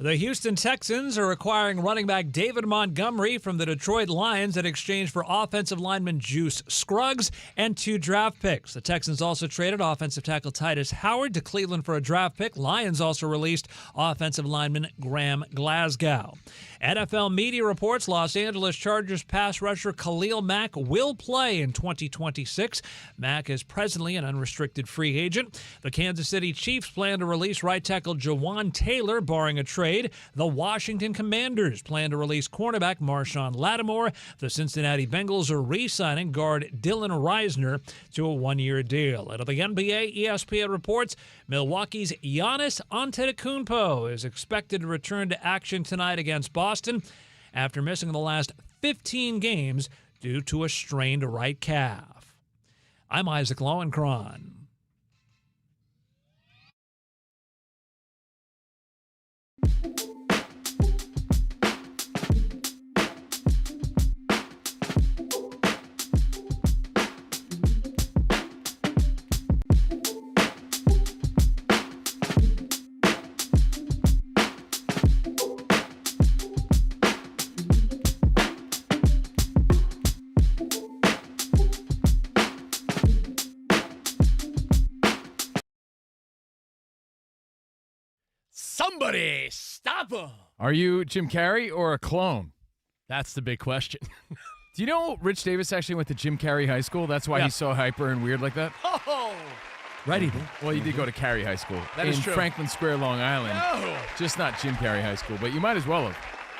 The Houston Texans are acquiring running back David Montgomery from the Detroit Lions in exchange for offensive lineman Juice Scruggs and 2 draft picks. The Texans also traded offensive tackle Titus Howard to Cleveland for a draft pick. Lions also released offensive lineman Graham Glasgow. NFL media reports Los Angeles Chargers pass rusher Khalil Mack will play in 2026. Mack is presently an unrestricted free agent. The Kansas City Chiefs plan to release right tackle Jawan Taylor, barring a trade. The Washington Commanders plan to release cornerback Marshawn Lattimore. The Cincinnati Bengals are re-signing guard Dylan Reisner to a 1-year deal. Out of the NBA, ESPN reports Milwaukee's Giannis Antetokounmpo is expected to return to action tonight against Boston after missing the last 15 games due to a strained right calf. I'm Isaac Lowenkron. Somebody stop him. Are you Jim Carrey or a clone? That's the big question. Do you know Rich Davis actually went to Jim Carrey High School? That's why he's so hyper and weird like that? Oh! Right, he did. Well, you did go to Carey High School. That is true. In Franklin Square, Long Island. No! Just not Jim Carrey High School, but you might as well have.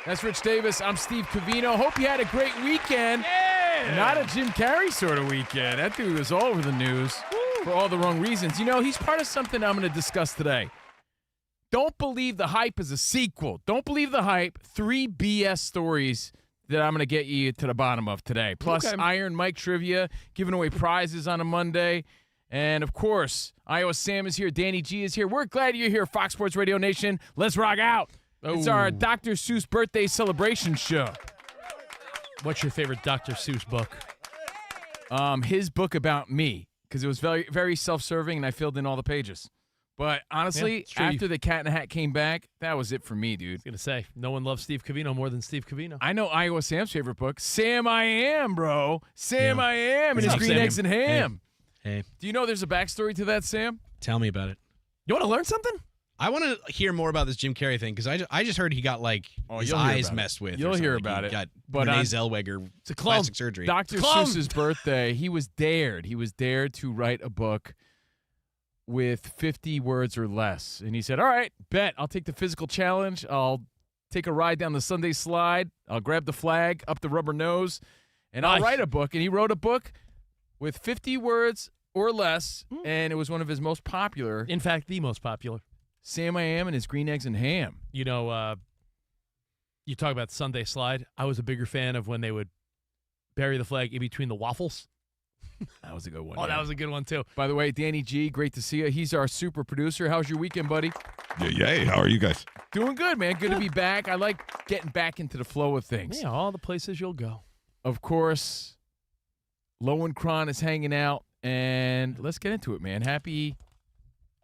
That's Rich Davis. I'm Steve Covino. Hope you had a great weekend. Yeah! Not a Jim Carrey sort of weekend. That dude was all over the news for all the wrong reasons. You know, he's part of something I'm going to discuss today. Don't believe the hype is a sequel. Don't believe the hype. 3 BS stories that I'm going to get you to the bottom of today. Plus, Iron Mike trivia, giving away prizes on a Monday. And, of course, Iowa Sam is here. Danny G is here. We're glad you're here, Fox Sports Radio Nation. Let's rock out. It's our Dr. Seuss birthday celebration show. What's your favorite Dr. Seuss book? His book about me, because it was very, very self-serving, and I filled in all the pages. But honestly, after the Cat in the Hat came back, that was it for me, dude. I was going to say, no one loves Steve Covino more than Steve Covino. I know Iowa Sam's favorite book, Sam I Am, bro. Sam I Am and his green eggs and ham. Hey. Do you know there's a backstory to that, Sam? Tell me about it. You want to learn something? I want to hear more about this Jim Carrey thing because I just heard he got his eyes messed with. You'll hear about it. Got but Renee Zellweger plastic surgery. Dr. Seuss's birthday, he was dared. He was dared to write a book with 50 words or less. And he said, all right, bet. I'll take the physical challenge. I'll take a ride down the Sunday slide. I'll grab the flag up the rubber nose, and I'll write a book. And he wrote a book with 50 words or less, and it was one of his most popular. In fact, the most popular. Sam I Am and his green eggs and ham. You know, you talk about Sunday slide. I was a bigger fan of when they would bury the flag in between the waffles. That was a good one. Oh, that was a good one, too. By the way, Danny G, great to see you. He's our super producer. How's your weekend, buddy? Yay. How are you guys? Doing good, man. Good to be back. I like getting back into the flow of things. Yeah, all the places you'll go. Of course, Lowenkron is hanging out, and let's get into it, man. Happy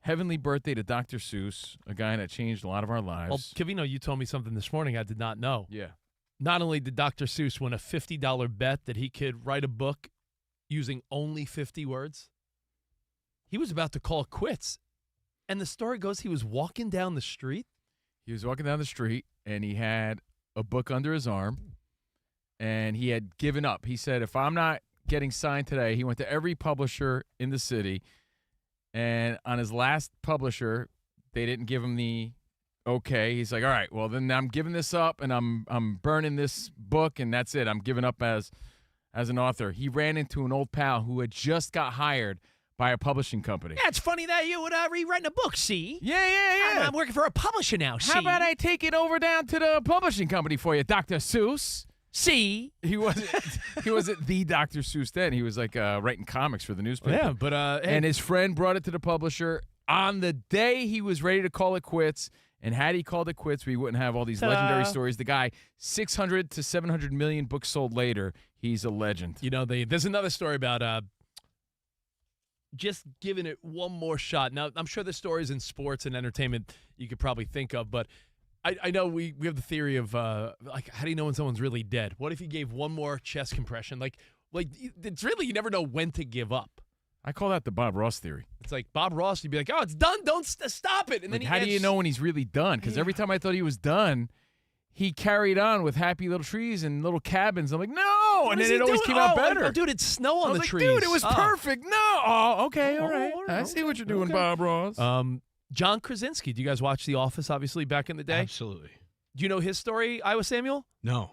heavenly birthday to Dr. Seuss, a guy that changed a lot of our lives. Well, Covino, you told me something this morning I did not know. Yeah. Not only did Dr. Seuss win a $50 bet that he could write a book using only 50 words, he was about to call it quits. And the story goes he was walking down the street. He was walking down the street, and he had a book under his arm, and he had given up. He said, if I'm not getting signed today, he went to every publisher in the city, and on his last publisher, they didn't give him the okay. He's like, all right, well, then I'm giving this up, and I'm burning this book, and that's it. I'm giving up as an author. He ran into an old pal who had just got hired by a publishing company. Yeah, it's funny that you would rewrite a book, see? Yeah. I'm working for a publisher now, see? How about I take it over down to the publishing company for you, Dr. Seuss? See? He wasn't the Dr. Seuss then. He was like writing comics for the newspaper. Yeah, but and his friend brought it to the publisher on the day he was ready to call it quits. And had he called it quits, we wouldn't have all these legendary stories. The guy, 600 to 700 million books sold later, he's a legend. You know, there's another story about just giving it one more shot. Now, I'm sure there's stories in sports and entertainment you could probably think of, but I know we have the theory of like, how do you know when someone's really dead? What if you gave one more chest compression? Like it's really, you never know when to give up. I call that the Bob Ross theory. It's like Bob Ross. You'd be like, oh, it's done. Don't stop it. And then How do you know when he's really done? Because every time I thought he was done, he carried on with happy little trees and little cabins. I'm like, no, and then it always came out better. Oh, dude, it's snow on the like, trees. Dude, it was perfect. No. Oh, okay, all right. I see what you're doing, Bob Ross. John Krasinski. Do you guys watch The Office, obviously, back in the day? Absolutely. Do you know his story, Iowa Samuel? No.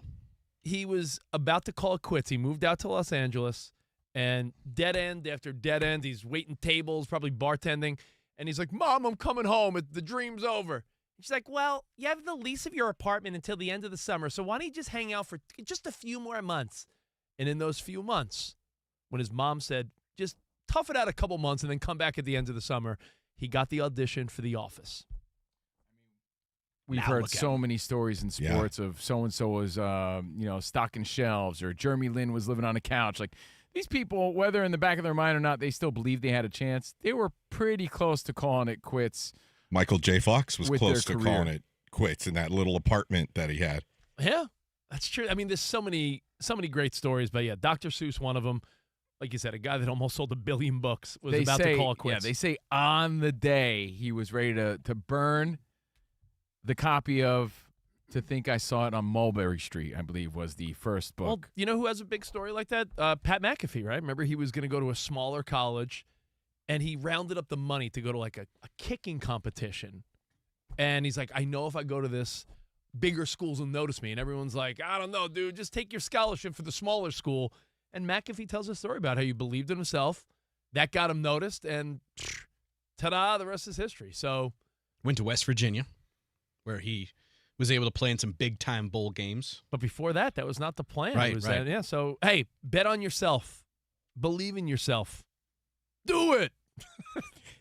He was about to call it quits. He moved out to Los Angeles, and dead end after dead end. He's waiting tables, probably bartending. And he's like, Mom, I'm coming home. The dream's over. She's like, well, you have the lease of your apartment until the end of the summer, so why don't you just hang out for just a few more months? And in those few months, when his mom said, just tough it out a couple months and then come back at the end of the summer, he got the audition for The Office. We've heard so many stories in sports of so-and-so was, stocking shelves, or Jeremy Lin was living on a couch. Like, these people, whether in the back of their mind or not, they still believed they had a chance. They were pretty close to calling it quits. Michael J. Fox was with close their to career. calling it quits in that little apartment that he had. Yeah, that's true. I mean, there's so many great stories, but yeah, Dr. Seuss, one of them. Like you said, a guy that almost sold 1 billion books was about to call it quits. Yeah, they say on the day he was ready to burn the copy of To Think I Saw It on Mulberry Street, I believe, was the first book. Well, you know who has a big story like that? Pat McAfee, right? Remember, he was going to go to a smaller college, and he rounded up the money to go to like a kicking competition. And he's like, I know if I go to this, bigger schools will notice me. And everyone's like, I don't know, dude, just take your scholarship for the smaller school. And McAfee tells a story about how he believed in himself. That got him noticed, and ta-da, the rest is history. So, went to West Virginia, where he was able to play in some big-time bowl games. But before that, that was not the plan. Right, It was right. Yeah, so, hey, bet on yourself. Believe in yourself. Do it.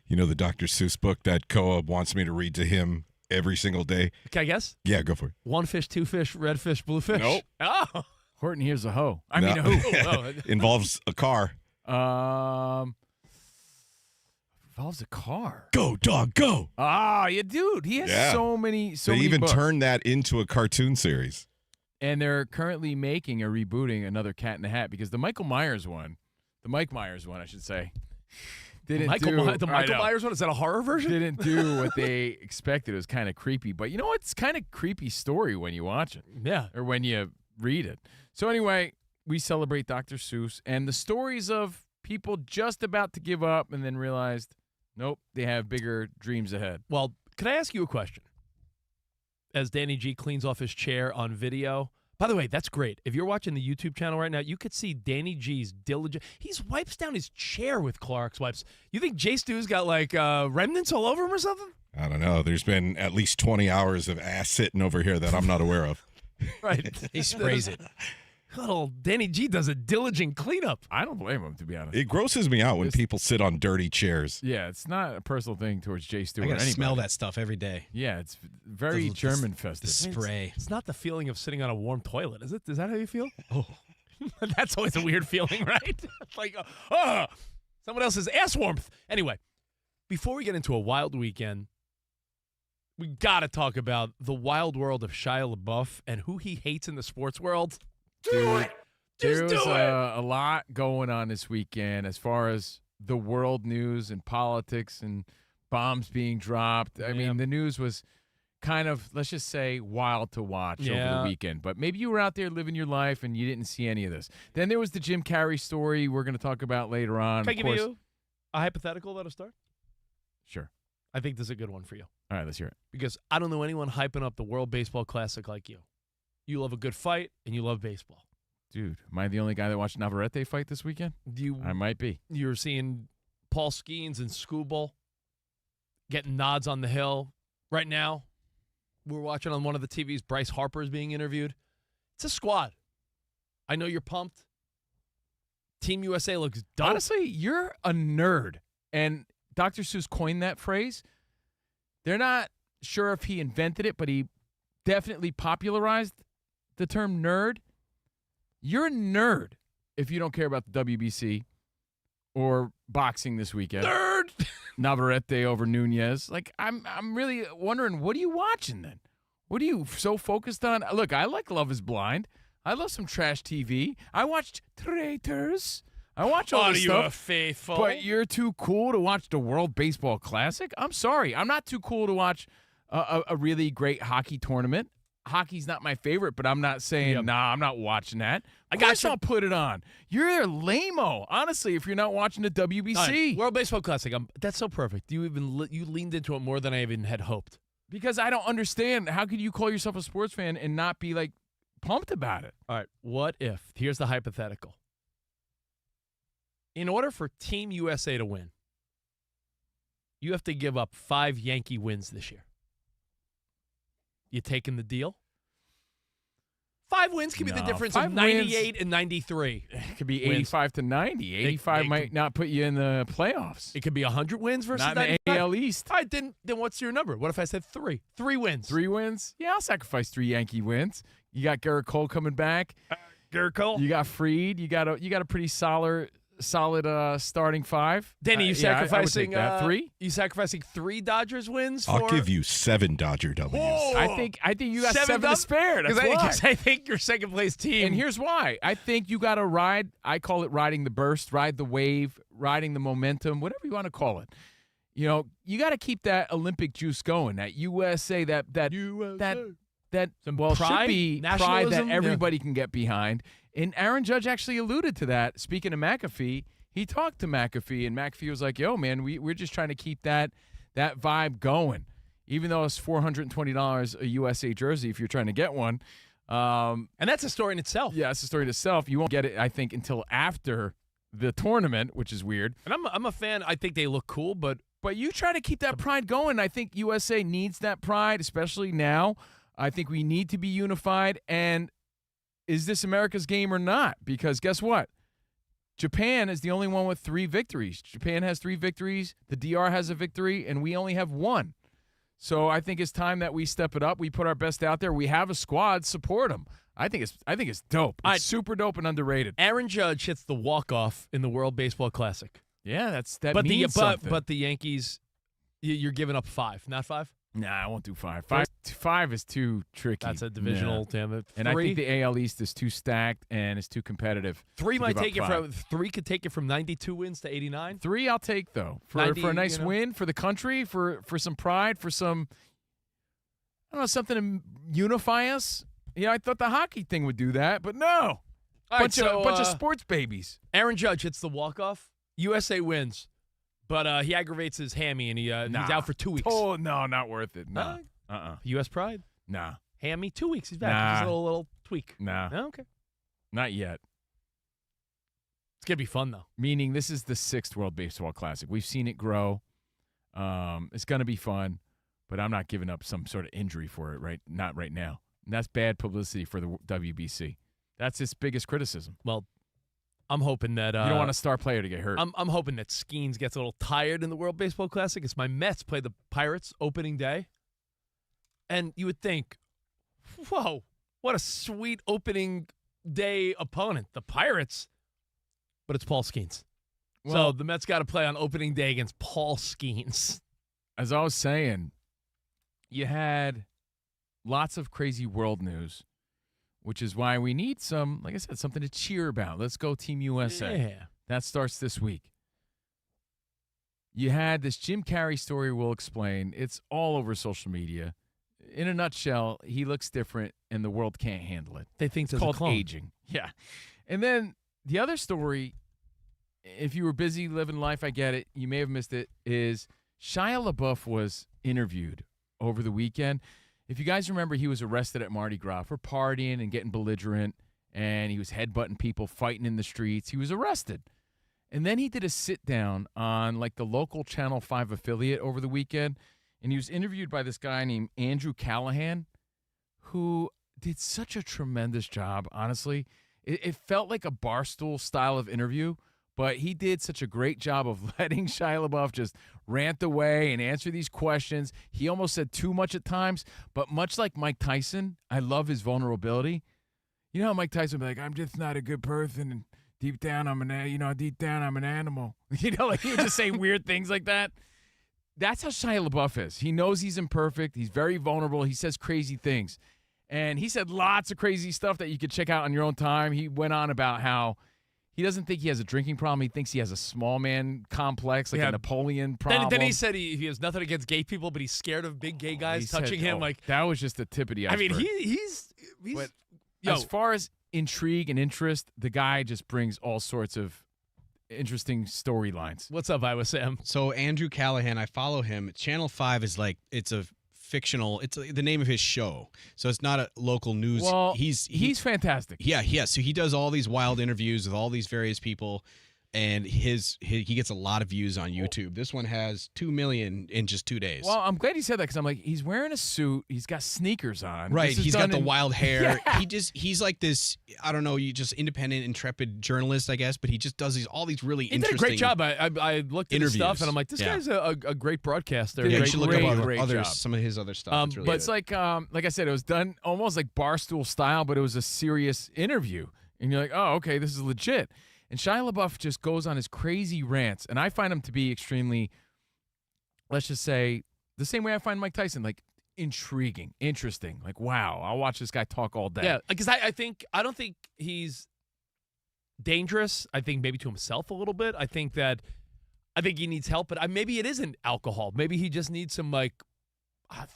You know the Dr. Seuss book that Koa wants me to read to him every single day? Can I guess? Yeah, go for it. One fish, two fish, red fish, blue fish. Nope. Oh. Horton Hears a Hoe. I No. mean, who? Involves a car. Involves a car. Go, dog, go. Ah, yeah, dude. He has so many They many even books. turned that into a cartoon series. And they're currently making or rebooting another Cat in the Hat, because the Mike Myers one, I should say, didn't The Michael Myers one, is that a horror version? didn't do what they expected. It was kind of creepy. But you know what? It's kind of creepy story when you watch it. Yeah. Or when you read it. So anyway, we celebrate Dr. Seuss and the stories of people just about to give up and then realized, nope, they have bigger dreams ahead. Well, can I ask you a question? As Danny G cleans off his chair on video. By the way, that's great. If you're watching the YouTube channel right now, you could see Danny G's diligent. He wipes down his chair with Clorox wipes. You think Jay Stu's got like remnants all over him or something? I don't know. There's been at least 20 hours of ass sitting over here that I'm not aware of. Right. He sprays it. Little Danny G does a diligent cleanup. I don't blame him, to be honest. It grosses me out when people sit on dirty chairs. Yeah, it's not a personal thing towards Jay Stewart. I gotta anybody. smell that stuff every day. Yeah, it's very The German-fested. spray. It's not the feeling of sitting on a warm toilet, is it? Is that how you feel? Oh. That's always a weird feeling, right? It's like, someone else's ass warmth. Anyway, before we get into a wild weekend, we got to talk about the wild world of Shia LeBeouf and who he hates in the sports world. Dude, Just there was do it. a lot going on this weekend as far as the world news and politics and bombs being dropped. I mean, the news was kind of, let's just say, wild to watch over the weekend. But maybe you were out there living your life and you didn't see any of this. Then there was the Jim Carrey story we're going to talk about later on. Can I Of give course- you a hypothetical that'll start? Sure. I think this is a good one for you. All right, let's hear it. Because I don't know anyone hyping up the World Baseball Classic like you. You love a good fight, and you love baseball. Dude, am I the only guy that watched Navarrete fight this weekend? I might be. You're seeing Paul Skeens and Scooble getting nods on the Hill. Right now, we're watching on one of the TVs, Bryce Harper is being interviewed. It's a squad. I know you're pumped. Team USA looks dope. Honestly, you're a nerd. And Dr. Seuss coined that phrase. They're not sure if he invented it, but he definitely popularized the term nerd. You're a nerd if you don't care about the WBC or boxing this weekend. Nerd! Navarrete over Nunez. Like, I'm really wondering, what are you watching then? What are you so focused on? Look, I like Love is Blind. I love some trash TV. I watched Traitors. I watch all Are this you stuff. a faithful? But you're too cool to watch the World Baseball Classic? I'm sorry. I'm not too cool to watch a really great hockey tournament. Hockey's not my favorite, but I'm not saying, nah, I'm not watching that. I Of got course you. I'll put it on. You're lame-o, honestly, if you're not watching the WBC. All right, World Baseball Classic. That's so perfect. You leaned into it more than I even had hoped. Because I don't understand. How could you call yourself a sports fan and not be, like, pumped about it? All right, what if? Here's the hypothetical. In order for Team USA to win, you have to give up 5 Yankee wins this year. You taking the deal? 5 wins could be the No, difference 5 of 98 and 93. It could be Wins. 85 to 90. 85 it might could- not put you in the playoffs. It could be 100 wins versus Not in 95. the AL East. All right, then what's your number? What if I said 3? 3 wins. 3 wins? Yeah, I'll sacrifice 3 Yankee wins. You got Garrett Cole coming back. Garrett Cole. You got Fried. You got a pretty solid starting 5. Danny, you Yeah, I would sacrificing take that. 3? You sacrificing 3 Dodgers wins? I'll for... give you 7 Dodger W's. Whoa. I think you got 7 to spare. That's why. Because I think your second place team. And here's why. I think you got to ride. I call it riding the burst, ride the wave, riding the momentum, whatever you want to call it. You know, you got to keep that Olympic juice going. That USA, that Some well pride? should be pride that Nationalism? Yeah. everybody can get behind. And Aaron Judge actually alluded to that. Speaking of McAfee, he talked to McAfee, and McAfee was like, "Yo, man, we're just trying to keep that vibe going, even though it's $420 a USA jersey if you're trying to get one." And that's a story in itself. Yeah, it's a story in itself. You won't get it, I think, until after the tournament, which is weird. And I'm a fan. I think they look cool, but you try to keep that pride going. I think USA needs that pride, especially now. I think we need to be unified. And is this America's game or not? Because guess what? Japan is the only one with 3 victories. Japan has 3 victories. The DR has a victory, and we only have 1. So I think it's time that we step it up. We put our best out there. We have a squad. Support them. I think it's dope. It's super dope and underrated. Aaron Judge hits the walk-off in the World Baseball Classic. Yeah, that But means something. but the Yankees, you're giving up 5, not 5. Nah, I won't do 5. 5 is too tricky. That's a divisional. Yeah. Damn it. And I think the AL East is too stacked and it's too competitive. 3 to might give up take it 5. from 3 could take it from 92 wins to 89. 3 I'll take though for 90, a nice you know. win for the country, for some pride, for some, I don't know, something to unify us. Yeah, I thought the hockey thing would do that, but no. All right, bunch of so, sports babies. Aaron Judge hits the walk-off. USA wins, but he aggravates his hammy and he's out for 2 weeks. Oh no, not worth it. No. U.S. pride. Nah. Hammy, 2 weeks. He's back. Nah. Just a little tweak. Nah. Oh, okay. Not yet. It's going to be fun, though. Meaning this is the 6th World Baseball Classic. We've seen it grow. It's going to be fun, but I'm not giving up some sort of injury for it, right? Not right now. And that's bad publicity for the WBC. That's its biggest criticism. Well, I'm hoping that You don't want a star player to get hurt. I'm hoping that Skeens gets a little tired in the World Baseball Classic. It's my Mets play the Pirates opening day. And you would think, whoa, what a sweet opening day opponent, the Pirates. But it's Paul Skeens. Well- So the Mets got to play on opening day against Paul Skeens. As I was saying, you had lots of crazy world news, which is why we need some, like I said, something to cheer about. Let's go Team USA. Yeah. That starts this week. You had this Jim Carrey story we'll explain. It's all over social media. In a nutshell, he looks different, and the world can't handle it. They think It's there's a called clone. aging. Yeah. And then the other story, if you were busy living life, I get it. You may have missed it, is Shia LaBeouf was interviewed over the weekend. If you guys remember, he was arrested at Mardi Gras for partying and getting belligerent, and he was headbutting people, fighting in the streets. He was arrested. And then he did a sit-down on, like, the local Channel 5 affiliate over the weekend, and he was interviewed by this guy named Andrew Callahan, who did such a tremendous job, honestly. It felt like a Barstool style of interview, but he did such a great job of letting Shia LaBeouf just rant away and answer these questions. He almost said too much at times, but much like Mike Tyson, I love his vulnerability. You know how Mike Tyson would be like, I'm just not a good person, and deep down I'm an animal. You know, like he would just say weird things like that. that's how Shia LaBeouf is. He knows he's imperfect. He's very vulnerable. He says crazy things. And he said lots of crazy stuff that you could check out on your own time. He went on about how he doesn't think he has a drinking problem. He thinks he has a small man complex, like a Napoleon problem. Then he said he has nothing against gay people, but he's scared of big gay guys touching him. That was just the tip of the iceberg. I mean, he's as far as intrigue and interest, the guy just brings all sorts of interesting storylines. What's up, Iowa Sam? So Andrew Callahan, I follow him. Channel 5 is like, it's a fictional, it's the name of his show. So it's not a local news. Well, he's fantastic. Yeah. So he does all these wild interviews with all these various people, and he gets a lot of views on YouTube. This one has 2 million in just 2 days. Well, I'm glad he said that because I'm like, he's wearing a suit. He's got sneakers on. Right. He's got the wild hair. Yeah. He's like this, I don't know, you just independent, intrepid journalist, I guess, but he just does all these really He interesting did a great job. I looked at his stuff, and I'm like, this guy's a great broadcaster. Yeah, you should look up great job. some of his other stuff. It's really but good. it's like I said, it was done almost like Barstool style, but it was a serious interview. And you're like, oh, okay, this is legit. And Shia LaBeouf just goes on his crazy rants, and I find him to be extremely, let's just say, the same way I find Mike Tyson, like intriguing, interesting. Like, wow, I'll watch this guy talk all day. Yeah, because I don't think he's dangerous. I think maybe to himself a little bit. I think he needs help, but maybe it isn't alcohol. Maybe he just needs some like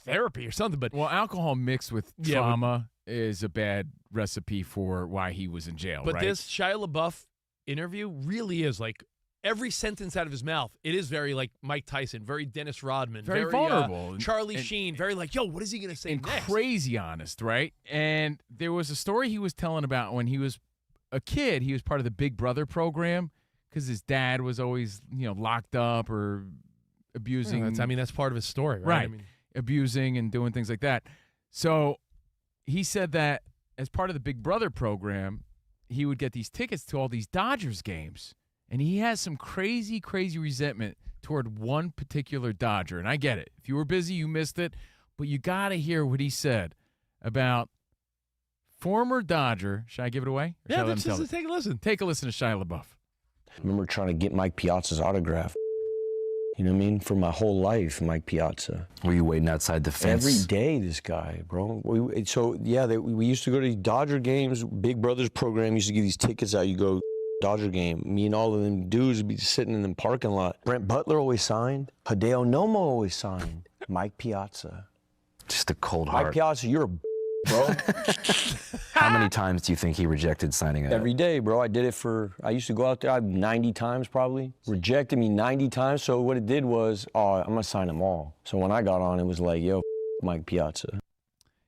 therapy or something. But well, alcohol mixed with trauma is a bad recipe for why he was in jail. But right? this Shia LaBeouf interview really is like every sentence out of his mouth. It is very like Mike Tyson, very Dennis Rodman, very vulnerable, Charlie Sheen, very like, yo, what is he gonna say and next? Crazy honest, right? And there was a story he was telling about when he was a kid. He was part of the Big Brother program because his dad was always locked up or abusing. That's part of his story, right? Right. I mean, abusing and doing things like that. So he said that as part of the Big Brother program, he would get these tickets to all these Dodgers games. And he has some crazy, crazy resentment toward one particular Dodger. And I get it. If you were busy, you missed it. But you got to hear what he said about former Dodger. Should I give it away? yeah, let's just take a listen. Take a listen to Shia LaBeouf. I remember trying to get Mike Piazza's autograph. You know what I mean? For my whole life, Mike Piazza. Were you waiting outside the fence? Every day, this guy, bro. We used to go to these Dodger games. Big Brothers program used to give these tickets out. You go Dodger game. Me and all of them dudes would be sitting in the parking lot. Brent Butler always signed. Hideo Nomo always signed. Mike Piazza. Just a cold heart. Mike Piazza, you're a bro. How many times do you think he rejected signing up? Every day, bro. I used to go out there 90 times probably. Rejected me 90 times. So what it did was, I'm going to sign them all. So when I got on, it was like, yo, Mike Piazza.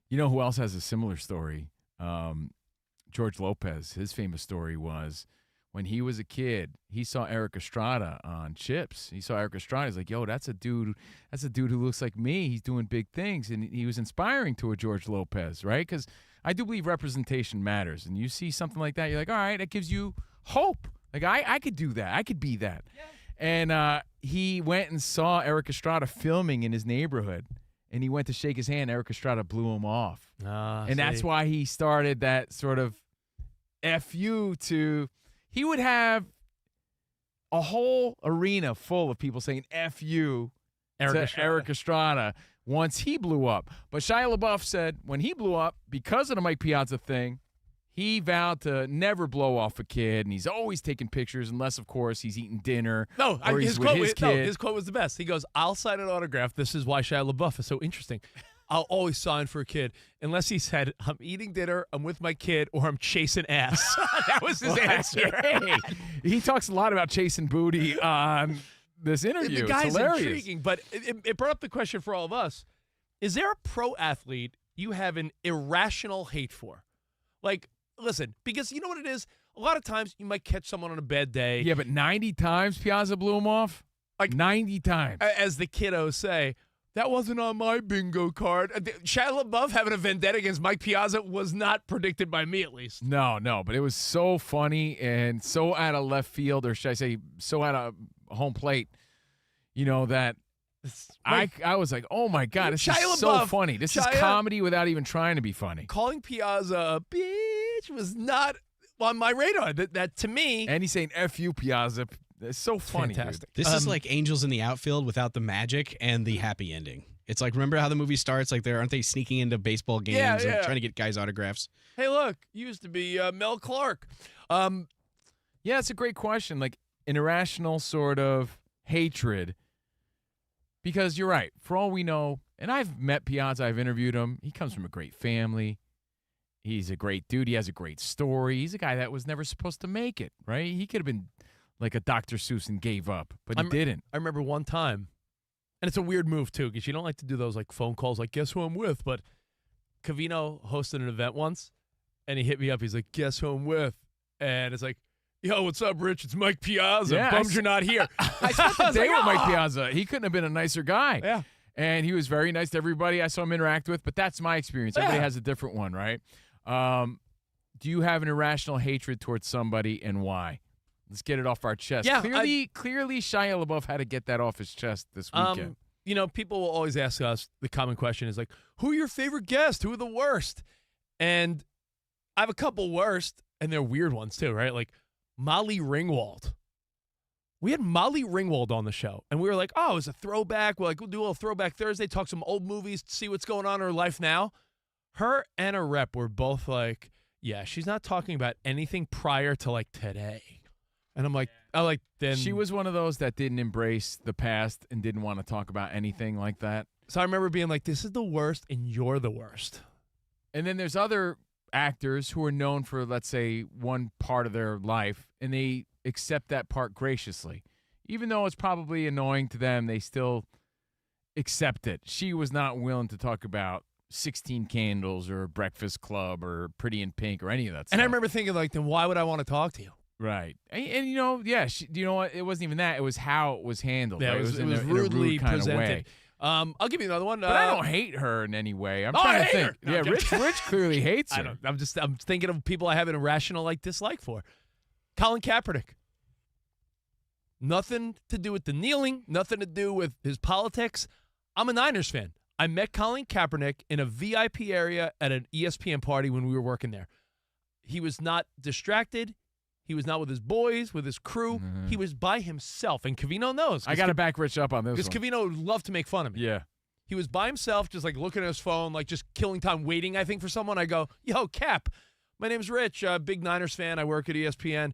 You know who else has a similar story? George Lopez. His famous story was when he was a kid, he saw Eric Estrada on Chips. He saw Eric Estrada. He's like, yo, that's a dude who looks like me. He's doing big things. And he was inspiring to a George Lopez, right? Because I do believe representation matters. And you see something like that, you're like, all right, that gives you hope. Like, I could do that. I could be that. Yeah. And he went and saw Eric Estrada filming in his neighborhood. And he went to shake his hand. Eric Estrada blew him off. That's why he started that sort of F-you to – he would have a whole arena full of people saying F you to Eric Estrada once he blew up. But Shia LaBeouf said when he blew up, because of the Mike Piazza thing, he vowed to never blow off a kid, and he's always taking pictures unless, of course, he's eating dinner or he's with his kid. His quote was the best. He goes, I'll sign an autograph. This is why Shia LaBeouf is so interesting. I'll always sign for a kid unless he said, I'm eating dinner, I'm with my kid, or I'm chasing ass. That was his answer. Hey, he talks a lot about chasing booty on this interview. The guy's it's hilarious. intriguing, but it brought up the question for all of us. Is there a pro athlete you have an irrational hate for? Like, listen, because you know what it is? A lot of times you might catch someone on a bad day. Yeah, but 90 times Piazza blew him off? Like 90 times. As the kiddos say, that wasn't on my bingo card. Shia LaBeouf having a vendetta against Mike Piazza was not predicted by me, at least. No, but it was so funny and so out of left field, or should I say so out of home plate, that I was like, oh, my God, this Shia is so LaBeouf, funny. This is comedy without even trying to be funny. Calling Piazza a bitch was not on my radar. That to me. And he's saying F you, Piazza. It's so funny, Fantastic. dude. This is like Angels in the Outfield without the magic and the happy ending. It's like, remember how the movie starts? Like, aren't they sneaking into baseball games and trying to get guys' autographs? Hey, look, you used to be Mel Clark. Yeah, it's a great question. Like an irrational sort of hatred. Because you're right. For all we know, and I've met Piazza, I've interviewed him. He comes from a great family. He's a great dude. He has a great story. He's a guy that was never supposed to make it, right? He could have been like a Dr. Seuss and gave up, but he didn't. I remember one time, and it's a weird move too, because you don't like to do those like phone calls like, guess who I'm with? But Covino hosted an event once, and he hit me up. He's like, guess who I'm with? And it's like, yo, what's up, Rich? It's Mike Piazza. Yeah, Bummed you're not here. I spent the day with Mike Piazza. He couldn't have been a nicer guy. Yeah. And he was very nice to everybody I saw him interact with, but that's my experience. Everybody has a different one, right? Do you have an irrational hatred towards somebody, and why? Let's get it off our chest. Yeah, Clearly, Shia LeBeouf had to get that off his chest this weekend. You know, people will always ask us, the common question is like, who are your favorite guests? Who are the worst? And I have a couple worst, and they're weird ones too, right? Like Molly Ringwald. We had Molly Ringwald on the show, and we were like, oh, it's a throwback. We'll do a little Throwback Thursday, talk some old movies, see what's going on in her life now. Her and a rep were both like, yeah, she's not talking about anything prior to like today. And I'm like, then. She was one of those that didn't embrace the past and didn't want to talk about anything like that. So I remember being like, this is the worst, and you're the worst. And then there's other actors who are known for, let's say, one part of their life, and they accept that part graciously. Even though it's probably annoying to them, they still accept it. She was not willing to talk about 16 Candles or Breakfast Club or Pretty in Pink or any of that stuff. And I remember thinking, like, then why would I want to talk to you? Right. And you know, yeah, you know what? It wasn't even that. It was how it was handled. Yeah, right? it was in a rudely rude kind of presented. way. I'll give you another one. But I don't hate her in any way. I'm I trying to hate think. her. No, Yeah, I'm kidding. Rich clearly hates her. I'm thinking of people I have an irrational like dislike for. Colin Kaepernick. Nothing to do with the kneeling, nothing to do with his politics. I'm a Niners fan. I met Colin Kaepernick in a VIP area at an ESPN party when we were working there. He was not distracted. He was not with his boys, with his crew. Mm-hmm. He was by himself. And Covino knows. I got to back Rich up on this Because one. Covino loved to make fun of me. Yeah. He was by himself, just like looking at his phone, like just killing time waiting, I think, for someone. I go, yo, Cap, my name's Rich, big Niners fan. I work at ESPN.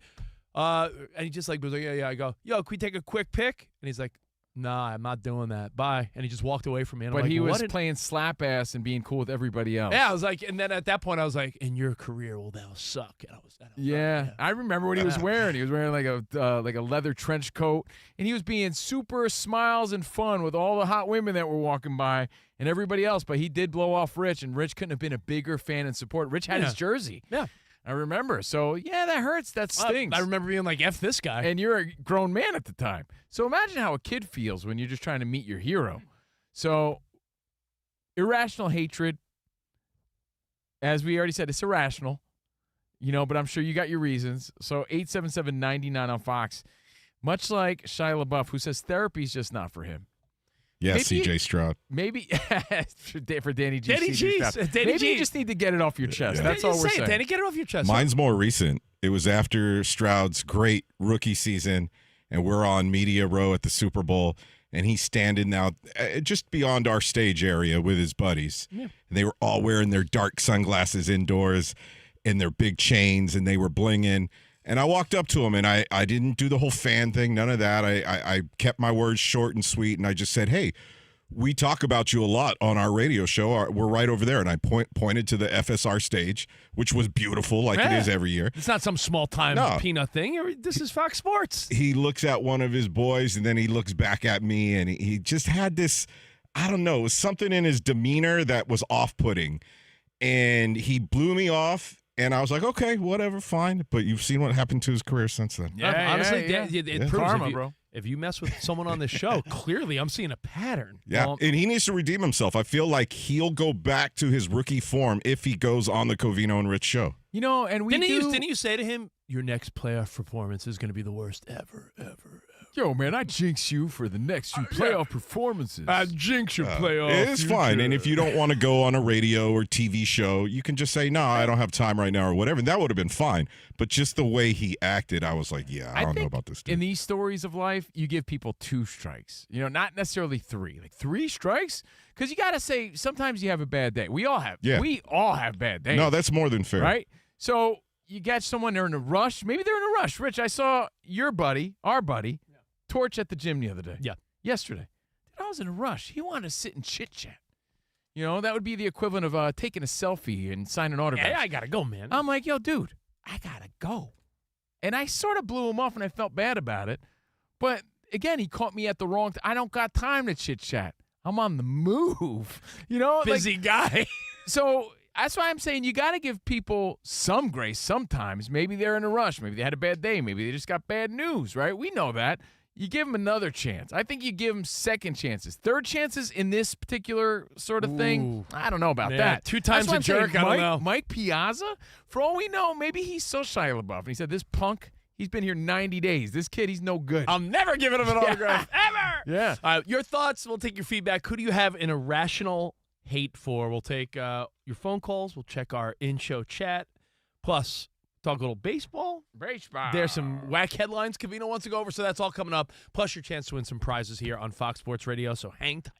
And he just like was like, yeah. I go, yo, can we take a quick pic? And he's like, nah, I'm not doing that. Bye. And he just walked away from me. And But I'm like, he was what playing slap ass and being cool with everybody else. Yeah, I was like, and then at that point, I was like, and your career will now suck. And I was Yeah, I remember what he was wearing. He was wearing like a leather trench coat, and he was being super smiles and fun with all the hot women that were walking by and everybody else. But he did blow off Rich, and Rich couldn't have been a bigger fan and support. Rich had his jersey. Yeah. I remember. So, yeah, that hurts. That stings. I remember being like, F this guy. And you're a grown man at the time. So imagine how a kid feels when you're just trying to meet your hero. So irrational hatred, as we already said, it's irrational, but I'm sure you got your reasons. So 877-99 on Fox, much like Shia LaBeouf, who says therapy's just not for him. Yeah, Maybe- CJ Stroud. Maybe for Danny G. Danny CJ G's. Stroud. Danny Maybe G. you just need to get it off your chest. Yeah. That's all we're Say it, saying. Danny, get it off your chest. Mine's more recent. It was after Stroud's great rookie season, and we're on Media Row at the Super Bowl, and he's standing now just beyond our stage area with his buddies. Yeah. And they were all wearing their dark sunglasses indoors and their big chains, and they were blinging. And I walked up to him, and I didn't do the whole fan thing, none of that. I kept my words short and sweet, and I just said, hey, we talk about you a lot on our radio show. We're right over there. And I pointed to the FSR stage, which was beautiful like it is every year. It's not some small-time peanut thing. This is Fox Sports. He looks at one of his boys, and then he looks back at me, and he just had this, I don't know, it was something in his demeanor that was off-putting. And he blew me off, and I was like, okay, whatever, fine. But you've seen what happened to his career since then. Yeah, honestly, yeah. it proves Karma, bro. If you mess with someone on this show, clearly I'm seeing a pattern. Yeah, Well, and he needs to redeem himself. I feel like he'll go back to his rookie form if he goes on the Covino and Rich show. And we Didn't you say to him, your next playoff performance is going to be the worst ever, ever, ever? Yo, man, I jinx you for the next few playoff performances. I jinx your playoff. It's fine. And if you don't want to go on a radio or TV show, you can just say, no, I don't have time right now or whatever. And that would have been fine. But just the way he acted, I was like, yeah, I don't know about this dude. In these stories of life, you give people 2 strikes. Not necessarily 3. Like 3 strikes? Because you got to say, sometimes you have a bad day. We all have. Yeah. We all have bad days. No, that's more than fair. Right? So you got someone, they're in a rush. Maybe they're in a rush. Rich, I saw your buddy, our buddy, Torch at the gym the other day. Yeah. Yesterday. Dude, I was in a rush. He wanted to sit and chit-chat. That would be the equivalent of taking a selfie and signing autographs. Yeah, I got to go, man. I'm like, yo, dude, I got to go. And I sort of blew him off, and I felt bad about it. But, again, he caught me at the wrong time. I don't got time to chit-chat. I'm on the move. Busy guy. So that's why I'm saying you got to give people some grace sometimes. Maybe they're in a rush. Maybe they had a bad day. Maybe they just got bad news, right? We know that. You give them another chance. I think you give them second chances. Third chances in this particular sort of thing, I don't know about that. 2 times That's a why I'm jerk, saying I don't know. Mike Piazza, for all we know, maybe he's so Shia LeBeouf. And he said, this punk, he's been here 90 days. This kid, he's no good. I'm never giving him an autograph, ever. Yeah. Your thoughts, we'll take your feedback. Who do you have an irrational hate for? We'll take your phone calls. We'll check our in-show chat. Plus, talk a little baseball. There's some whack headlines Covino wants to go over, so that's all coming up. Plus your chance to win some prizes here on Fox Sports Radio, so hang tight.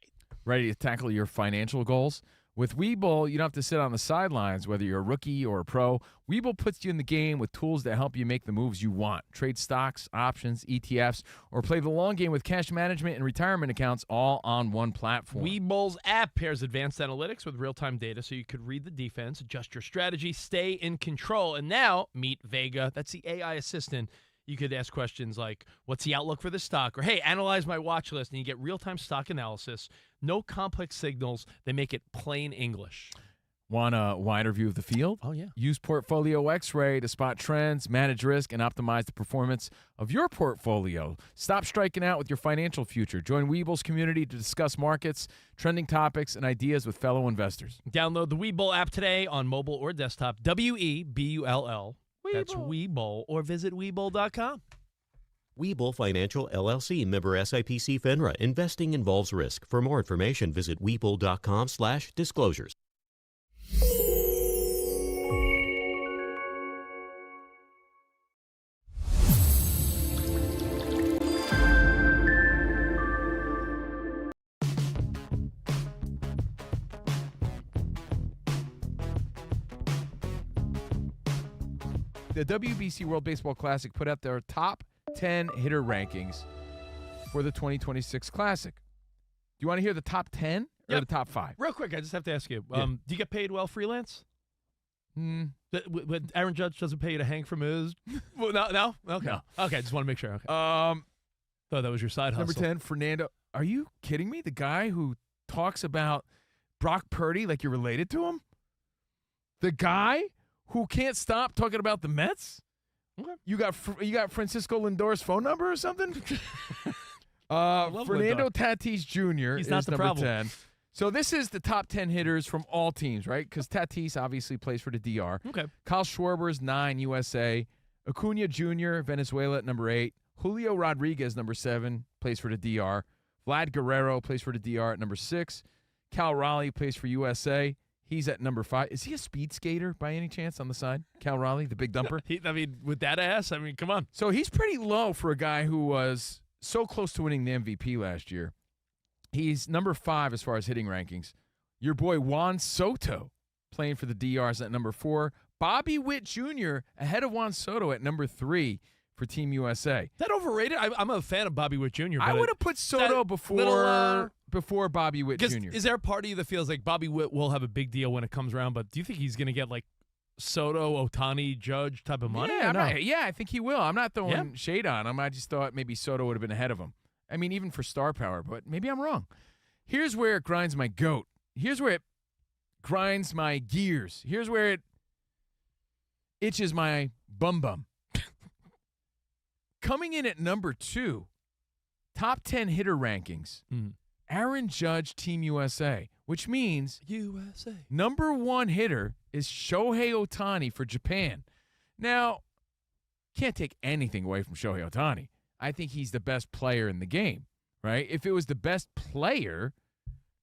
Ready to tackle your financial goals? With Webull, you don't have to sit on the sidelines, whether you're a rookie or a pro. Webull puts you in the game with tools that help you make the moves you want. Trade stocks, options, ETFs, or play the long game with cash management and retirement accounts all on one platform. Webull's app pairs advanced analytics with real-time data so you could read the defense, adjust your strategy, stay in control. And now, meet Vega. That's the AI assistant. You could ask questions like, what's the outlook for this stock? Or, hey, analyze my watch list. And you get real-time stock analysis. No complex signals. They make it plain English. Want a wider view of the field? Oh, yeah. Use Portfolio X-Ray to spot trends, manage risk, and optimize the performance of your portfolio. Stop striking out with your financial future. Join Webull's community to discuss markets, trending topics, and ideas with fellow investors. Download the Webull app today on mobile or desktop. Webull. That's Webull, or visit Webull.com. Webull Financial LLC, member SIPC FINRA. Investing involves risk. For more information, visit Webull.com/disclosures. The WBC World Baseball Classic put out their top 10 hitter rankings for the 2026 Classic. Do you want to hear the top 10 or Yep. the top 5? Real quick, I just have to ask you, Yeah. do you get paid well freelance? When Aaron Judge doesn't pay you to hang from his... Well, no? Okay. No. Okay, just want to make sure. Okay. Thought Thought that was your side hustle. Number 10, Fernando. Are you kidding me? The guy who talks about Brock Purdy like you're related to him? The guy who can't stop talking about the Mets? Okay. You got Francisco Lindor's phone number or something? love Fernando Lindor. Tatis Jr. He's is not the number problem. 10. So this is the top 10 hitters from all teams, right? Because Tatis obviously plays for the DR. Okay. Kyle Schwarber is 9, USA. Acuna Jr., Venezuela at number 8. Julio Rodriguez, number 7, plays for the DR. Vlad Guerrero plays for the DR at number 6. Cal Raleigh plays for USA. He's at number 5. Is he a speed skater by any chance on the side? Cal Raleigh, the big dumper? With that ass, come on. So he's pretty low for a guy who was so close to winning the MVP last year. He's number 5 as far as hitting rankings. Your boy Juan Soto playing for the DRs at number 4. Bobby Witt Jr. ahead of Juan Soto at number 3 for Team USA. Is that overrated? I'm a fan of Bobby Witt Jr. I would have put Soto before Bobby Witt Jr. Is there a part of you that feels like Bobby Witt will have a big deal when it comes around, but do you think he's going to get like Soto, Ohtani, Judge type of money? Yeah, I think he will. I'm not throwing shade on him. I just thought maybe Soto would have been ahead of him. I mean, even for star power, but maybe I'm wrong. Here's where it grinds my goat. Here's where it grinds my gears. Here's where it itches my bum. Coming in at number 2, top 10 hitter rankings, Aaron Judge, Team USA, which means USA. number 1 hitter is Shohei Ohtani for Japan. Now, can't take anything away from Shohei Ohtani. I think he's the best player in the game, right? If it was the best player,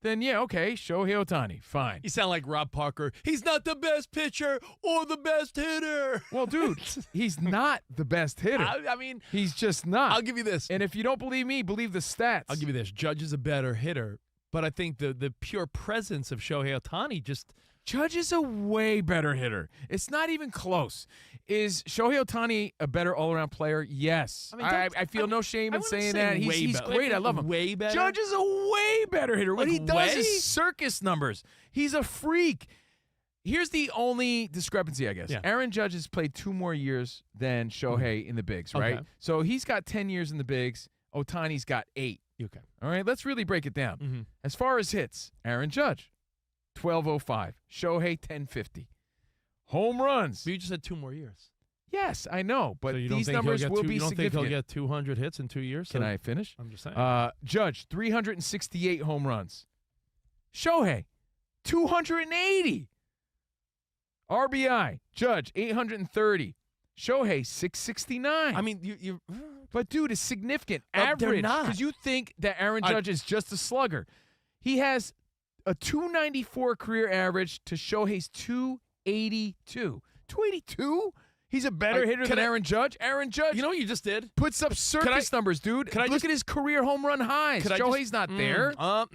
then yeah, okay, Shohei Ohtani, fine. You sound like Rob Parker. He's not the best pitcher or the best hitter. Well, dude, he's not the best hitter. I mean, he's just not. I'll give you this. And if you don't believe me, believe the stats. I'll give you this. Judge is a better hitter, but I think the pure presence of Shohei Ohtani just. Judge is a way better hitter. It's not even close. Is Shohei Ohtani a better all-around player? Yes. I feel no shame in saying that. He's great. I love him. Way better. Judge is a way better hitter. What Like he does way? is circus numbers. He's a freak. Here's the only discrepancy, I guess. Yeah. Aaron Judge has played 2 more years than Shohei in the bigs, right? Okay. So he's got 10 years in the bigs. Ohtani's got 8. Okay. All right, let's really break it down. Mm-hmm. As far as hits, Aaron Judge, 1205. Shohei, 1050. Home runs. But you just had 2 more years. Yes, I know, but So you don't these think he'll numbers get will two- be You don't think significant. he'll get 200 hits in 2 years? Can I finish? I'm just saying. Judge, 368 home runs. Shohei, 280. RBI, Judge, 830. Shohei, 669. I mean, you But, dude, it's significant. They're Average. not. Because you think that Aaron Judge is just a slugger. He has a 294 career average to Shohei's 282. 282? He's a better hitter than Aaron Judge. Aaron Judge You know what you just did? puts up circus numbers, dude. can I Look just- at his career home run highs. Shohei's not there. Can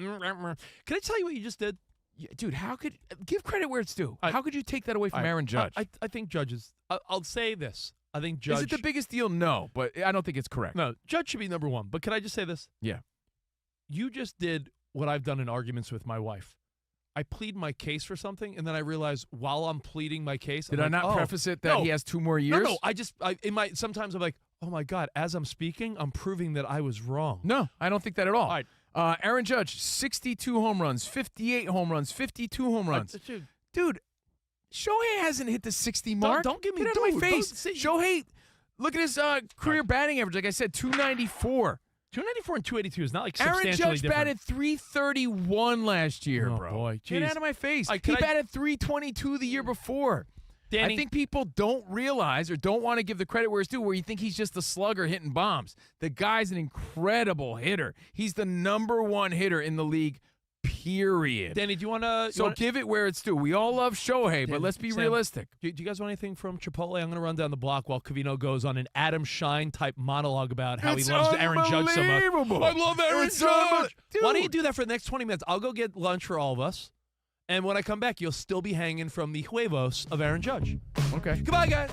I tell you what you just did? Yeah, dude, how could give credit where it's due? I- How could you take that away from Aaron Judge? I think Judge is. I'll say this. I think Judge. Is it the biggest deal? No, but I don't think it's correct. No, Judge should be number 1. But can I just say this? Yeah. You just did what I've done in arguments with my wife. I plead my case for something, and then I realize while I'm pleading my case, Did I'm I like, not oh, preface it that no, he has 2 more years? No, sometimes I'm like, oh my God, as I'm speaking, I'm proving that I was wrong. No, I don't think that at all. All right. Aaron Judge, 62 home runs, 58 home runs, 52 home runs. Dude, Shohei hasn't hit the 60 mark. Don't give me Get out of my dude, face. don't say- Shohei, look at his career batting average. Like I said, 294. 294 and 282 is not like Aaron substantially Judge different. batted 331 last year, Oh, bro. boy. Get Jeez. out of my face. Can He I- batted 322 the year before. Danny, I think people don't realize or don't want to give the credit where it's due, where you think he's just a slugger hitting bombs. The guy's an incredible hitter. He's the number 1 hitter in the league, period. Danny, do you want to? So give it where it's due. We all love Shohei, but Danny, let's be Sam, realistic. Do you guys want anything from Chipotle? I'm going to run down the block while Covino goes on an Adam Shine type monologue about how It's he loves Aaron Judge so much. unbelievable. I love Aaron It's Judge. dude. Why don't you do that for the next 20 minutes? I'll go get lunch for all of us. And when I come back, you'll still be hanging from the huevos of Aaron Judge. Okay. Goodbye, guys.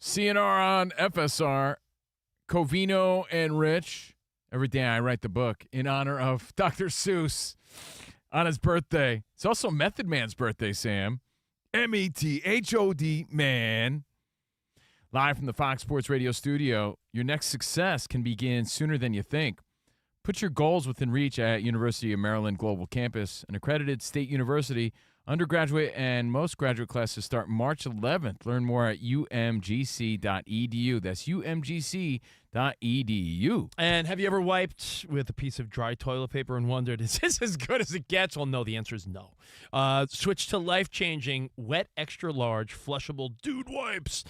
CNR on FSR, Covino and Rich. Every day I write the book in honor of Dr. Seuss on his birthday. It's also Method Man's birthday, Sam. METHOD man. Live from the Fox Sports Radio studio, your next success can begin sooner than you think. Put your goals within reach at University of Maryland Global Campus, an accredited state university. Undergraduate and most graduate classes start March 11th. Learn more at umgc.edu. That's umgc.edu. And have you ever wiped with a piece of dry toilet paper and wondered, is this as good as it gets? Well, no, the answer is no. Switch to life-changing, wet, extra-large, flushable Dude Wipes.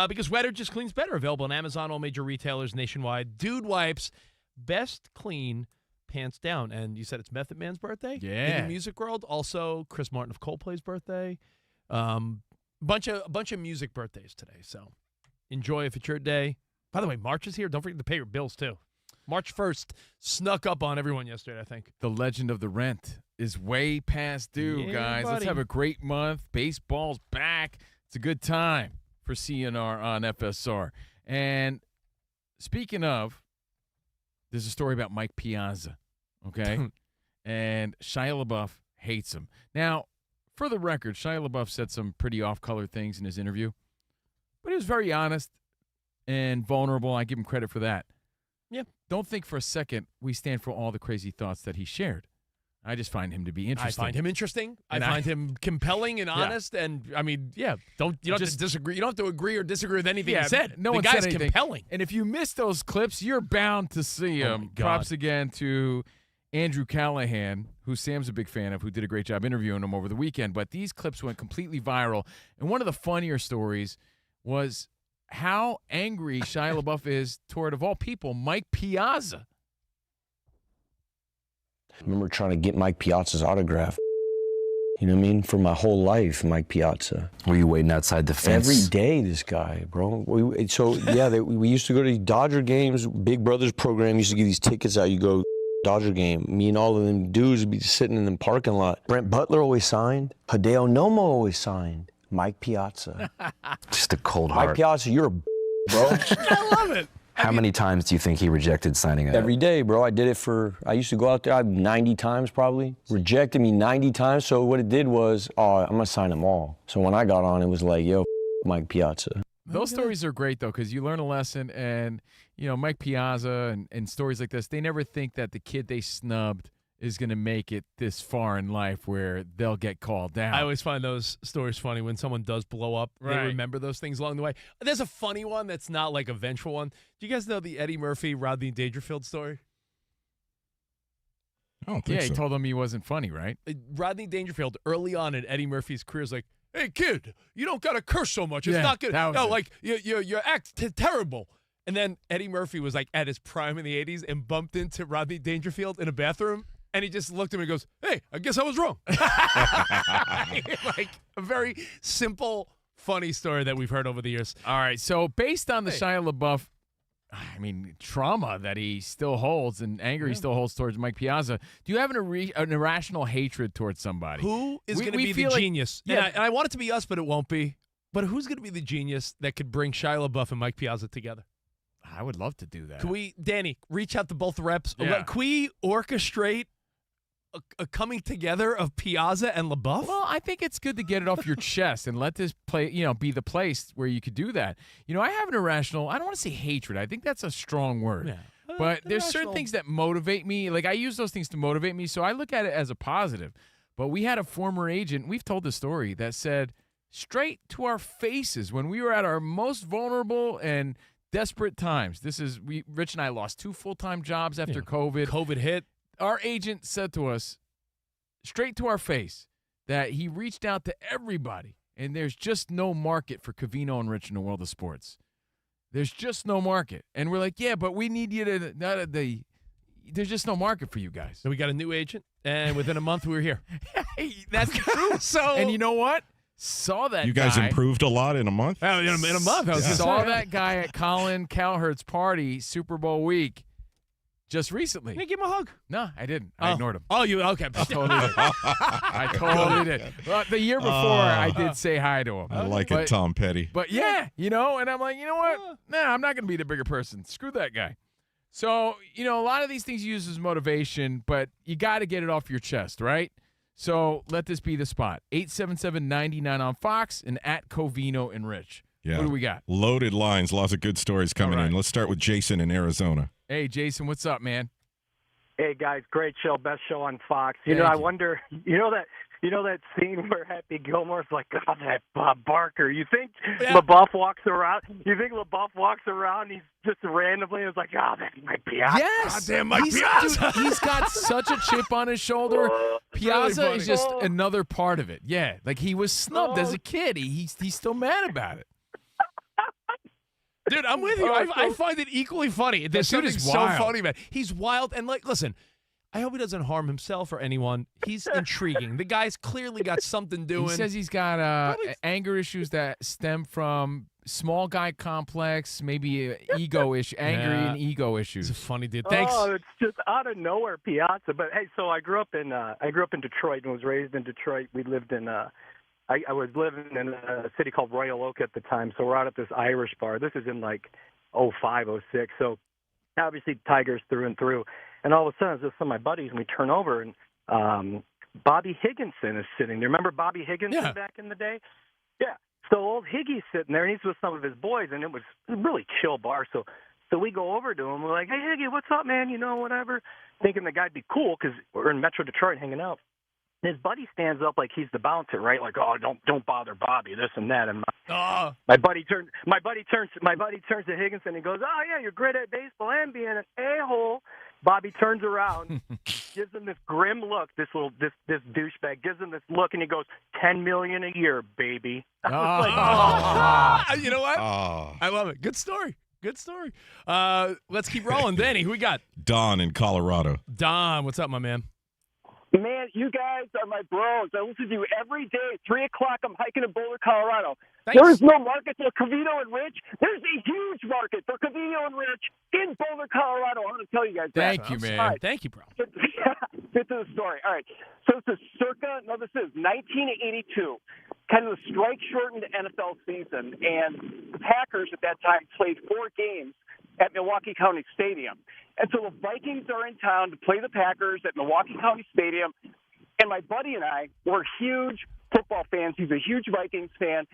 Because wetter just cleans better. Available on Amazon, all major retailers nationwide. Dude Wipes, best clean, pants down. And you said it's Method Man's birthday? Yeah. In the music world, also Chris Martin of Coldplay's birthday. Bunch of music birthdays today. So enjoy if it's your day. By the way, March is here. Don't forget to pay your bills, too. March 1st snuck up on everyone yesterday, I think. The legend of the rent is way past due, Yeah, guys. Let's buddy. have a great month. Baseball's back. It's a good time for CNR on FSR. And speaking of, there's a story about Mike Piazza, okay? And Shia LaBeouf hates him. Now, for the record, Shia LaBeouf said some pretty off-color things in his interview, but he was very honest and vulnerable. I give him credit for that. Yeah. Don't think for a second we stand for all the crazy thoughts that he shared. I just find him to be interesting. I find him interesting. And I find him compelling and honest. And I mean, you don't have to disagree. You don't have to agree or disagree with anything he said. No the one guy's said anything. compelling. And if you missed those clips, you're bound to see Oh, them. my God. Props again to Andrew Callahan, who Sam's a big fan of, who did a great job interviewing him over the weekend. But these clips went completely viral. And one of the funnier stories was how angry Shia LaBeouf is toward, of all people, Mike Piazza. I remember trying to get Mike Piazza's autograph. You know what I mean? For my whole life, Mike Piazza. Were you waiting outside the fence? Every day, this guy, bro. We used to go to Dodger games. Big Brothers program used to give these tickets out. You go Dodger game. Me and all of them dudes would be sitting in the parking lot. Brent Butler always signed. Hideo Nomo always signed. Mike Piazza. Just a cold Mike heart. Piazza, you're a bro. I love it. How many times do you think he rejected signing up? Every day, bro. I used to go out there 90 times probably. Rejected me 90 times. So what it did was, I'm going to sign them all. So when I got on, it was like, yo, Mike Piazza. Those stories are great, though, because you learn a lesson. And, Mike Piazza and stories like this, they never think that the kid they snubbed is going to make it this far in life where they'll get called down. I always find those stories funny when someone does blow up. They Right. remember those things along the way. There's a funny one that's not like a vengeful one. Do you guys know the Eddie Murphy, Rodney Dangerfield story? I don't think He so. told him he wasn't funny, right? Rodney Dangerfield, early on in Eddie Murphy's career, is like, "Hey kid, you don't gotta curse so much. It's Yeah, not good. that was No, it. like your act terrible." And then Eddie Murphy was like at his prime in the '80s and bumped into Rodney Dangerfield in a bathroom, and he just looked at him and goes, "Hey, I guess I was wrong." Like a very simple, funny story that we've heard over the years. All right, so based on the Hey. Shia LaBeouf, trauma that he still holds and anger he still holds towards Mike Piazza, do you have an irrational hatred towards somebody? Who is We- going to we be the feel like- genius? Yeah. And I want it to be us, but it won't be. But who's going to be the genius that could bring Shia LaBeouf and Mike Piazza together? I would love to do that. Can we, Danny, reach out to both reps? Yeah. Can we orchestrate a coming together of Piazza and LaBeouf? Well, I think it's good to get it off your chest and let this be the place where you could do that. I have an irrational, I don't want to say hatred. I think that's a strong word. Yeah. But there's certain Irrational. things that motivate me. Like I use those things to motivate me, so I look at it as a positive. But we had a former agent, we've told the story, that said straight to our faces when we were at our most vulnerable and desperate times. Rich and I lost 2 full-time jobs after COVID. COVID hit. Our agent said to us straight to our face that he reached out to everybody, and there's just no market for Covino and Rich in the world of sports. There's just no market. And we're like, yeah, but we need you to there's just no market for you guys. So we got a new agent, and within a month we were here. That's true. So And you know what? Saw that You guys guy. improved a lot in a month. in a month, I was gonna Saw say. that guy at Colin Cowherd's party Super Bowl week just recently. Can you give him a hug? No, I didn't. I ignored him. Oh, you okay? I totally did. I totally did. Well, the year before, I did say hi to him. I like But- it, Tom Petty. But yeah, and I'm like, you know what? Nah, I'm not going to be the bigger person. Screw that guy. So, a lot of these things you use as motivation, but you got to get it off your chest, right? So let this be the spot. 877-99 on Fox and at Covino and Rich. Yeah. What do we got? Loaded lines, lots of good stories coming All right. in. Let's start with Jason in Arizona. Hey, Jason, what's up, man? Hey guys, great show, best show on Fox. Thank I you. wonder, that scene where Happy Gilmore's like, God, that Bob Barker. You think LeBeouf walks around? You think LeBeouf walks around? He's just randomly is like, oh, that might be out. Yes. Goddamn Mike Piazza. Dude, he's got such a chip on his shoulder. Piazza really is just funny. another part of it. Yeah, like he was snubbed as a kid. He's still mad about it. Dude, I'm with you. I find it equally funny. There's That dude something is so wild. funny about it. He's wild. And, listen, I hope he doesn't harm himself or anyone. He's intriguing. The guy's clearly got something doing. He says he's got anger issues that stem from small guy complex, maybe ego issue, angry and ego issues. He's a funny dude. Thanks. Oh, it's just out of nowhere, Piazza. But hey, so I grew up in Detroit and was raised in Detroit. We lived in I was living in a city called Royal Oak at the time. So we're out at this Irish bar. This is in like 05, 06. So obviously Tigers through and through. And all of a sudden, it's just some of my buddies, and we turn over, and Bobby Higginson is sitting there. Remember Bobby Higginson back in the day? Yeah. So old Higgy's sitting there, and he's with some of his boys, and it was a really chill bar. So we go over to him. We're like, hey, Higgy, what's up, man? You know, whatever. Thinking the guy'd be cool because we're in Metro Detroit hanging out. And his buddy stands up like he's the bouncer, right? Like, oh, don't bother Bobby, this and that. And my buddy turns to Higginson and goes, oh yeah, you're great at baseball and being an a-hole. Bobby turns around, gives him this grim look. This douchebag gives him this look, and he goes, $10 million a year, baby. I was like, you know what? I love it. Good story. Good story. Let's keep rolling. Danny, who we got? Don in Colorado. Don, what's up, my man? Man, you guys are my bros. I listen to you every day. 3 o'clock, I'm hiking in Boulder, Colorado. Thanks. There is no market for Covino and Rich. There's a huge market for Covino and Rich in Boulder, Colorado. I want to tell you guys that. Thank you, man. Right. Thank you, bro. Get to the story. All right. So this is 1982, kind of the strike-shortened NFL season, and the Packers at that time played 4 games at Milwaukee County Stadium. And so the Vikings are in town to play the Packers at Milwaukee County Stadium. And my buddy and I were huge football fans. He's a huge Vikings fan.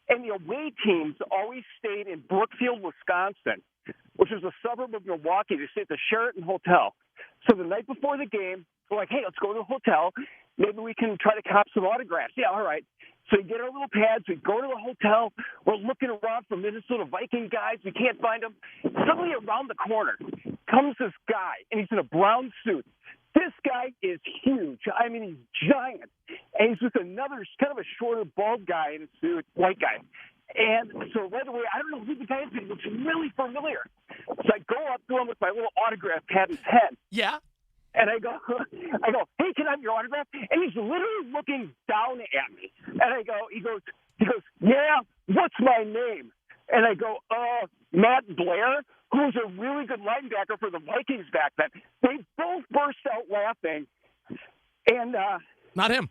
And the away teams always stayed in Brookfield, Wisconsin, which is a suburb of Milwaukee. They stayed at the Sheraton Hotel. So the night before the game, we're like, hey, let's go to the hotel. Maybe we can try to cop some autographs. Yeah, all right. So we get our little pads. We go to the hotel. We're looking around for Minnesota Viking guys. We can't find them. Suddenly around the corner comes this guy, and he's in a brown suit. This guy is huge. I mean, he's giant. And he's with another kind of a shorter, bald guy in a suit, white guy. And so right away, I don't know who the guy is, but he looks really familiar. So I go up to him with my little autograph pad and pen. Yeah. And I go, hey, can I have your autograph? And he's literally looking down at me. And he goes, yeah, what's my name? And I go, Matt Blair, who was a really good linebacker for the Vikings back then. They both burst out laughing. And not him.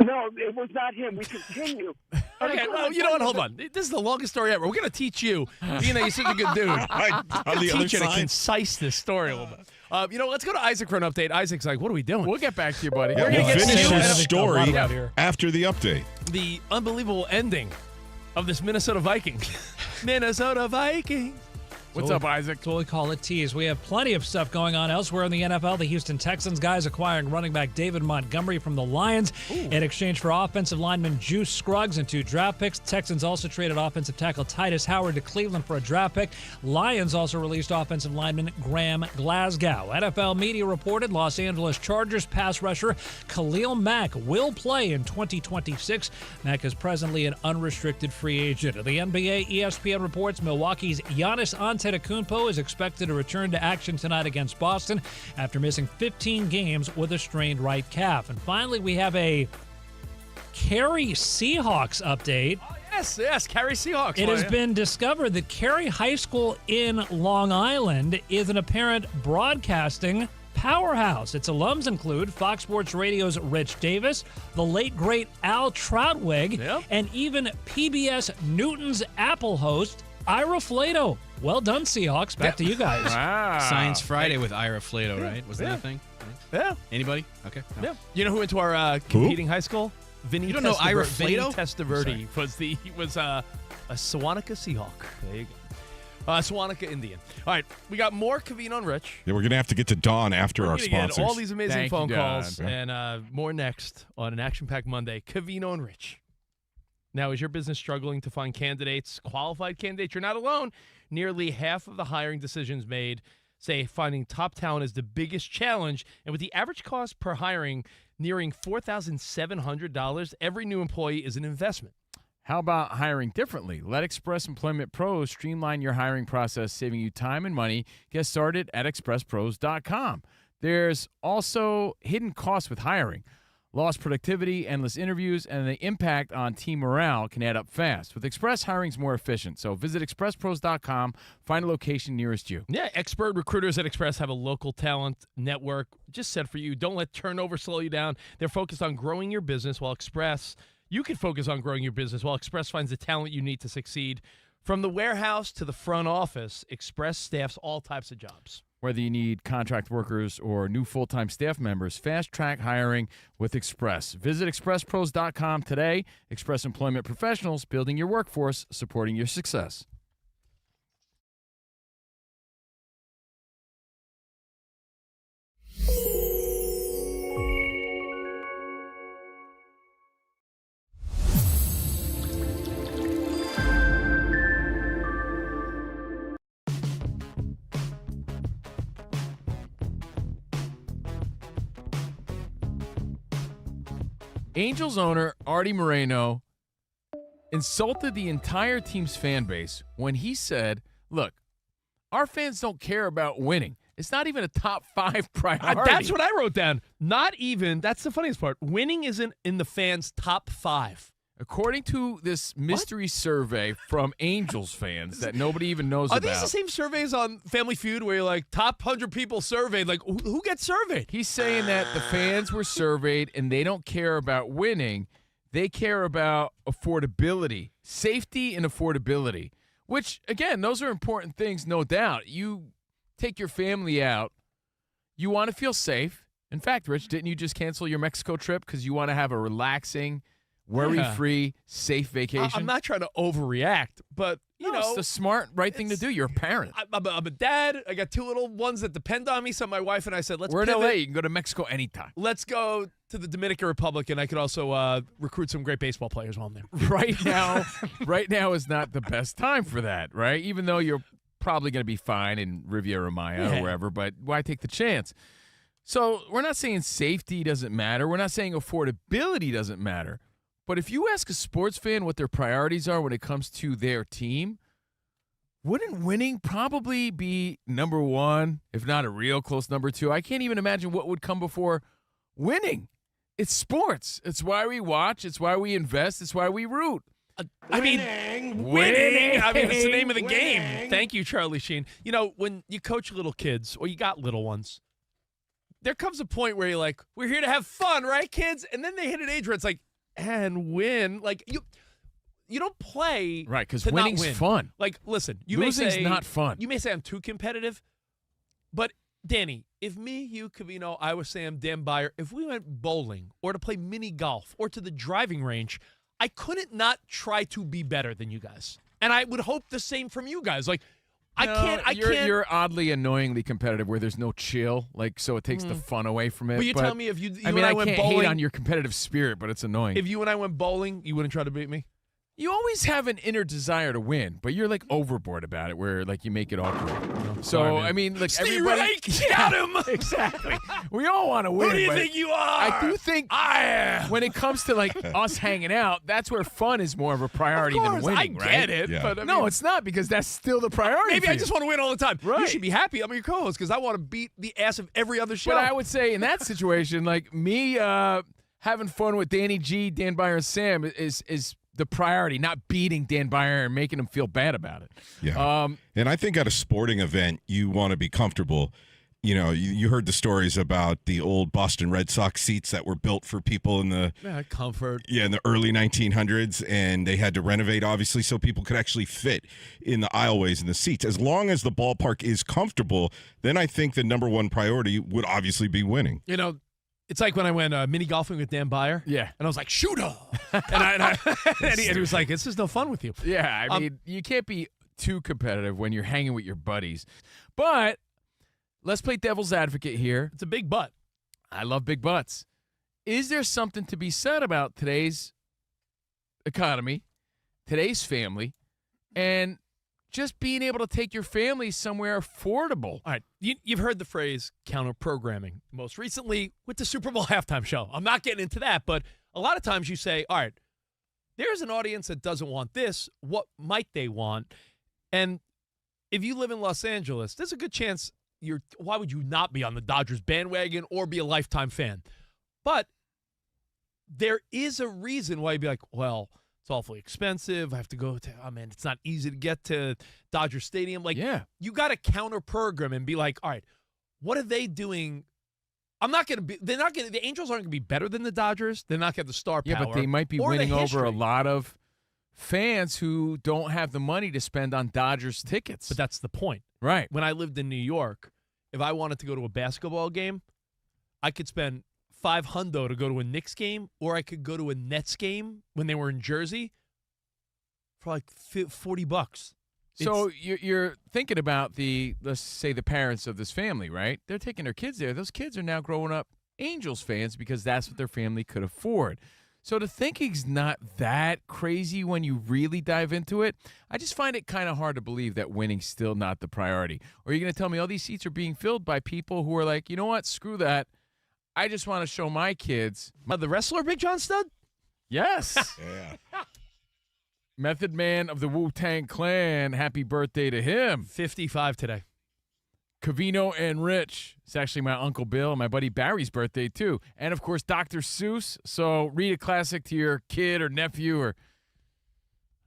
No, it was not him. We continue. Okay, well, you know what? Hold on. This is the longest story ever. We're going to teach you, being that you're such a good dude. On the other teach you to side. concise this story a little bit. Let's go to Isaac for an update. Isaac's like, what are we doing? We'll get back to you, buddy. Yeah, We're gonna we'll get finish to his story here. after the update. The unbelievable ending of this Minnesota Vikings. Minnesota Vikings. What's up, Isaac? That's what we call it tease. We have plenty of stuff going on elsewhere in the NFL. The Houston Texans guys acquiring running back David Montgomery from the Lions in exchange for offensive lineman Juice Scruggs and 2 draft picks. Texans also traded offensive tackle Titus Howard to Cleveland for a draft pick. Lions also released offensive lineman Graham Glasgow. NFL media reported Los Angeles Chargers pass rusher Khalil Mack will play in 2026. Mack is presently an unrestricted free agent. The NBA, ESPN reports Milwaukee's Giannis Antetokounmpo is expected to return to action tonight against Boston after missing 15 games with a strained right calf. And finally, we have a Cary Seahawks update. Oh, yes, Cary Seahawks. It has been discovered that Cary High School in Long Island is an apparent broadcasting powerhouse. Its alums include Fox Sports Radio's Rich Davis, the late great Al Troutwig, and even PBS Newton's Apple host Ira Flato. Well done, Seahawks. Back to you guys. Wow. Science Friday with Ira Flato, right? Was that a thing? Yeah. Anybody? Okay. No. Yeah. You know who went to our competing high school? Vinny. You don't know Ira Vinny Flato? Testaverde was a Sewanaka Seahawk. There you go. Sewanaka Indian. All right, we got more Covino and Rich. Yeah, we're going to have to get to Dawn after We're our gonna get sponsors. all these amazing Thank phone you, Don. calls and more next on an action-packed Monday. Covino and Rich. Now, is your business struggling to find candidates, qualified candidates? You're not alone. Nearly half of the hiring decisions made say finding top talent is the biggest challenge. And with the average cost per hiring nearing $4,700, every new employee is an investment. How about hiring differently? Let Express Employment Pros streamline your hiring process, saving you time and money. Get started at expresspros.com. There's also hidden costs with hiring, Lost productivity, endless interviews, and the impact on team morale can add up fast. With Express, hiring's more efficient. So visit expresspros.com, find a location nearest you. Yeah, expert recruiters at Express have a local talent network just set for you. Don't let turnover slow you down. They're focused on growing your business, while you can focus on growing your business while Express finds the talent you need to succeed. From the warehouse to the front office, Express staffs all types of jobs. Whether you need contract workers or new full-time staff members, fast-track hiring with Express. Visit expresspros.com today. Express Employment Professionals, building your workforce, supporting your success. Angels owner Artie Moreno insulted the entire team's fan base when he said, look, our fans don't care about winning. It's not even a top 5 priority. That's what I wrote down. Not even. That's the funniest part. Winning isn't in the fans' top 5. According to this mystery survey from Angels fans that nobody even knows Are about. Are these the same surveys on Family Feud where you're like, top 100 people surveyed? Like, who gets surveyed? He's saying that the fans were surveyed and they don't care about winning. They care about affordability, safety and affordability, which, again, those are important things, no doubt. You take your family out. You want to feel safe. In fact, Rich, didn't you just cancel your Mexico trip because you want to have a relaxing, worry-free, safe vacation? I'm not trying to overreact, but, you know. It's the smart, right thing to do. You're a parent. I'm a dad. I got 2 little ones that depend on me. So my wife and I said, We're in LA. You can go to Mexico anytime. Let's go to the Dominican Republic, and I could also recruit some great baseball players while I'm there. Right now is not the best time for that, right? Even though you're probably going to be fine in Riviera Maya or wherever, but why take the chance? So we're not saying safety doesn't matter. We're not saying affordability doesn't matter. But if you ask a sports fan what their priorities are when it comes to their team, wouldn't winning probably be number 1, if not a real close number 2? I can't even imagine what would come before winning. It's sports. It's why we watch. It's why we invest. It's why we root. Winning. I mean, it's the name of the game. Thank you, Charlie Sheen. You know, when you coach little kids or you got little ones, there comes a point where you're like, we're here to have fun, right, kids? And then they hit an age where it's like, and win. Like, you don't play right, because winning's fun. Like, listen, losing's not fun. You may say I'm too competitive, but Danny, if me, you, Covino, Iowa Sam, Dan Byer, if we went bowling or to play mini golf or to the driving range, I couldn't not try to be better than you guys. And I would hope the same from you guys. Like, I can't. You're oddly annoyingly competitive where there's no chill, like, so it takes the fun away from it. But you tell me if you I and I went can't bowling, hate on your competitive spirit, but it's annoying. If you and I went bowling, you wouldn't try to beat me? You always have an inner desire to win, but you're like overboard about it, where like you make it awkward. So I mean, like Steve everybody, Reich, got him. Exactly. We all want to win. Who do you but think you are? I do think when it comes to like us hanging out, that's where fun is more of a priority than winning. I get it, Yeah. but I mean, No, it's not, because that's still the priority. maybe for I you. just want to win all the time. You Right. should be happy I'm your co-host because I want to beat the ass of every other show. But I would say in that situation, like me having fun with Danny G, Dan Byer, and Sam is the priority, not beating Dan Byer and making him feel bad about it. Yeah. And I think at a sporting event, you want to be comfortable. You know, you heard the stories about the old Boston Red Sox seats that were built for people in the comfort. Yeah, in the early 1900s, and they had to renovate, obviously, so people could actually fit in the aisleways and the seats. As long as the ballpark is comfortable, then I think the number 1 priority would obviously be winning. You know, it's like when I went mini golfing with Dan Byer. Yeah. And I was like, shooter. and he was like, this is no fun with you. Yeah, I mean, you can't be too competitive when you're hanging with your buddies. But let's play devil's advocate here. It's a big butt. I love big butts. Is there something to be said about today's economy, today's family, and just being able to take your family somewhere affordable? All right, you've heard the phrase counter-programming, most recently with the Super Bowl halftime show. I'm not getting into that, but a lot of times you say, all right, there's an audience that doesn't want this. What might they want? And if you live in Los Angeles, there's a good chance why would you not be on the Dodgers bandwagon or be a lifetime fan? But there is a reason why you'd be like, well, it's awfully expensive. I have to go to, it's not easy to get to Dodger Stadium. Like, you got to counter program and be like, all right, what are they doing? The Angels aren't going to be better than the Dodgers. They're not going to have the star power. Yeah, but they might be or winning the over a history. lot of fans who don't have the money to spend on Dodgers tickets. But that's the point. Right. When I lived in New York, if I wanted to go to a basketball game, I could spend $500 to go to a Knicks game, or I could go to a Nets game when they were in Jersey for like $40. So you're thinking about let's say the parents of this family, right? They're taking their kids there. Those kids are now growing up Angels fans because that's what their family could afford. So the thinking's not that crazy when you really dive into it. I just find it kind of hard to believe that winning's still not the priority. Or you're going to tell me all these seats are being filled by people who are like, you know what, screw that. I just want to show my kids. The wrestler, Big John Studd? Yes. Yeah. Method Man of the Wu-Tang Clan. Happy birthday to him. 55 today. Covino and Rich. It's actually my Uncle Bill and my buddy Barry's birthday, too. And, of course, Dr. Seuss. So read a classic to your kid or nephew or,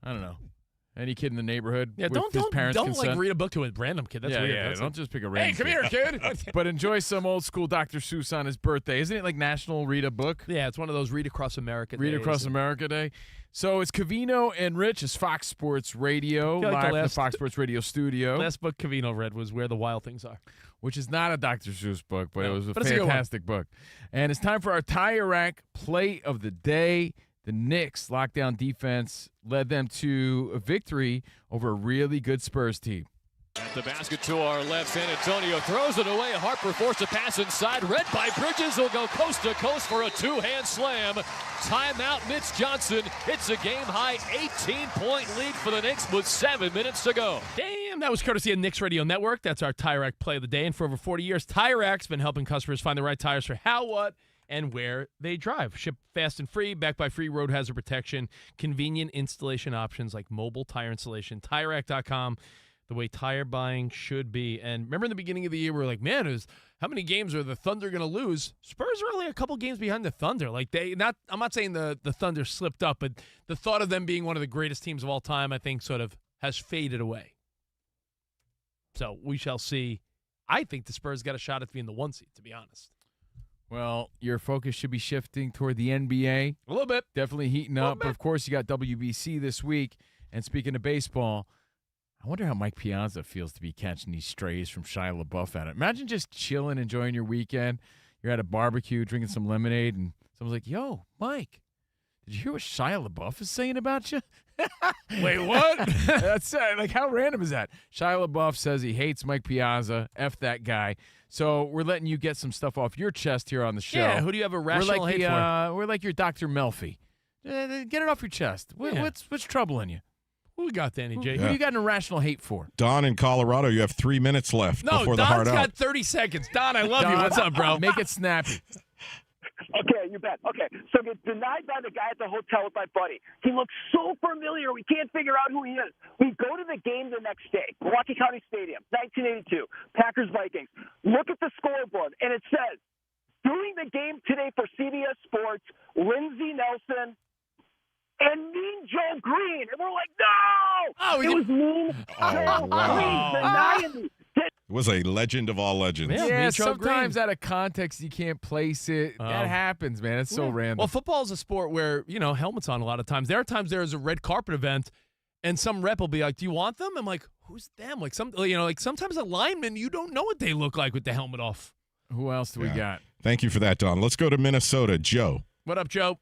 I don't know, any kid in the neighborhood. Yeah, with his parents' don't consent. like read a book to a random kid. That's weird. Yeah, That's don't just pick a random Hey, come here, kid. But enjoy some old school Dr. Seuss on his birthday. Isn't it like National Read a Book? Yeah, it's one of those Read Across America Read days. Across America Day. So it's Covino and Rich. It's Fox Sports Radio, I feel like live the from the last- Fox Sports Radio studio. Last book Covino read was Where the Wild Things Are. Which is not a Dr. Seuss book, but it was a But it's a good one. fantastic book. And it's time for our Tire Rack play of the day. The Knicks lockdown defense led them to a victory over a really good Spurs team. At the basket to our left, San Antonio throws it away. Harper forced a pass inside. Read by Bridges will go coast to coast for a two-hand slam. Timeout, Mitch Johnson. It's a game-high 18-point lead for the Knicks with 7 minutes to go. Damn, that was courtesy of Knicks Radio Network. That's our Tire Rack play of the day. And for over 40 years, Tire Rack's been helping customers find the right tires for how, what, and where they drive. Ship fast and free, backed by free road hazard protection, convenient installation options like mobile tire installation. TireRack.com, the way tire buying should be. And remember in the beginning of the year, we were like, man, how many games are the Thunder going to lose? Spurs are only a couple games behind the Thunder. I'm not saying the Thunder slipped up, but the thought of them being one of the greatest teams of all time, I think, sort of has faded away. So we shall see. I think the Spurs got a shot at being the 1 seed, to be honest. Well, your focus should be shifting toward the NBA. A little bit. Definitely heating up. But of course, you got WBC this week. And speaking of baseball, I wonder how Mike Piazza feels to be catching these strays from Shia LaBeouf at it. Imagine just chilling, enjoying your weekend. You're at a barbecue, drinking some lemonade, and someone's like, yo, Mike, did you hear what Shia LaBeouf is saying about you? Wait, what? That's like, how random is that? Shia LaBeouf says he hates Mike Piazza. F that guy. So we're letting you get some stuff off your chest here on the show. Yeah, who do you have a rational hate for? We're like your Dr. Melfi. Get it off your chest. What's troubling you? Who we got, Danny J? Who do you got an irrational hate for? Don in Colorado, you have 3 minutes left before the hard Don's out. got 30 seconds. Don, I love you. What's up, bro? Make it snappy. Okay, you bet. Okay, so get denied by the guy at the hotel with my buddy. He looks so familiar. We can't figure out who he is. We go to the game the next day, Milwaukee County Stadium, 1982, Packers-Vikings. Look at the scoreboard, and it says, doing the game today for CBS Sports, Lindsey Nelson and Mean Joe Green. And we're like, no! It was Mean Joe Green denying me. It was a legend of all legends. Yeah, sometimes out of context you can't place it. That happens, man. It's so random. Well, football is a sport where, helmets on a lot of times. There are times there's a red carpet event, and some rep will be like, do you want them? I'm like, who's them? Like, sometimes a lineman, you don't know what they look like with the helmet off. Who else do we got? Thank you for that, Don. Let's go to Minnesota. Joe. What up, Joe?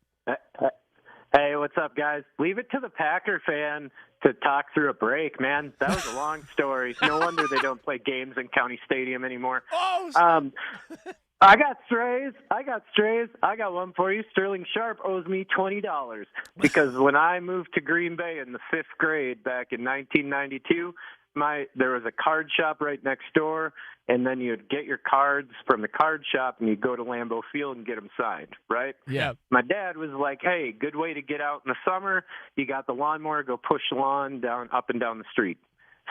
Hey, what's up, guys? Leave it to the Packer fan to talk through a break, man. That was a long story. No wonder they don't play games in County Stadium anymore. I got strays. I got one for you. Sterling Sharp owes me $20 because when I moved to Green Bay in the 5th grade back in 1992, there was a card shop right next door, and then you'd get your cards from the card shop and you'd go to Lambeau Field and get them signed, right? Yeah. My dad was like, hey, good way to get out in the summer. You got the lawnmower, go push the lawn up and down the street.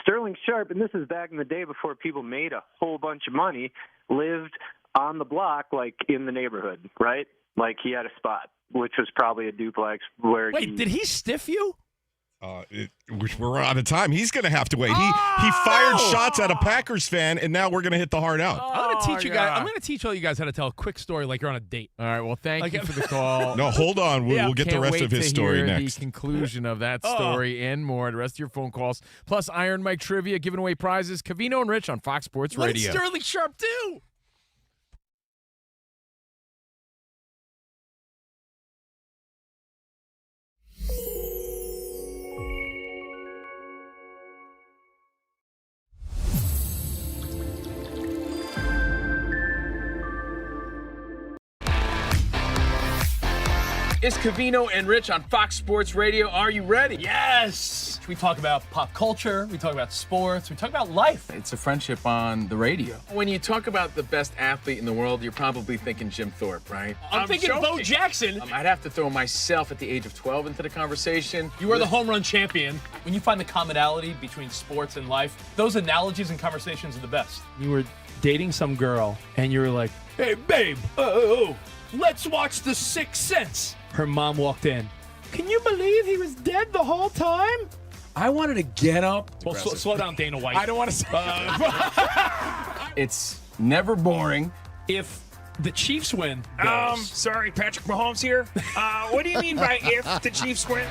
Sterling Sharp, and this is back in the day before people made a whole bunch of money, lived on the block, like in the neighborhood, right? Like, he had a spot, which was probably a duplex where Wait, did he stiff you? We're out of time. He's going to have to wait. He fired shots at a Packers fan, and now we're going to hit the hard out. I'm going to teach you guys. I'm going to teach all you guys how to tell a quick story like you're on a date. All right. Well, thank you for the call. No, hold on. We'll get the rest of his story next. The conclusion of that story and more. The rest of your phone calls, plus Iron Mike trivia, giving away prizes. Covino and Rich on Fox Sports Radio. What did Sterling Sharp do? It's Covino and Rich on Fox Sports Radio. Are you ready? Yes. We talk about pop culture. We talk about sports. We talk about life. It's a friendship on the radio. When you talk about the best athlete in the world, you're probably thinking Jim Thorpe, right? I'm thinking Bo Jackson. I'd have to throw myself at the age of 12 into the conversation. You are the home run champion. When you find the commonality between sports and life, those analogies and conversations are the best. You were dating some girl, and you were like, "Hey, babe, let's watch The Sixth Sense." Her mom walked in. "Can you believe he was dead the whole time?" I wanted to get up. Well, slow down, Dana White. I don't want to say It's never boring. If the Chiefs win, sorry, Patrick Mahomes here. What do you mean by if the Chiefs win?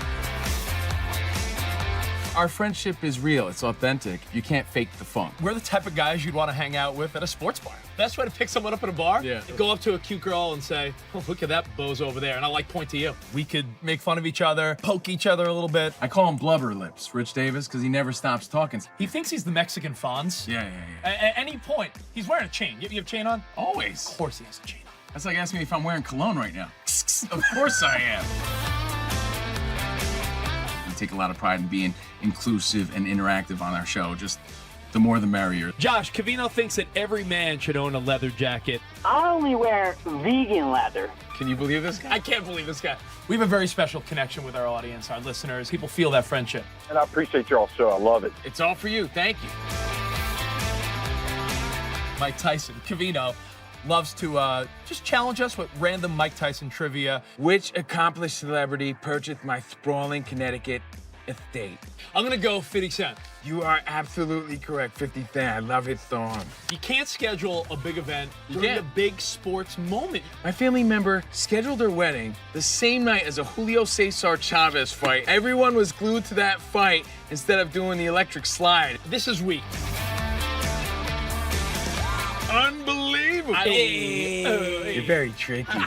Our friendship is real. It's authentic. You can't fake the funk. we're the type of guys you'd want to hang out with at a sports bar. Best way to pick someone up at a bar? Yeah. Go up to a cute girl and say, "Oh, look at that bozo over there," and I point to you. We could make fun of each other, poke each other a little bit. I call him Blubber Lips, Rich Davis, because he never stops talking. He thinks he's the Mexican Fonz. Yeah. At any point, he's wearing a chain. You have a chain on? Always. Of course he has a chain on. That's like asking me if I'm wearing cologne right now. Of course I am. We take a lot of pride in being inclusive and interactive on our show. Just the more the merrier. Josh, Covino thinks that every man should own a leather jacket. I only wear vegan leather. Can you believe this guy? I can't believe this guy. We have a very special connection with our audience, our listeners. People feel that friendship. And I appreciate your show. I love it. It's all for you. Thank you. Mike Tyson, Covino, loves to just challenge us with random Mike Tyson trivia. Which accomplished celebrity purchased my sprawling Connecticut estate? I'm going to go 50 Cent. You are absolutely correct. 50 Cent. I love his song. You can't schedule a big event during can't. a big sports moment. My family member scheduled their wedding the same night as a Julio Cesar Chavez fight. Everyone was glued to that fight instead of doing the electric slide. This is weak. Unbelievable. You're very tricky.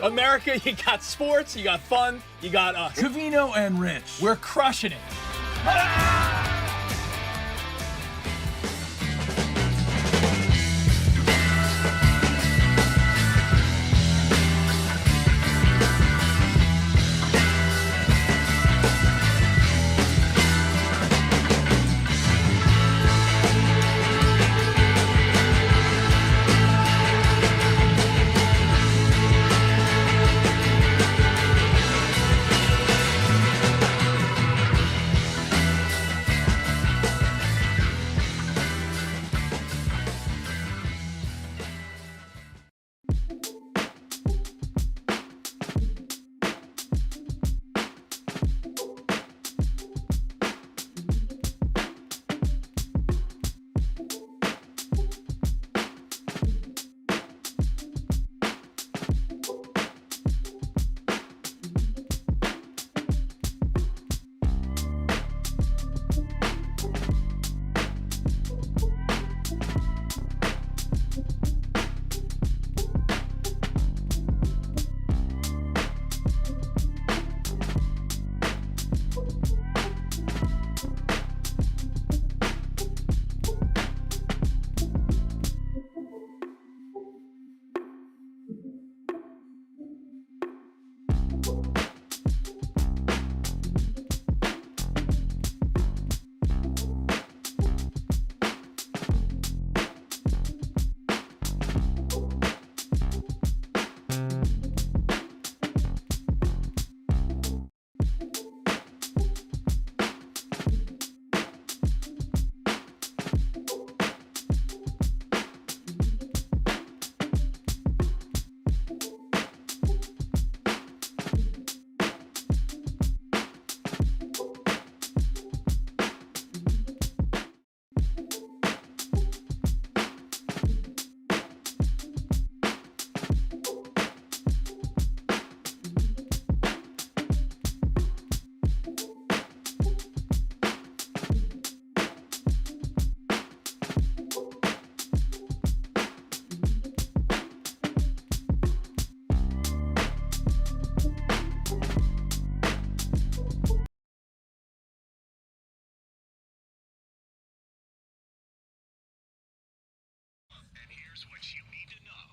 America, you got sports, you got fun, you got us. Covino and Rich. We're crushing it.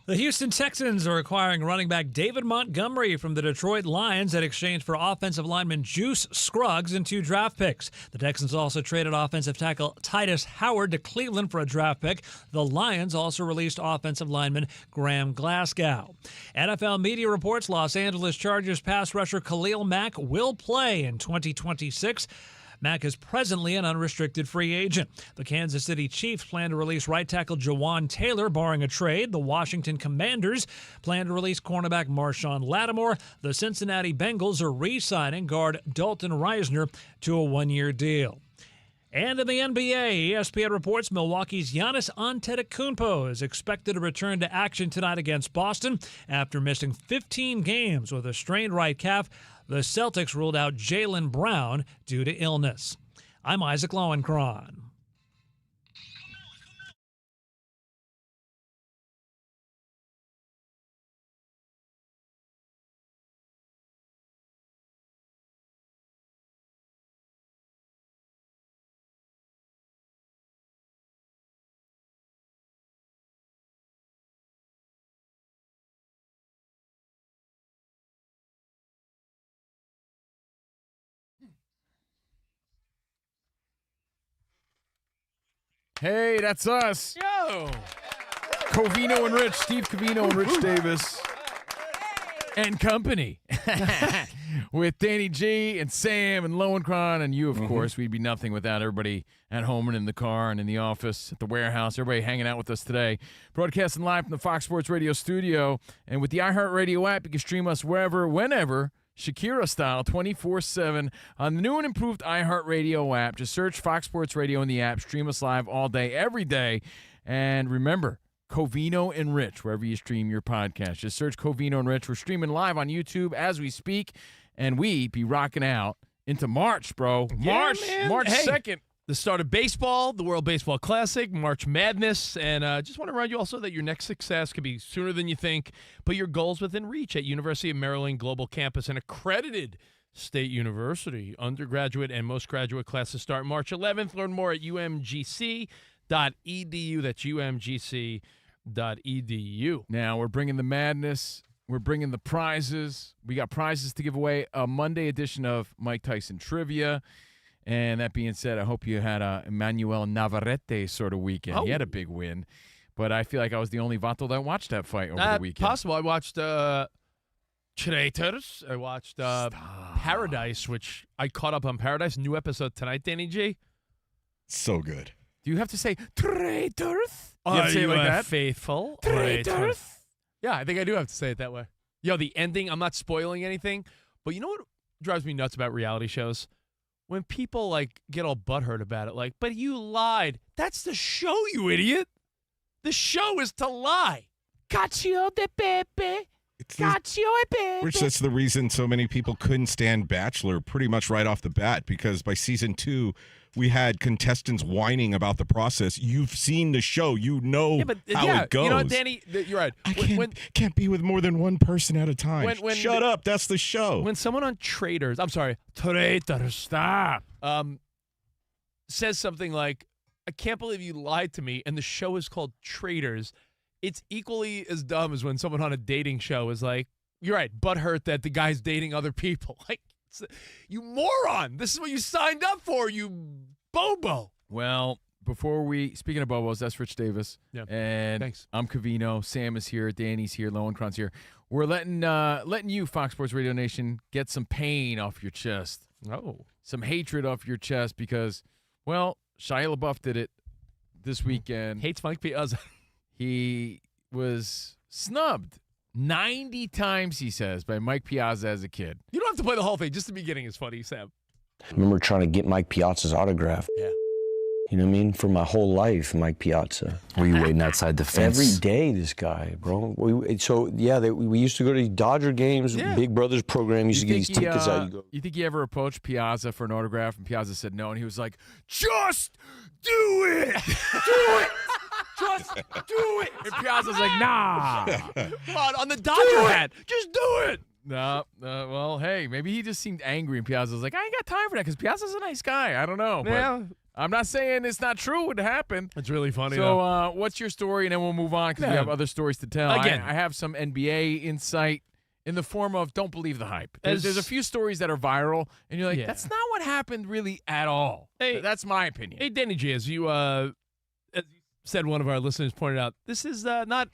The Houston Texans are acquiring running back David Montgomery from the Detroit Lions in exchange for offensive lineman Juice Scruggs and 2 draft picks. The Texans also traded offensive tackle Titus Howard to Cleveland for a draft pick. The Lions also released offensive lineman Graham Glasgow. NFL media reports Los Angeles Chargers pass rusher Khalil Mack will play in 2026. Mack is presently an unrestricted free agent. The Kansas City Chiefs plan to release right tackle Jawan Taylor, barring a trade. The Washington Commanders plan to release cornerback Marshawn Lattimore. The Cincinnati Bengals are re-signing guard Dalton Reisner to a 1-year deal. And in the NBA, ESPN reports Milwaukee's Giannis Antetokounmpo is expected to return to action tonight against Boston after missing 15 games with a strained right calf. The Celtics ruled out Jaylen Brown due to illness. I'm Isaac Lowenkron. Hey, that's us. Yo! Covino and Rich, Steve Covino and Rich Davis. And company. With Danny G and Sam and Lowenkron and you, of course. We'd be nothing without everybody at home and in the car and in the office, at the warehouse, everybody hanging out with us today. Broadcasting live from the Fox Sports Radio studio. And with the iHeartRadio app, you can stream us wherever, whenever, Shakira style, 24/7 on the new and improved iHeartRadio app. Just search Fox Sports Radio in the app. Stream us live all day, every day. And remember, Covino and Rich, wherever you stream your podcast. Just search Covino and Rich. We're streaming live on YouTube as we speak, and we be rocking out into March, bro. March 2nd. The start of baseball, the World Baseball Classic, March Madness, and just want to remind you also that your next success could be sooner than you think, but your goals within reach at University of Maryland Global Campus, an accredited state university. Undergraduate and most graduate classes start March 11th. Learn more at umgc.edu. That's umgc.edu. Now we're bringing the madness. We're bringing the prizes. We got prizes to give away. A Monday edition of Mike Tyson Trivia. And that being said, I hope you had a Emmanuel Navarrete sort of weekend. He had a big win, but I feel like I was the only Vato that watched that fight over the weekend. Possible. I watched Traitors. I watched Paradise, which I caught up on Paradise. New episode tonight, Danny G. So good. Do you have to say traitors? You have to say it like that? Faithful. Traitors. Yeah, I think I do have to say it that way. Yo, the ending, I'm not spoiling anything, but you know what drives me nuts about reality shows? When people, like, get all butthurt about it, like, but you lied. That's the show, you idiot. The show is to lie. Cacio de Pepe. Cacio de Pepe. Which that's the reason so many people couldn't stand Bachelor pretty much right off the bat, because by season 2, we had contestants whining about the process. You've seen the show. You know how it goes. You know, Danny, you're right. I can't be with more than one person at a time. Shut up. That's the show. When someone on Traitors, Stop. says something like, I can't believe you lied to me, and the show is called Traitors, it's equally as dumb as when someone on a dating show is like, you're right, butthurt that the guy's dating other people. Like, you moron. This is what you signed up for, you bobo. Well, speaking of Bobos, that's Rich Davis. Yeah. And Thanks. I'm Covino. Sam is here. Danny's here. Lowenkron's here. We're letting you, Fox Sports Radio Nation, get some pain off your chest. Oh. Some hatred off your chest because, well, Shia LeBeouf did it this weekend. Hates Mike Piazza. He was snubbed 90 times, he says, by Mike Piazza as a kid. You don't have to play the whole thing. Just the beginning is funny, Sam. I remember trying to get Mike Piazza's autograph. Yeah. You know what I mean? For my whole life, Mike Piazza. Were you waiting outside the fence? Every day, this guy, bro. We used to go to Dodger games. Yeah. Big Brothers program used to get these tickets out. You think he ever approached Piazza for an autograph, and Piazza said no, and he was like, just do it! Do it! Just do it! And Piazza's like, nah. On the Dodger hat. Just do it! No, well, hey, maybe he just seemed angry, and Piazza's like, I ain't got time for that, because Piazza's a nice guy. I don't know. Yeah. I'm not saying it's not true. It happened. It's really funny. So, what's your story? And then we'll move on because we have other stories to tell. Again. I have some NBA insight in the form of don't believe the hype. There's a few stories that are viral, and you're like, that's not what happened really at all. Hey, that's my opinion. Hey, Danny J, as you said, one of our listeners pointed out, this is not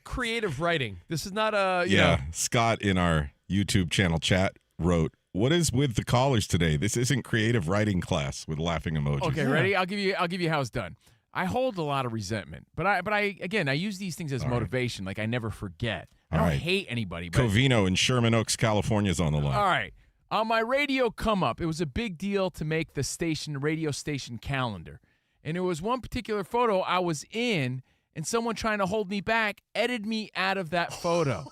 creative writing. This is not you know. Scott in our YouTube channel chat wrote, "What is with the callers today? This isn't creative writing class," with laughing emojis. Okay, ready? I'll give you how it's done. I hold a lot of resentment, but I use these things as motivation. Like I never forget. I don't hate anybody. But Covino in Sherman Oaks, California is on the line. all right. On my radio come up, it was a big deal to make the radio station calendar. And there was one particular photo I was in, and someone trying to hold me back edited me out of that photo.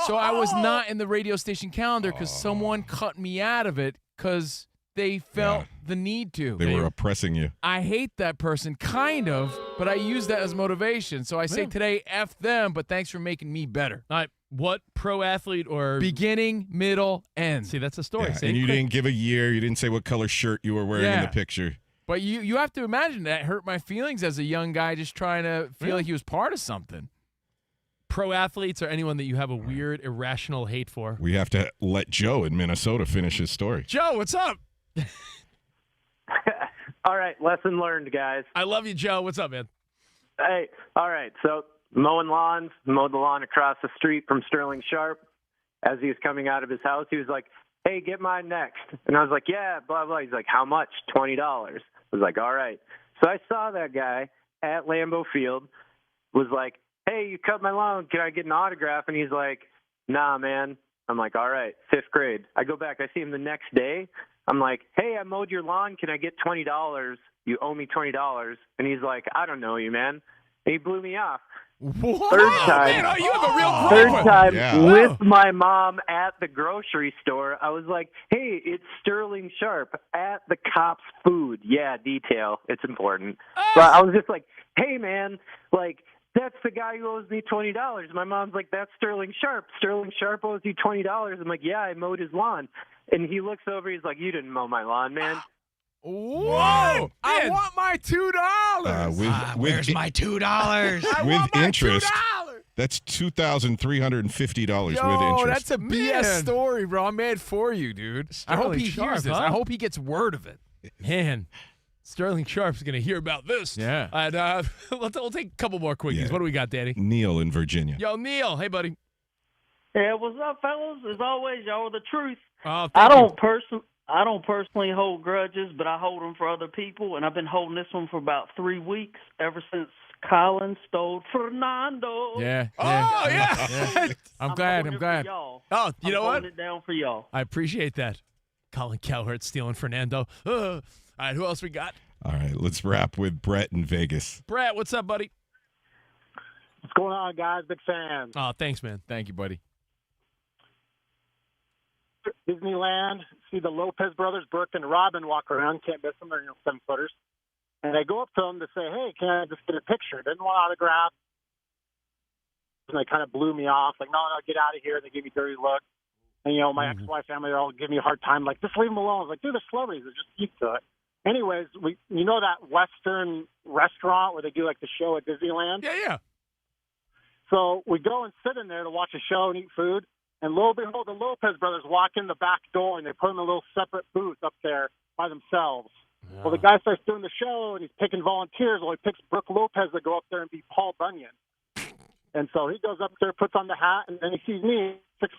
So I was not in the radio station calendar because someone cut me out of it because they felt the need to. They were oppressing you. I hate that person, kind of, but I use that as motivation. So I say today, F them, but thanks for making me better. All right, what pro athlete or beginning, middle, end? See, that's a story. Yeah, and you didn't give a year. You didn't say what color shirt you were wearing in the picture. But you have to imagine that hurt my feelings as a young guy just trying to feel like he was part of something. Pro athletes or anyone that you have a weird, irrational hate for. We have to let Joe in Minnesota finish his story. Joe, what's up? All right, lesson learned, guys. I love you, Joe. What's up, man? Hey, all right. So mowed the lawn across the street from Sterling Sharp. As he was coming out of his house, he was like, "Hey, get mine next." And I was like, "Yeah, blah, blah." He's like, "How much?" $20. I was like, "All right." So I saw that guy at Lambeau Field, was like, "Hey, you cut my lawn. Can I get an autograph?" And he's like, "Nah, man." I'm like, "All right, 5th grade." I go back. I see him the next day. I'm like, "Hey, I mowed your lawn. Can I get $20? You owe me $20. And he's like, "I don't know you, man." And he blew me off. What? Third time, Man, you have a real third time with my mom at the grocery store. I was like, "Hey, it's Sterling Sharp at the Cops Food." Yeah, detail. It's important. But I was just like, "Hey, man, like, that's the guy who owes me $20. My mom's like, "That's Sterling Sharp. Sterling Sharp owes you $20. I'm like, "Yeah, I mowed his lawn." And he looks over. He's like, "You didn't mow my lawn, man." Whoa! I want my $2. Where's my $2? With interest, that's $2,350 with interest. That's a BS story, bro. I'm mad for you, dude. I hope he hears this. Huh? I hope he gets word of it. Man, Sterling Sharp's going to hear about this. Yeah. And we'll take a couple more quickies. Yeah. What do we got, Danny? Neil in Virginia. Yo, Neil. Hey, buddy. Yeah, what's up, fellas? As always, y'all are the truth. Oh, I don't personally hold grudges, but I hold them for other people, and I've been holding this one for about 3 weeks, ever since Colin stole Fernando. Yeah. Oh, yeah. I'm glad. Y'all. Oh, you know what? I'm holding it down for y'all. I appreciate that. Colin Cowherd stealing Fernando. All right, who else we got? All right, let's wrap with Brett in Vegas. Brett, what's up, buddy? What's going on, guys? Big fan. Oh, thanks, man. Thank you, buddy. Disneyland, see the Lopez brothers, Burke and Robin, walk around. Can't miss them. They're 7-footers. And I go up to them to say, "Hey, can I just get a picture?" Didn't want autograph. And they kind of blew me off. Like, no, get out of here. They gave me a dirty look. And, my ex-wife family, they're all giving me a hard time. Like, just leave them alone. I was like, dude, they're celebrities. They're just used to it. Anyways, that Western restaurant where they do, like, the show at Disneyland? Yeah. So we go and sit in there to watch a show and eat food. And lo and behold, the Lopez brothers walk in the back door, and they put them in a little separate booth up there by themselves. Yeah. Well, the guy starts doing the show, and he's picking volunteers. Well, he picks Brooke Lopez to go up there and be Paul Bunyan. And so he goes up there, puts on the hat, and then he sees me, 6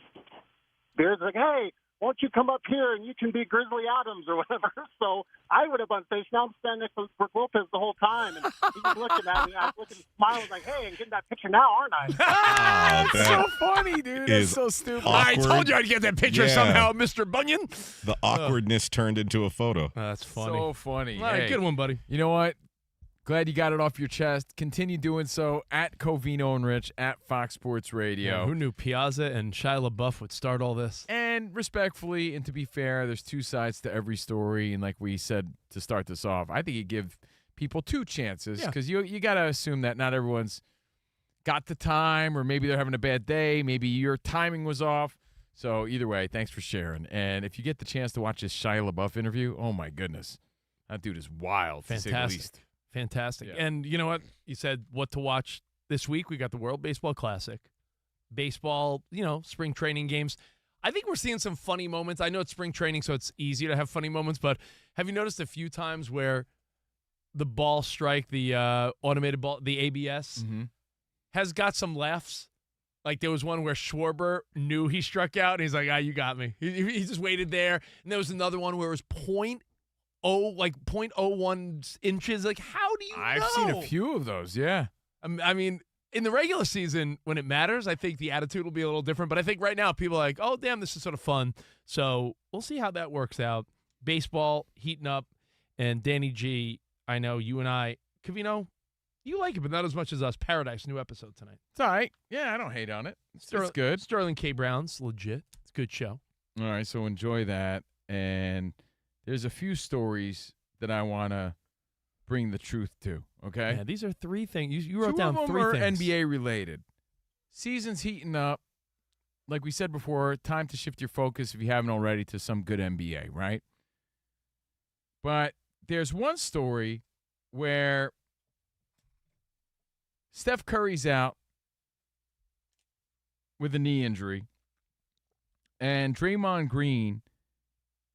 beers, like, "Hey, won't you come up here and you can be Grizzly Adams or whatever?" So I would have on stage. Now I'm standing next to Brooke Lopez the whole time, and he's looking at me. I was looking, smiling, like, "Hey, I'm getting that picture now, aren't I?" That's so funny, dude. That's so stupid. I told you I'd get that picture somehow, Mr. Bunyan. The awkwardness turned into a photo. That's funny. So funny. All right, good one, buddy. You know what? Glad you got it off your chest. Continue doing so at Covino and Rich at Fox Sports Radio. Yeah, who knew Piazza and Shia LaBeouf would start all this? And respectfully, and to be fair, there's two sides to every story. And like we said to start this off, I think you give people 2 chances because you got to assume that not everyone's got the time, or maybe they're having a bad day. Maybe your timing was off. So either way, thanks for sharing. And if you get the chance to watch this Shia LaBeouf interview, oh my goodness. That dude is wild, to say the least. Fantastic. Yeah. And you know what? You said what to watch this week. We got the World Baseball Classic. Baseball, spring training games. I think we're seeing some funny moments. I know it's spring training, so it's easy to have funny moments, but have you noticed a few times where the ball strike, the automated ball, the ABS, has got some laughs? Like there was one where Schwarber knew he struck out, and he's like, you got me. He just waited there. And there was another one where it was 0.01 inches. Like, how do you know? I've seen a few of those, yeah. I mean, in the regular season, when it matters, I think the attitude will be a little different. But I think right now, people are like, oh, damn, this is sort of fun. So we'll see how that works out. Baseball heating up. And Danny G, I know you and I, Covino, you like it, but not as much as us. Paradise, new episode tonight. It's all right. Yeah, I don't hate on it. It's good. Sterling K. Brown's legit. It's a good show. All right, so enjoy that. And there's a few stories that I want to bring the truth to, okay? Yeah, these are three things. You wrote Two down of them three are things. NBA related. Season's heating up. Like we said before, time to shift your focus, if you haven't already, to some good NBA, right? But there's one story where Steph Curry's out with a knee injury, and Draymond Green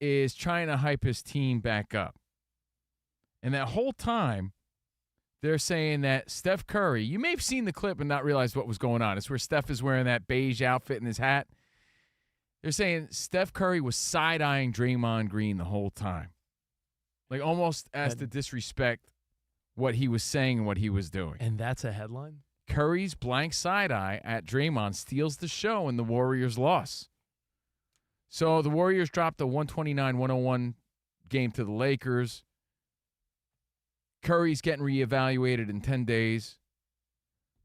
is trying to hype his team back up. And that whole time, they're saying that Steph Curry, you may have seen the clip and not realized what was going on. It's where Steph is wearing that beige outfit and his hat. They're saying Steph Curry was side-eyeing Draymond Green the whole time. Like almost as to disrespect what he was saying and what he was doing. And that's a headline? Curry's blank side-eye at Draymond steals the show in the Warriors' loss. So the Warriors dropped a 129-101 game to the Lakers. Curry's getting reevaluated in 10 days.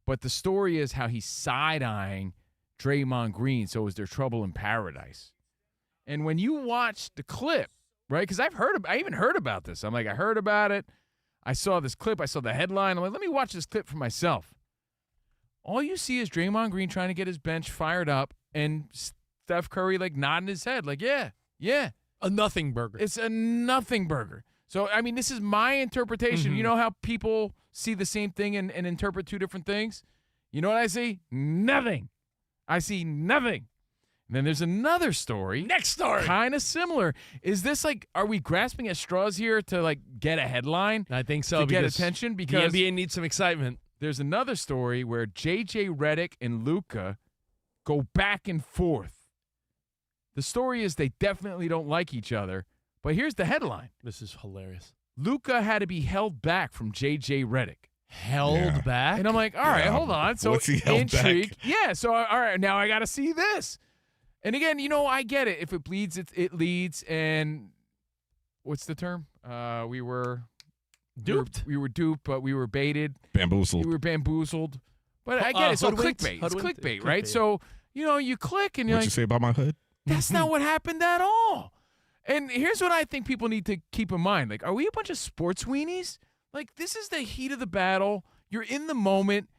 But the story is how he's side-eyeing Draymond Green, so is there trouble in paradise? And when you watch the clip, right, because I even heard about this. I'm like, I heard about it. I saw this clip. I saw the headline. I'm like, let me watch this clip for myself. All you see is Draymond Green trying to get his bench fired up and Steph Curry, like, nodding his head, like, yeah. A nothing burger. It's a nothing burger. So, I mean, this is my interpretation. You know how people see the same thing and interpret two different things? You know what I see? Nothing. I see nothing. And then there's another story. Next story. Kind of similar. Is this like, are we grasping at straws here to, like, get a headline? I think so. To get attention? Because the NBA needs some excitement. There's another story where J.J. Redick and Luka go back and forth. The story is they definitely don't like each other. But here's the headline. This is hilarious. Luka had to be held back from J.J. Redick. Held back? And I'm like, all right, hold on. So What's he held intrigue. back? Yeah, so all right, now I got to see this. And again, I get it. If it bleeds, it leads. And what's the term? We were duped. We were duped, but we were baited. Bamboozled. We were bamboozled. But I get it. So hoodwinked. clickbait. It's Hoodwinked. clickbait, right? So, you click and you're What'd like, you say about my hood? that's not what happened at all. And here's what I think people need to keep in mind. Like, are we a bunch of sports weenies? Like, this is the heat of the battle. You're in the moment.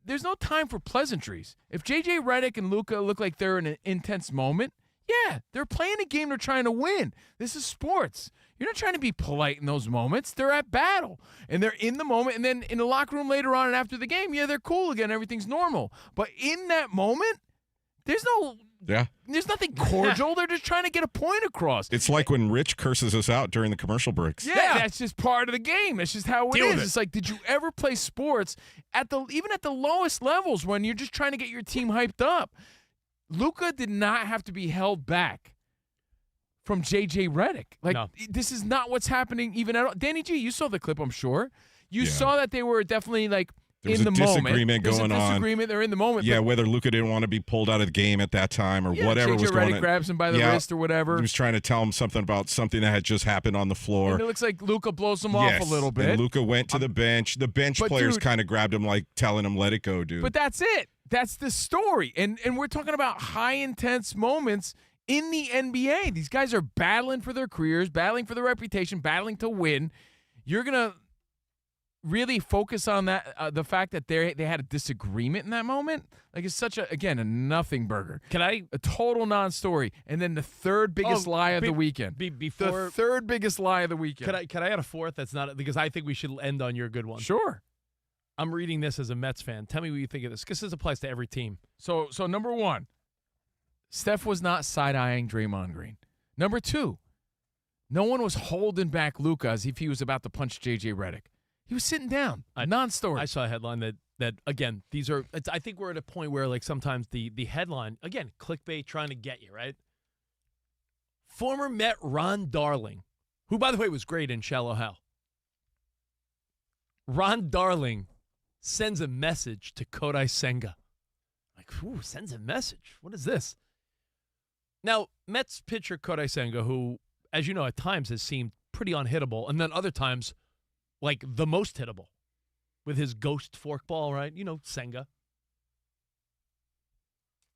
There's no time for pleasantries. If J.J. Redick and Luka look like they're in an intense moment, yeah, they're playing a game they're trying to win. This is sports. You're not trying to be polite in those moments. They're at battle, and they're in the moment. And then in the locker room later on and after the game, yeah, they're cool again. Everything's normal. But in that moment, there's nothing cordial. They're just trying to get a point across. It's like when Rich curses us out during the commercial breaks. Yeah, that's just part of the game. That's just how it is. it. It's like, did you ever play sports even at the lowest levels when you're just trying to get your team hyped up? Luka did not have to be held back from J.J. Redick. Like, this is not what's happening even at all. Danny G, you saw the clip, I'm sure. You saw that they were definitely, like, There was in a the moment. disagreement There's going a on. disagreement. They're in the moment. Yeah, whether Luka didn't want to be pulled out of the game at that time or whatever J.J. was going Redick on. grabs him by the wrist or whatever. He was trying to tell him something about something that had just happened on the floor. And it looks like Luka blows him off a little bit. And Luka went to the bench. The bench players kind of grabbed him, like telling him, let it go, dude. But that's it. That's the story. And we're talking about high intense moments in the NBA. These guys are battling for their careers, battling for their reputation, battling to win. You're going to really focus on that the fact that they had a disagreement in that moment. Like it's such a nothing burger. A total non-story. And then the third biggest lie of the weekend. The third biggest lie of the weekend. Could I add a fourth? That's not because I think we should end on your good one. Sure. I'm reading this as a Mets fan. Tell me what you think of this, because this applies to every team. So number one, Steph was not side-eyeing Draymond Green. Number two, no one was holding back Luka as if he was about to punch J.J. Redick. He was sitting down. Non-story. I saw a headline that again, these are. I think we're at a point where like sometimes the headline, again, clickbait trying to get you, right? Former Met Ron Darling, who by the way was great in Shallow Hal. Ron Darling sends a message to Kodai Senga. Like, ooh, sends a message. What is this? Now, Mets pitcher Kodai Senga, who, as you know, at times has seemed pretty unhittable, and then other times, like the most hittable, with his ghost forkball, right? You know, Senga.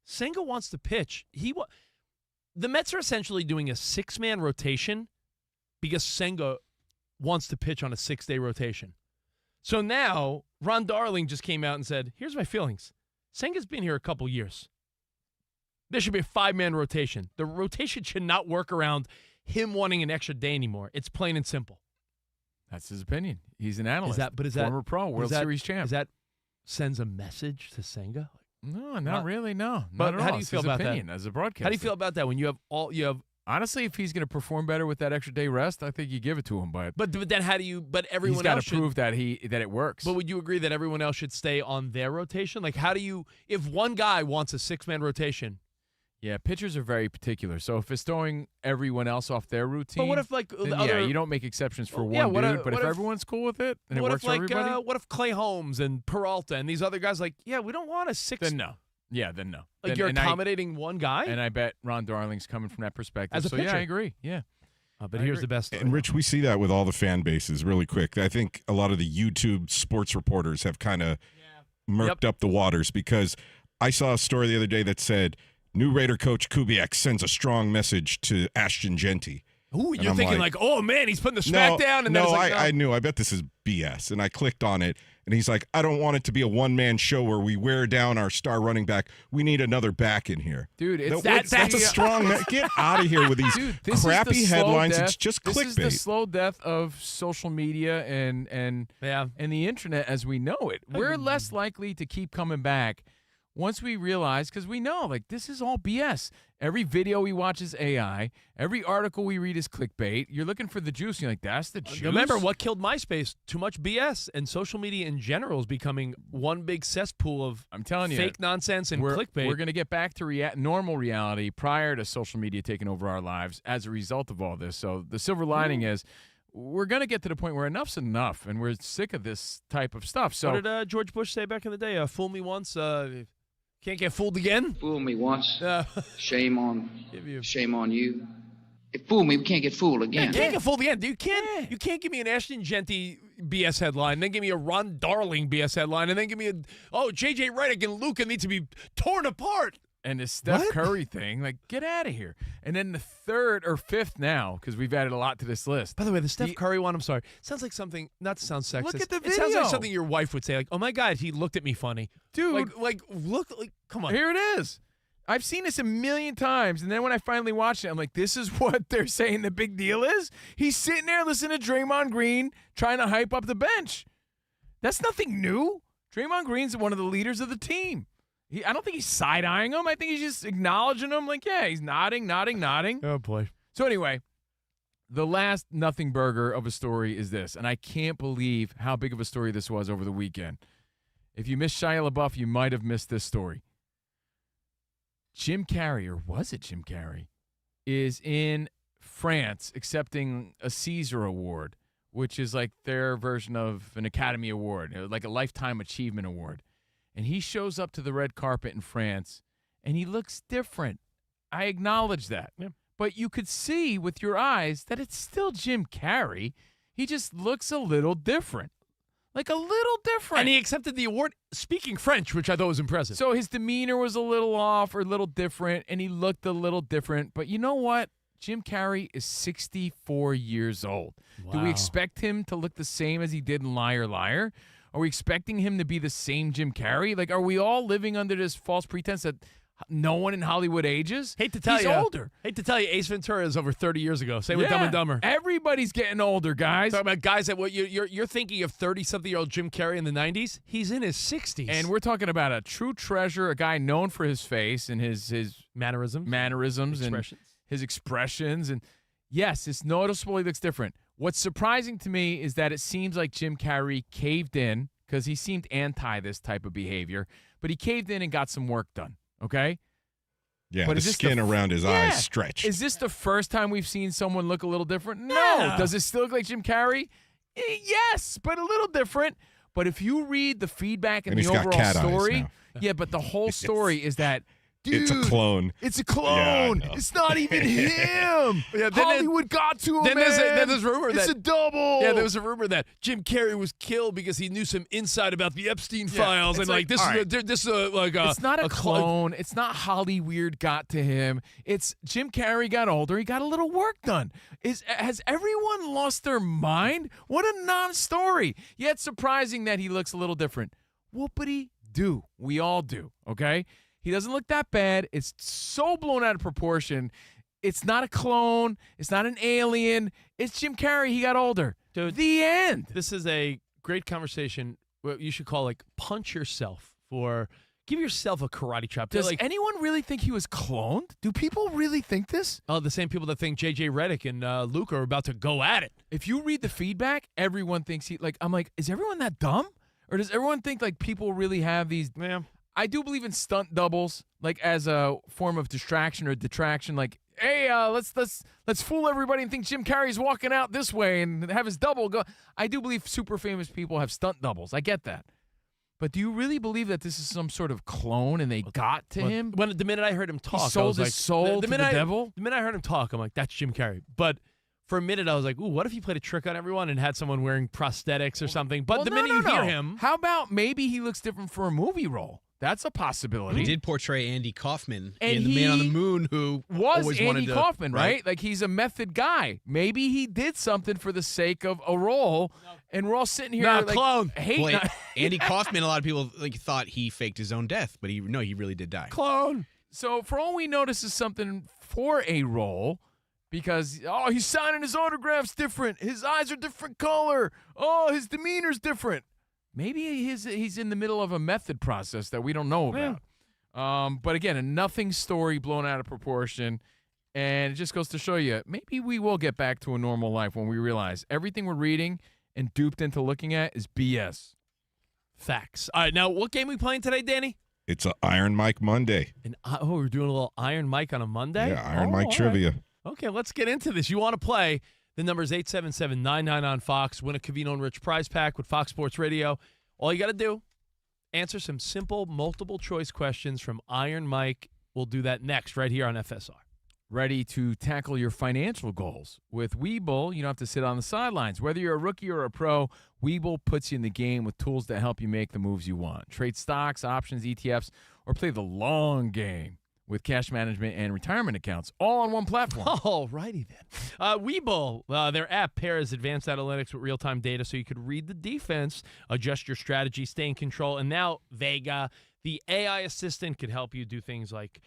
Senga wants to pitch. The Mets are essentially doing a 6-man rotation because Senga wants to pitch on a 6-day rotation. So now, Ron Darling just came out and said, here's my feelings. Senga's been here a couple years. There should be a 5-man rotation. The rotation should not work around him wanting an extra day anymore. It's plain and simple. That's his opinion. He's an analyst. Is former pro, World Series champ. Is that sends a message to Senga? No, not really. No, but not at all. How do you feel his about opinion that as a broadcaster? How do you feel about that when you have Honestly, if he's going to perform better with that extra day rest, I think you give it to him. But then how do you? But everyone he's got else to prove that it works. But would you agree that everyone else should stay on their rotation? Like, how do you? If one guy wants a 6-man rotation. Yeah, pitchers are very particular. So if it's throwing everyone else off their routine, but what if you don't make exceptions for one dude. But if everyone's cool with it, and it works for everybody. What if Clay Holmes and Peralta and these other guys we don't want a 6? Then no. Yeah, then no. Like you're accommodating one guy? And I bet Ron Darling's coming from that perspective. As a pitcher. Yeah, I agree. Yeah. But here's the best story. And Rich, we see that with all the fan bases really quick. I think a lot of the YouTube sports reporters have kind of murked up the waters because I saw a story the other day that said new Raider coach Kubiak sends a strong message to Ashton Genty. Ooh, you're thinking like, oh man, he's putting the smack down. And I knew. I bet this is BS. And I clicked on it, and he's like, I don't want it to be a one-man show where we wear down our star running back. We need another back in here. Dude, that's a strong Get out of here with these crappy headlines. It's just clickbait. This is the slow death of social media and the internet as we know it. We're less likely to keep coming back once we realize, because we know, like, this is all BS. Every video we watch is AI. Every article we read is clickbait. You're looking for the juice. You're like, that's the juice. Remember what killed MySpace? Too much BS. And social media in general is becoming one big cesspool of fake nonsense and clickbait. We're going to get back to normal reality prior to social media taking over our lives as a result of all this. So the silver lining is we're going to get to the point where enough's enough, and we're sick of this type of stuff. So what did George Bush say back in the day? Fool me once, can't get fooled again. Fool me once, shame on you. If fool me, we can't get fooled again. You can't get fooled again. You can't give me an Ashton Genty BS headline, then give me a Ron Darling BS headline, and then give me J.J. Redick and Luka need to be torn apart. And the Steph Curry thing, like, get out of here. And then the third or fifth now, because we've added a lot to this list. By the way, the Steph Curry one, I'm sorry, sounds like something, not to sound sexist. Look at the video. It sounds like something your wife would say, like, oh my God, he looked at me funny. Dude. Look, come on. Here it is. I've seen this a million times, and then when I finally watched it, I'm like, this is what they're saying the big deal is? He's sitting there listening to Draymond Green trying to hype up the bench. That's nothing new. Draymond Green's one of the leaders of the team. I don't think he's side-eyeing him. I think he's just acknowledging him like, yeah, he's nodding. Oh, boy. So anyway, the last nothing burger of a story is this, and I can't believe how big of a story this was over the weekend. If you missed Shia LeBeouf, you might have missed this story. Jim Carrey, or was it Jim Carrey, is in France accepting a Caesar Award, which is like their version of an Academy Award, like a Lifetime Achievement Award. And he shows up to the red carpet in France, and he looks different. I acknowledge that. Yeah. But you could see with your eyes that it's still Jim Carrey. He just looks a little different. Like a little different. And he accepted the award speaking French, which I thought was impressive. So his demeanor was a little off or a little different, and he looked a little different. But you know what? Jim Carrey is 64 years old. Do we Wow. expect him to look the same as he did in Liar Liar? Are we expecting him to be the same Jim Carrey? Like, are we all living under this false pretense that no one in Hollywood ages? Hate to tell He's you. older. Hate to tell you, Ace Ventura is over 30 years ago. Same with Dumb and Dumber. Everybody's getting older, guys. Talking about guys that what you're thinking of 30-something-year-old Jim Carrey in the 90s. He's in his 60s. And we're talking about a true treasure, a guy known for his face and his mannerisms, and his expressions. And yes, it's noticeable he looks different. What's surprising to me is that it seems like Jim Carrey caved in because he seemed anti this type of behavior, but he caved in and got some work done, okay? Yeah, But the is this skin around his eyes stretched. Is this the first time we've seen someone look a little different? No. Yeah. Does it still look like Jim Carrey? Yes, but a little different. But if you read the feedback and And the he's got overall cat eyes story, now. yeah, but the whole story is that, dude, It's a clone. It's a Yeah, I clone. know. It's not even him. Yeah, then Hollywood got to him, then man. there's rumor it's that a double. Yeah, there was a rumor that Jim Carrey was killed because he knew some insight about the Epstein files, it's and like this all is this is like a, it's not a clone. clone. It's not Hollyweird got to him. It's Jim Carrey got older. He got a little work done. Has everyone lost their mind? What a non-story. Yet surprising that he looks a little different. Whoopity do. We all do. Okay. He doesn't look that bad. It's so blown out of proportion. It's not a clone. It's not an alien. It's Jim Carrey. He got older. Dude, the end. This is a great conversation. What you should call like punch yourself for. Give yourself a karate chop. Does like, anyone really think he was cloned? Do people really think this? Oh, the same people that think J.J. Redick and Luke are about to go at it. If you read the feedback, everyone thinks I'm like, is everyone that dumb? Or does everyone think like people really have these? Yeah. I do believe in stunt doubles, like as a form of distraction or detraction. Like, hey, let's fool everybody and think Jim Carrey's walking out this way and have his double go. I do believe super famous people have stunt doubles. I get that. But do you really believe that this is some sort of clone and they got to him? When the minute I heard him talk, He sold I was his like, soul to the devil? The minute I heard him talk, I'm like, that's Jim Carrey. But for a minute, I was like, ooh, what if he played a trick on everyone and had someone wearing prosthetics or something? But Well, the no, minute no, you hear no. him, How about maybe he looks different for a movie role? That's a possibility. He did portray Andy Kaufman And in The Man on the he Moon, who was always Andy wanted to, Kaufman, right? Like he's a method guy. Maybe he did something for the sake of a role, and we're all sitting here like clone. hating. Well, Andy Kaufman, a lot of people thought he faked his own death, but he really did die. clone. So for all we know, this is something for a role. Because, he's signing his autographs different. His eyes are different color. Oh, his demeanor's different. Maybe he's in the middle of a method process that we don't know about. But again, a nothing story blown out of proportion. And it just goes to show you, maybe we will get back to a normal life when we realize everything we're reading and duped into looking at is BS. Facts. All right, now what game are we playing today, Danny? It's an Iron Mike Monday. We're doing a little Iron Mike on a Monday? Yeah, Iron Mike all right. trivia. Okay, let's get into this. You want to play? The number is 877-99 on Fox. Win a Covino Rich prize pack with Fox Sports Radio. All you got to do, answer some simple multiple choice questions from Iron Mike. We'll do that next right here on FSR. Ready to tackle your financial goals. With Webull, you don't have to sit on the sidelines. Whether you're a rookie or a pro, Webull puts you in the game with tools that help you make the moves you want. Trade stocks, options, ETFs, or play the long game with cash management and retirement accounts, all on one platform. All righty then. Webull, their app pairs advanced analytics with real-time data so you could read the defense, adjust your strategy, stay in control. And now Vega, the AI assistant, could help you do things like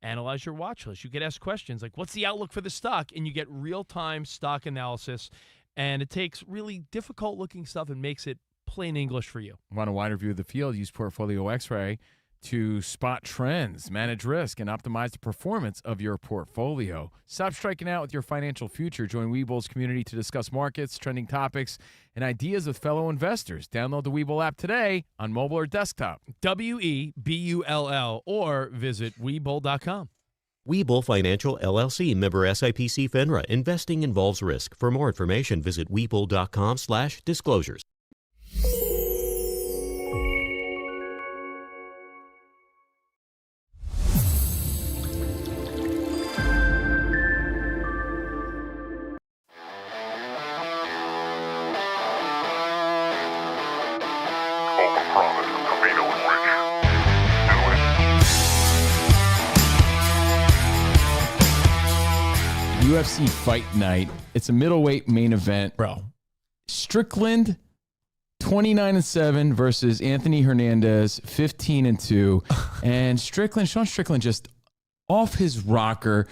analyze your watch list. You could ask questions like, what's the outlook for the stock? And you get real-time stock analysis. And it takes really difficult-looking stuff and makes it plain English for you. Want a wider view of the field? Use Portfolio X-Ray to spot trends, manage risk, and optimize the performance of your portfolio. Stop striking out with your financial future. Join Webull's community to discuss markets, trending topics, and ideas with fellow investors. Download the Webull app today on mobile or desktop. Webull or visit Webull.com. Webull Financial LLC, member SIPC FINRA. Investing involves risk. For more information, visit Webull.com/disclosures. UFC fight night. It's a middleweight main event. Bro. Strickland, 29-7 versus Anthony Hernandez, 15-2. And Sean Strickland just off his rocker,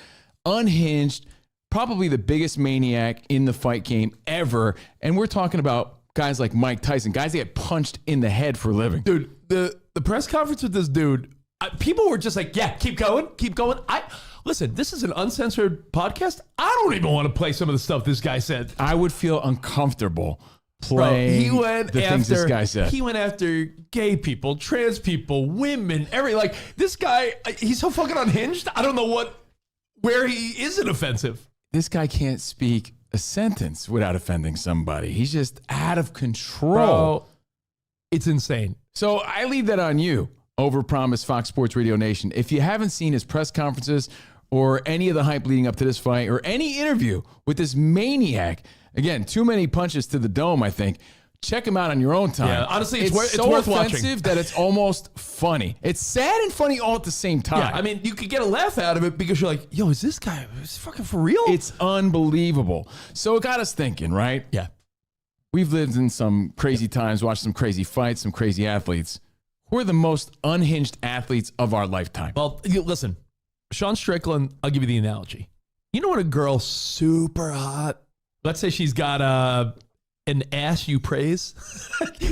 unhinged, probably the biggest maniac in the fight game ever. And we're talking about guys like Mike Tyson, guys that get punched in the head for a living. Dude, the press conference with this dude, people were just like, yeah, keep going. Listen, this is an uncensored podcast. I don't even want to play some of the stuff this guy said. I would feel uncomfortable playing things this guy said. He went after gay people, trans people, women, this guy, he's so fucking unhinged. I don't know where he isn't offensive. This guy can't speak a sentence without offending somebody. He's just out of control. Bro, it's insane. So I leave that on you, Overpromise Fox Sports Radio Nation. If you haven't seen his press conferences or any of the hype leading up to this fight or any interview with this maniac, again, too many punches to the dome, I think. Check him out on your own time. Yeah, honestly, it's worth offensive watching. that it's almost funny. It's sad and funny all at the same time. Yeah, I mean, you could get a laugh out of it because you're like, yo, is this guy fucking for real? It's unbelievable. So it got us thinking, right? Yeah. We've lived in some crazy times, watched some crazy fights, some crazy athletes. Who are the most unhinged athletes of our lifetime? Well, listen, Sean Strickland, I'll give you the analogy. You know when a girl's super hot, let's say she's got an ass you praise.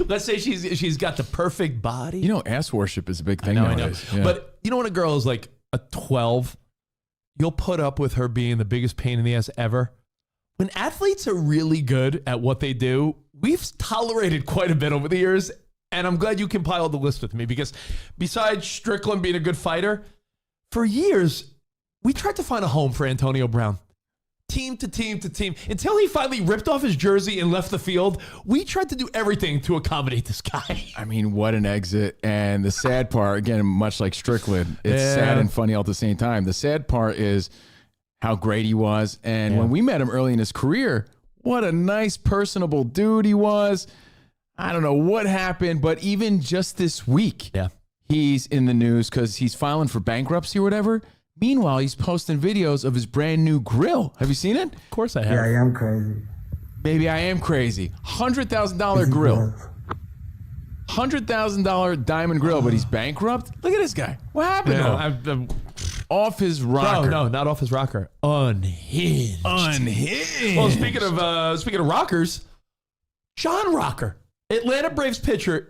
Let's say she's got the perfect body. You know, ass worship is a big thing nowadays. I know. Yeah. But you know when a girl is like a 12, you'll put up with her being the biggest pain in the ass ever. When athletes are really good at what they do, we've tolerated quite a bit over the years, and I'm glad you compiled the list with me because besides Strickland being a good fighter, for years, we tried to find a home for Antonio Brown. Team to team to team. Until he finally ripped off his jersey and left the field, we tried to do everything to accommodate this guy. I mean, what an exit. And the sad part, again, much like Strickland, it's sad and funny all at the same time. The sad part is how great he was. And when we met him early in his career, what a nice, personable dude he was. I don't know what happened, but even just this week, he's in the news because he's filing for bankruptcy or whatever. Meanwhile, he's posting videos of his brand new grill. Have you seen it? Of course I have. Yeah, I am crazy. Maybe I am crazy. $100,000 grill. $100,000 diamond grill, but he's bankrupt? Look at this guy. What happened to him? Off his rocker. No, not off his rocker. Unhinged. Unhinged. Well, speaking of rockers, John Rocker, Atlanta Braves pitcher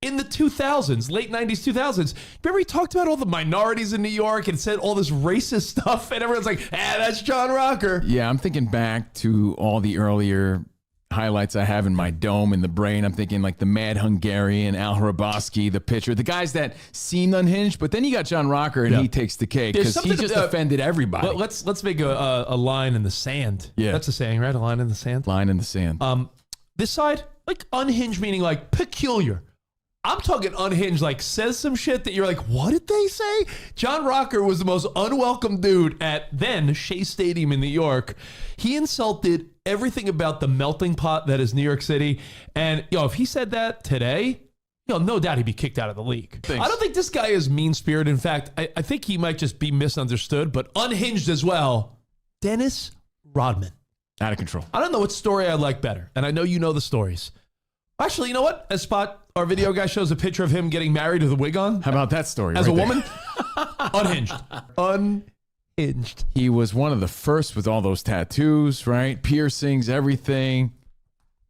in the 2000s, late 90s, 2000s. Remember he talked about all the minorities in New York and said all this racist stuff, and everyone's like, that's John Rocker. Yeah, I'm thinking back to all the earlier highlights I have in my dome in the brain. I'm thinking like the Mad Hungarian, Al Hrabosky, the pitcher, the guys that seemed unhinged, but then you got John Rocker and he takes the cake because he just offended everybody. Let's make a line in the sand. Yeah. That's a saying, right? A line in the sand? Line in the sand. This side, like unhinged, meaning like peculiar. I'm talking unhinged, like says some shit that you're like, what did they say? John Rocker was the most unwelcome dude at then Shea Stadium in New York. He insulted everything about the melting pot that is New York City. And if he said that today, no doubt he'd be kicked out of the league. Thanks. I don't think this guy is mean-spirited. In fact, I think he might just be misunderstood, but unhinged as well. Dennis Rodman. Out of control. I don't know what story I like better, and I know you know the stories. Actually, you know what? Our video guy shows a picture of him getting married with a wig on. How about that story? As right a there? woman? Unhinged. Unhinged. He was one of the first with all those tattoos, right? Piercings, everything.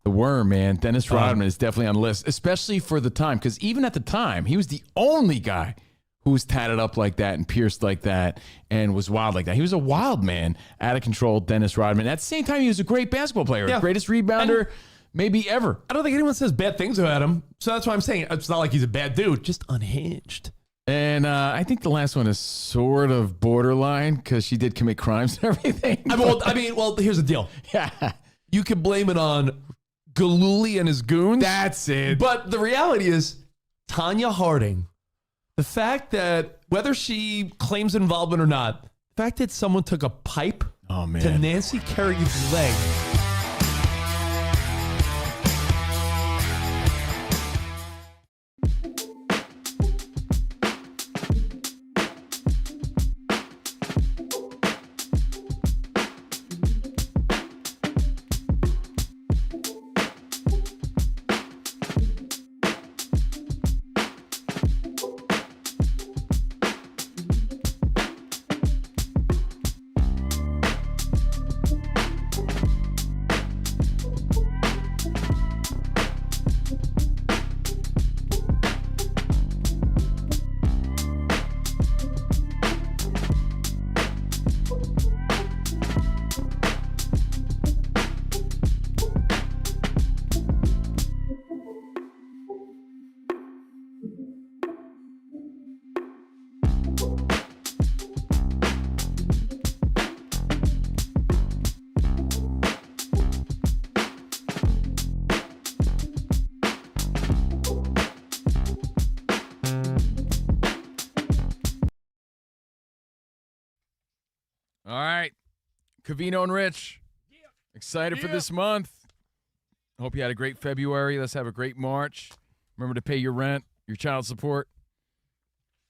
The worm, man. Dennis Rodman is definitely on the list, especially for the time, because even at the time, he was the only guy who was tatted up like that and pierced like that and was wild like that. He was a wild man, out of control, Dennis Rodman. At the same time, he was a great basketball player, greatest rebounder maybe ever. I don't think anyone says bad things about him, so that's why I'm saying it's not like he's a bad dude, just unhinged. And I think the last one is sort of borderline because she did commit crimes and everything. I mean, here's the deal. Yeah. You can blame it on Galooly and his goons. That's it. But the reality is, Tanya Harding, the fact that whether she claims involvement or not, the fact that someone took a pipe to Nancy Kerrigan's leg. Covino and Rich. Excited for this month. Hope you had a great February. Let's have a great March. Remember to pay your rent, your child support.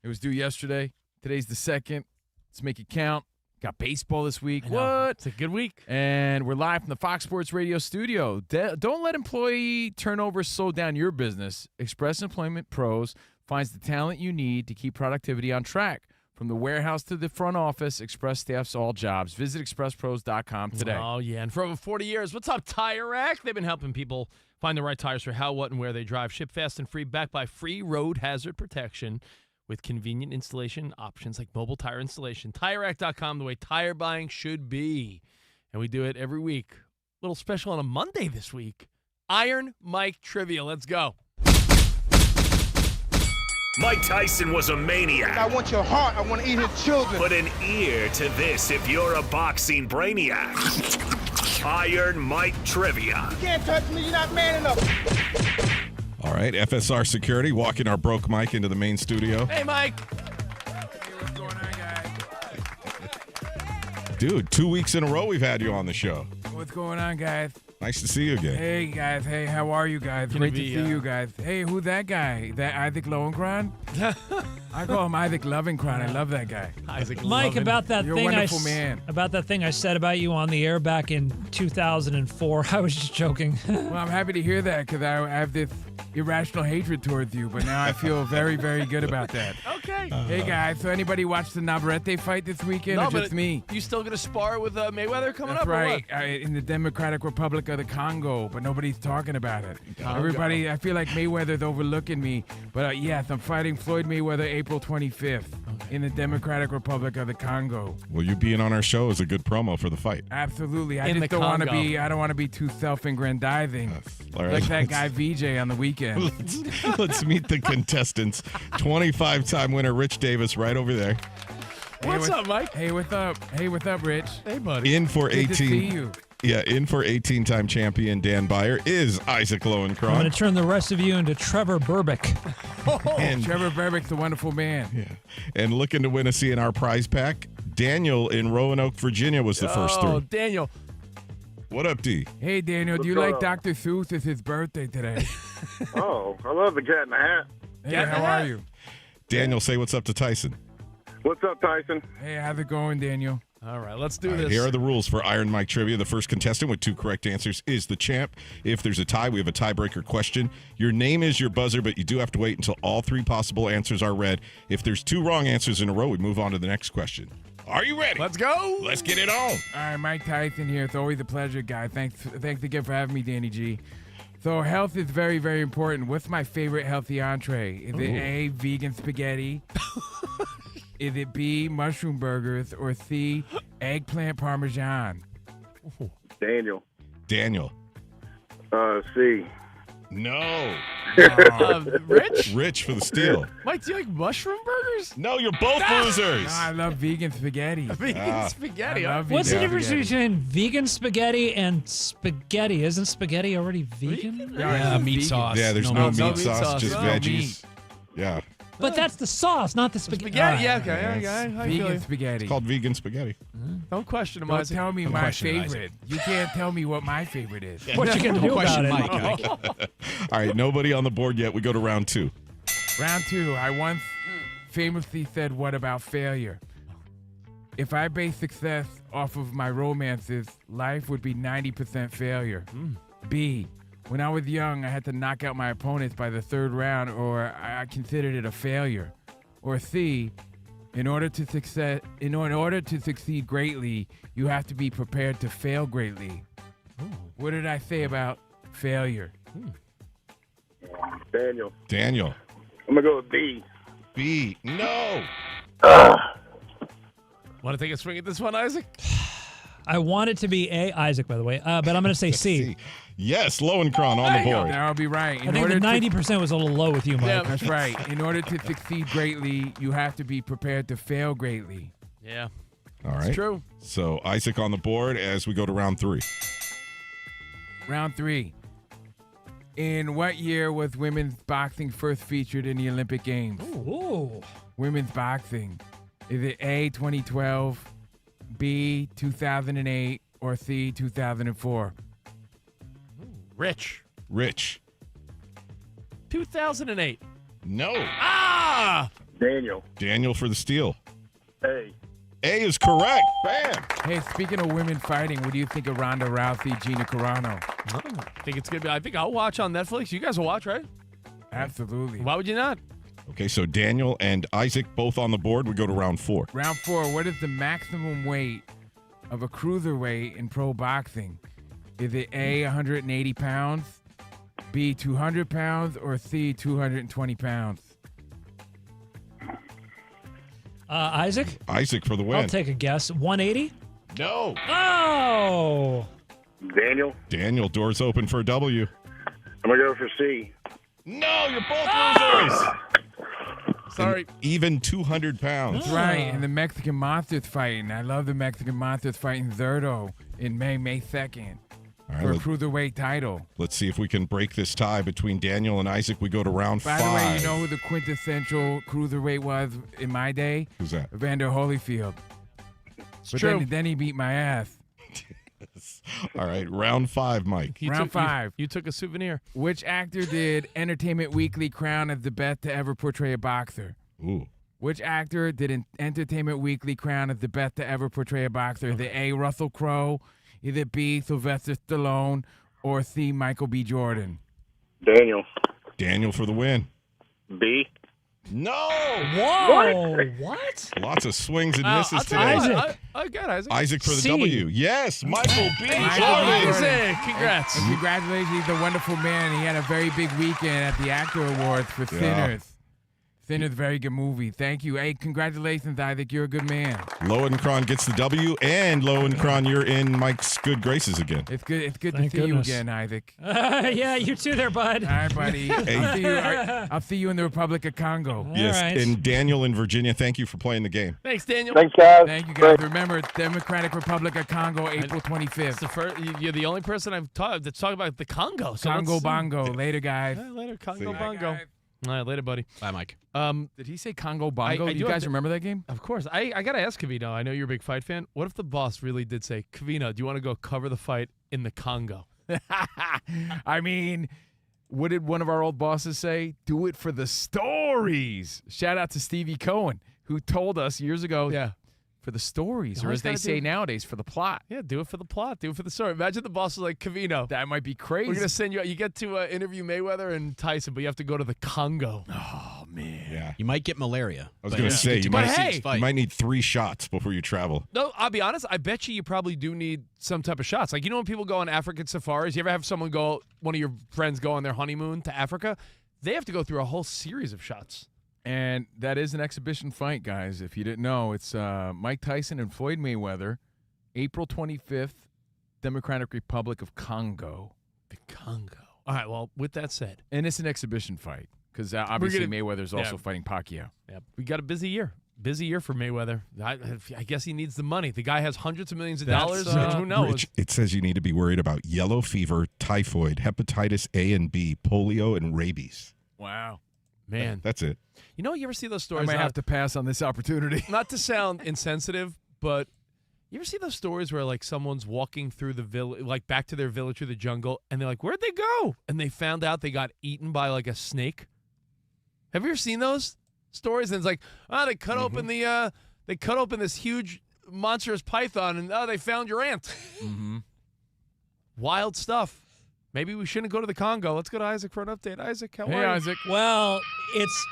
It was due yesterday. Today's the 2nd. Let's make it count. Got baseball this week. What? It's a good week. And we're live from the Fox Sports Radio studio. Don't let employee turnover slow down your business. Express Employment Pros finds the talent you need to keep productivity on track. From the warehouse to the front office, Express staffs all jobs. Visit expresspros.com today. Oh, yeah. And for over 40 years, what's up, Tire Rack? They've been helping people find the right tires for how, what, and where they drive. Ship fast and free, backed by free road hazard protection with convenient installation options like mobile tire installation. TireRack.com, the way tire buying should be. And we do it every week. A little special on a Monday this week. Iron Mike Trivia. Let's go. Mike Tyson was a maniac. I want your heart. I want to eat his children. Put an ear to this if you're a boxing brainiac. Iron Mike Trivia. You can't touch me. You're not man enough. All right, FSR Security walking our broke Mike into the main studio. Hey, Mike. What's going on, guys? Dude, 2 weeks in a row we've had you on the show. What's going on, guys? Nice to see you again. Hey, guys. Hey, how are you guys? Can Great it to be, see you guys. Hey, who's that guy? That Isaac Lowenkron? I call him Isaac Lovenkron. I love that guy. Isaac Mike, Lovin. about that You're a thing wonderful man. about that thing I said about you on the air back in 2004. I was just joking. Well, I'm happy to hear that because I have this irrational hatred towards you, but now I feel very, very good about that. Okay. Hey, guys. So anybody watch the Navarrete fight this weekend or just me? You still going to spar with Mayweather coming That's up? right. In the Democratic Republic of the Congo, but nobody's talking about it. Everybody, I feel like Mayweather's overlooking me, but yes, I'm fighting Floyd Mayweather April 25th in the Democratic Republic of the Congo. Well, you being on our show is a good promo for the fight. Absolutely. I In just the don't want to Congo. be. I don't want to be too self-aggrandizing, All right, like that guy VJ on the weekend. let's meet the contestants. 25-time winner Rich Davis right over there. What's up, Mike? Hey, what's up? Hey, what's up, Rich? Hey, buddy. In for Good to see 18. you. Yeah, in for 18-time champion Dan Byer is Isaac I'm going to Lowenkron. turn the rest of you into Trevor Burbick. And, Trevor Burbick's a wonderful man. yeah, and looking to win a CNR prize pack, Daniel in Roanoke, Virginia was the first Oh, through. Daniel. What up, D? Hey, Daniel, do you like Dr. Seuss? It's his birthday today. Oh, I love the Cat in the Hat. Hey, how are you? Daniel, say what's up to Tyson. What's up, Tyson? Hey, how's it going, Daniel? All right, let's do All right, this. here are the rules for Iron Mike Trivia. The first contestant with 2 correct answers is the champ. If there's a tie, we have a tiebreaker question. Your name is your buzzer, but you do have to wait until all 3 possible answers are read. If there's 2 wrong answers in a row, we move on to the next question. Are you ready? Let's go. Let's get it on. All right, Mike Tyson here. It's always a pleasure, guy. Thanks again for having me, Danny G. So health is very, very important. What's my favorite healthy entree? Is it A, vegan spaghetti? Is it B, mushroom burgers? Or C, eggplant parmesan? Daniel. Daniel. C. No. Rich? Rich for the steal. Mike, do you like mushroom burgers? No, you're both losers. No, I love vegan spaghetti. Vegan spaghetti. I love What's the vegan difference spaghetti. between vegan spaghetti and spaghetti? Isn't spaghetti already vegan? Yeah, meat vegan. sauce. Yeah, there's No no, meat meat sauce, sauce. just No veggies. Yeah. But that's the sauce, not the spaghetti. Spaghetti, yeah, Ah, okay. yes. I feel Vegan you. spaghetti. It's called vegan spaghetti. Don't question him, Don't Isaac. tell me Don't my question Isaac. favorite. You can't tell me what my favorite is. What you gonna do about Question it? Mike. Ike. All right, nobody on the board yet. We go to round 2. Round 2. I once famously said, "What about failure?" If I base success off of my romances, life would be 90% failure. B. When I was young, I had to knock out my opponents by the 3rd round, or I considered it a failure. Or C. In order to succeed greatly, you have to be prepared to fail greatly. What did I say about failure? Daniel. Daniel. I'm going to go with B. B. No. Want to take a swing at this one, Isaac? I want it to be A, Isaac, by the way, but I'm going to say C. Yes, Lowenkron on the board. That'll be right. I think the 90% was a little low with you, Mike. That's right. In order to succeed greatly, you have to be prepared to fail greatly. Yeah. All right. It's true. So Isaac on the board as we go to round 3. Round 3. In what year was women's boxing first featured in the Olympic Games? Ooh. Women's boxing. Is it A, 2012, B, 2008, or C, 2004? Rich. Rich. 2008. No. Ah! Daniel for the steal. Hey. A is correct. Bam. Hey, speaking of women fighting, what do you think of Ronda Rousey, Gina Carano? I think it's gonna be. I think I'll watch on Netflix. You guys will watch, right? Absolutely. Why would you not? Okay, so Daniel and Isaac both on the board. We go to round 4. Round 4, what is the maximum weight of a cruiserweight in pro boxing? Is it A, 180 pounds, B, 200 pounds, or C, 220 pounds? Isaac? Isaac for the win. I'll take a guess. 180? No. Oh! Daniel, doors open for a W. I'm going to go for C. No, you're both losers. Sorry. An even 200 pounds. That's right, and the Mexican Monsters fighting. I love the Mexican Monsters fighting Zerto in May 2nd All for a right, cruiserweight title. let's see if we can break this tie between Daniel and Isaac. We go to round 5. By the way, you know who the quintessential cruiserweight was in my day? Who's that? Evander Holyfield. But true. then he beat my ass. All right, round 5, Mike. Round 5. You took a souvenir. Which actor did Entertainment Weekly crown as the best to ever portray a boxer? Ooh. Which actor did Entertainment Weekly crown as the best to ever portray a boxer? Is it A, Russell Crowe? Is it B, Sylvester Stallone? Or C, Michael B. Jordan? Daniel for the win. B. No. Whoa! What? Lots of swings and misses I'll today. tell you what, Isaac. I got Isaac. Isaac for the C. W. Yes, Michael B. Michael Jordan. B. Jordan. Isaac, congrats. And congratulations, he's a wonderful man. He had a very big weekend at the Actor Awards for Sinners. Sinners, very good movie. Thank you. Hey, congratulations, Isaac. You're a good man. Lowenkron gets the W, and Lowenkron, you're in Mike's good graces again. It's good. It's good Thank to see goodness. you again, Isaac. Yeah, you too there, bud. All right, buddy. I'll see you in the Republic of Congo. Yes, right. and Daniel in Virginia, thank you for playing the game. Thanks, Daniel. Thanks, guys. Thank you, guys. Remember, Democratic Republic of Congo, April 25th. It's the first, you're the only person I've talked that's talking about the Congo. So Congo let's- Bongo. Later, guys. Yeah, later, See Congo ya. Bongo. Bye, guys. All right, later, buddy. Bye, Mike. Did he say Congo Bongo? I Do do you have guys to- remember that game? Of course. I got to ask Covino. I know you're a big fight fan. What if the boss really did say, Covino, do you want to go cover the fight in the Congo? I mean, what did one of our old bosses say? Do it for the stories. Shout out to Stevie Cohen, who told us years ago, Yeah. for the stories, You or always as they gotta say do- nowadays, for the plot. Yeah, do it for the plot. Do it for the story. Imagine the boss is like, Covino, That might be crazy. we're going to send you, you get to interview Mayweather and Tyson, but you have to go to the Congo. Oh, man. Yeah. You might get malaria. I was but going to you say, get you to might, see hey, his fight. you might need 3 shots before you travel. No, I'll be honest. I bet you probably do need some type of shots. Like, you know when people go on African safaris? You ever have someone go, one of your friends go on their honeymoon to Africa? They have to go through a whole series of shots. And that is an exhibition fight, guys. If you didn't know, it's Mike Tyson and Floyd Mayweather, April 25th, Democratic Republic of Congo. The Congo. All right, well, with that said. And it's an exhibition fight because obviously gonna- Mayweather's also yeah. fighting Pacquiao. Yeah, we got a busy year. Busy year for Mayweather. I guess he needs the money. The guy has hundreds of millions of dollars. Who knows? Rich, it says you need to be worried about yellow fever, typhoid, hepatitis A and B, polio, and rabies. Wow. Man. That's it. You know, you ever see those I stories? might have to pass on this opportunity. Not to sound insensitive, but you ever see those stories where like someone's walking through the village, like back to their village through the jungle, and they're like, "Where'd they go?" And they found out they got eaten by like a snake. Have you ever seen those stories? And it's like, they cut open they cut open this huge monstrous python, and they found your aunt. Mm-hmm. Wild stuff. Maybe we shouldn't go to the Congo. Let's go to Isaac for an update. Isaac, how are you? Isaac. Well, it's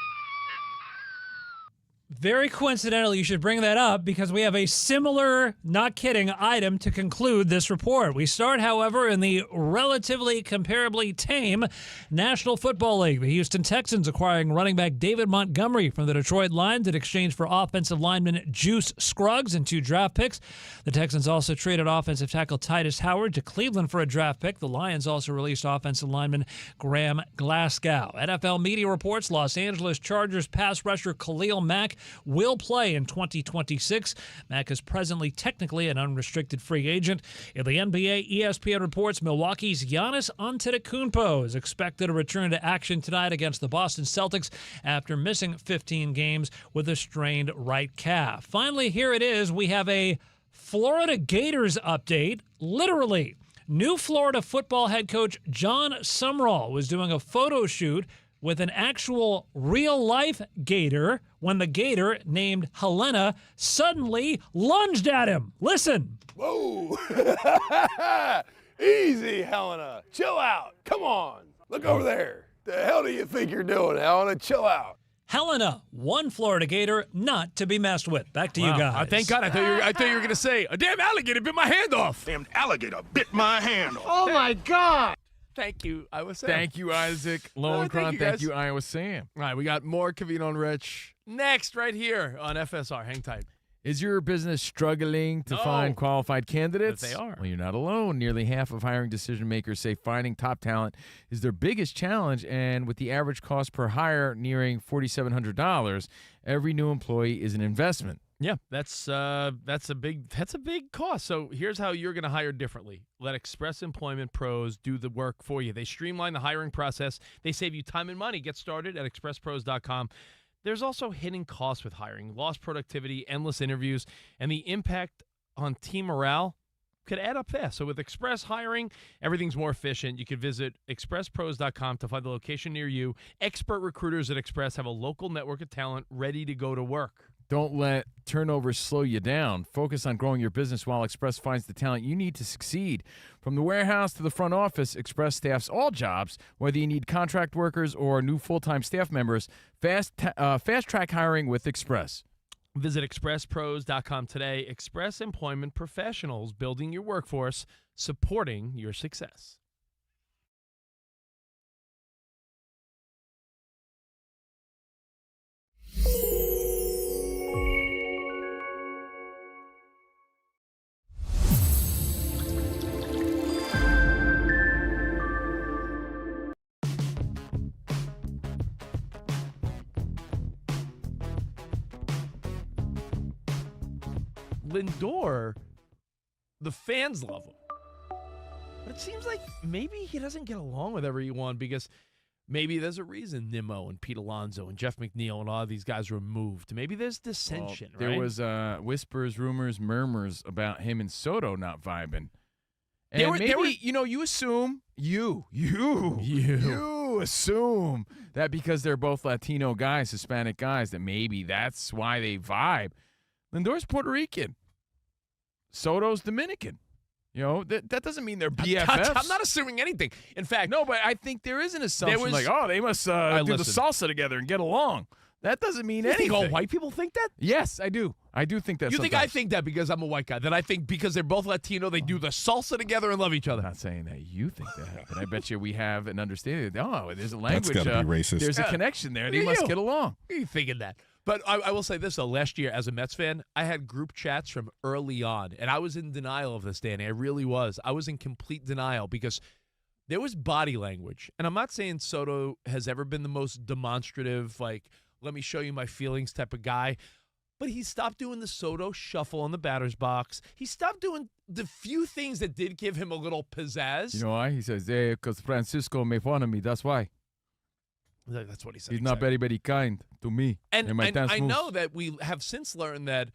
very coincidental you should bring that up because we have a similar, not kidding, item to conclude this report. We start, however, in the relatively comparably tame National Football League. The Houston Texans acquiring running back David Montgomery from the Detroit Lions in exchange for offensive lineman Juice Scruggs and 2 draft picks. The Texans also traded offensive tackle Titus Howard to Cleveland for a draft pick. The Lions also released offensive lineman Graham Glasgow. NFL media reports Los Angeles Chargers pass rusher Khalil Mack will play in 2026. Mack is presently technically an unrestricted free agent. In the NBA, ESPN reports Milwaukee's Giannis Antetokounmpo is expected to return to action tonight against the Boston Celtics after missing 15 games with a strained right calf. Finally, here it is. We have a Florida Gators update. Literally, new Florida football head coach John Sumrall was doing a photo shoot with an actual real-life gator when the gator, named Helena, suddenly lunged at him. Listen. Whoa. Easy, Helena. Chill out. Come on. Look over there. The hell do you think you're doing, Helena? Chill out. Helena, one Florida gator not to be messed with. Back to you guys. Thank God. I thought you were going to say, a damn alligator bit my hand off. Damn alligator bit my hand off. Oh my God. Thank you, Iowa Sam. Thank you, Isaac Lowenkron. thank you, Iowa Sam. All right, we got more Covino Rich next right here on FSR. Hang tight. Is your business struggling to find qualified candidates? But they are. Well, you're not alone. Nearly half of hiring decision makers say finding top talent is their biggest challenge, and with the average cost per hire nearing $4,700, every new employee is an investment. Yeah, that's a big cost. So here's how you're going to hire differently. Let Express Employment Pros do the work for you. They streamline the hiring process. They save you time and money. Get started at expresspros.com. There's also hidden costs with hiring, lost productivity, endless interviews, and the impact on team morale could add up fast. So with Express Hiring, everything's more efficient. You can visit expresspros.com to find the location near you. Expert recruiters at Express have a local network of talent ready to go to work. Don't let turnover slow you down. Focus on growing your business while Express finds the talent you need to succeed. From the warehouse to the front office, Express staffs all jobs, whether you need contract workers or new full-time staff members. Fast-track hiring with Express. Visit expresspros.com today. Express Employment Professionals, building your workforce, supporting your success. Lindor, the fans love him. But it seems like maybe he doesn't get along with everyone because maybe there's a reason Nimmo and Pete Alonso and Jeff McNeil and all these guys were moved. Maybe there's dissension, right? There was whispers, rumors, murmurs about him and Soto not vibing. And you assume you assume that because they're both Latino guys, Hispanic guys, that maybe that's why they vibe. Lindor's Puerto Rican. Soto's Dominican. That doesn't mean they're BFFs. I'm not assuming anything. In fact, no, but I think there is an assumption they must do the salsa together and get along. That doesn't mean anything. You think all white people think that? Yes, I do. I do think that. You think I think that because I'm a white guy? That I think because they're both Latino, they do the salsa together and love each other? I'm not saying that you think that, but I bet you we have an understanding. There's a language. That's gotta be racist. There's a connection there. They must get along. Who are you thinking that? But I will say this, though. Last year, as a Mets fan, I had group chats from early on, and I was in denial of this, Danny. I really was. I was in complete denial because there was body language. And I'm not saying Soto has ever been the most demonstrative, like, let me show you my feelings type of guy. But he stopped doing the Soto shuffle on the batter's box. He stopped doing the few things that did give him a little pizzazz. You know why? He says, because Francisco made fun of me. That's why. That's what he said. He's not very, very kind to me. And I know that we have since learned that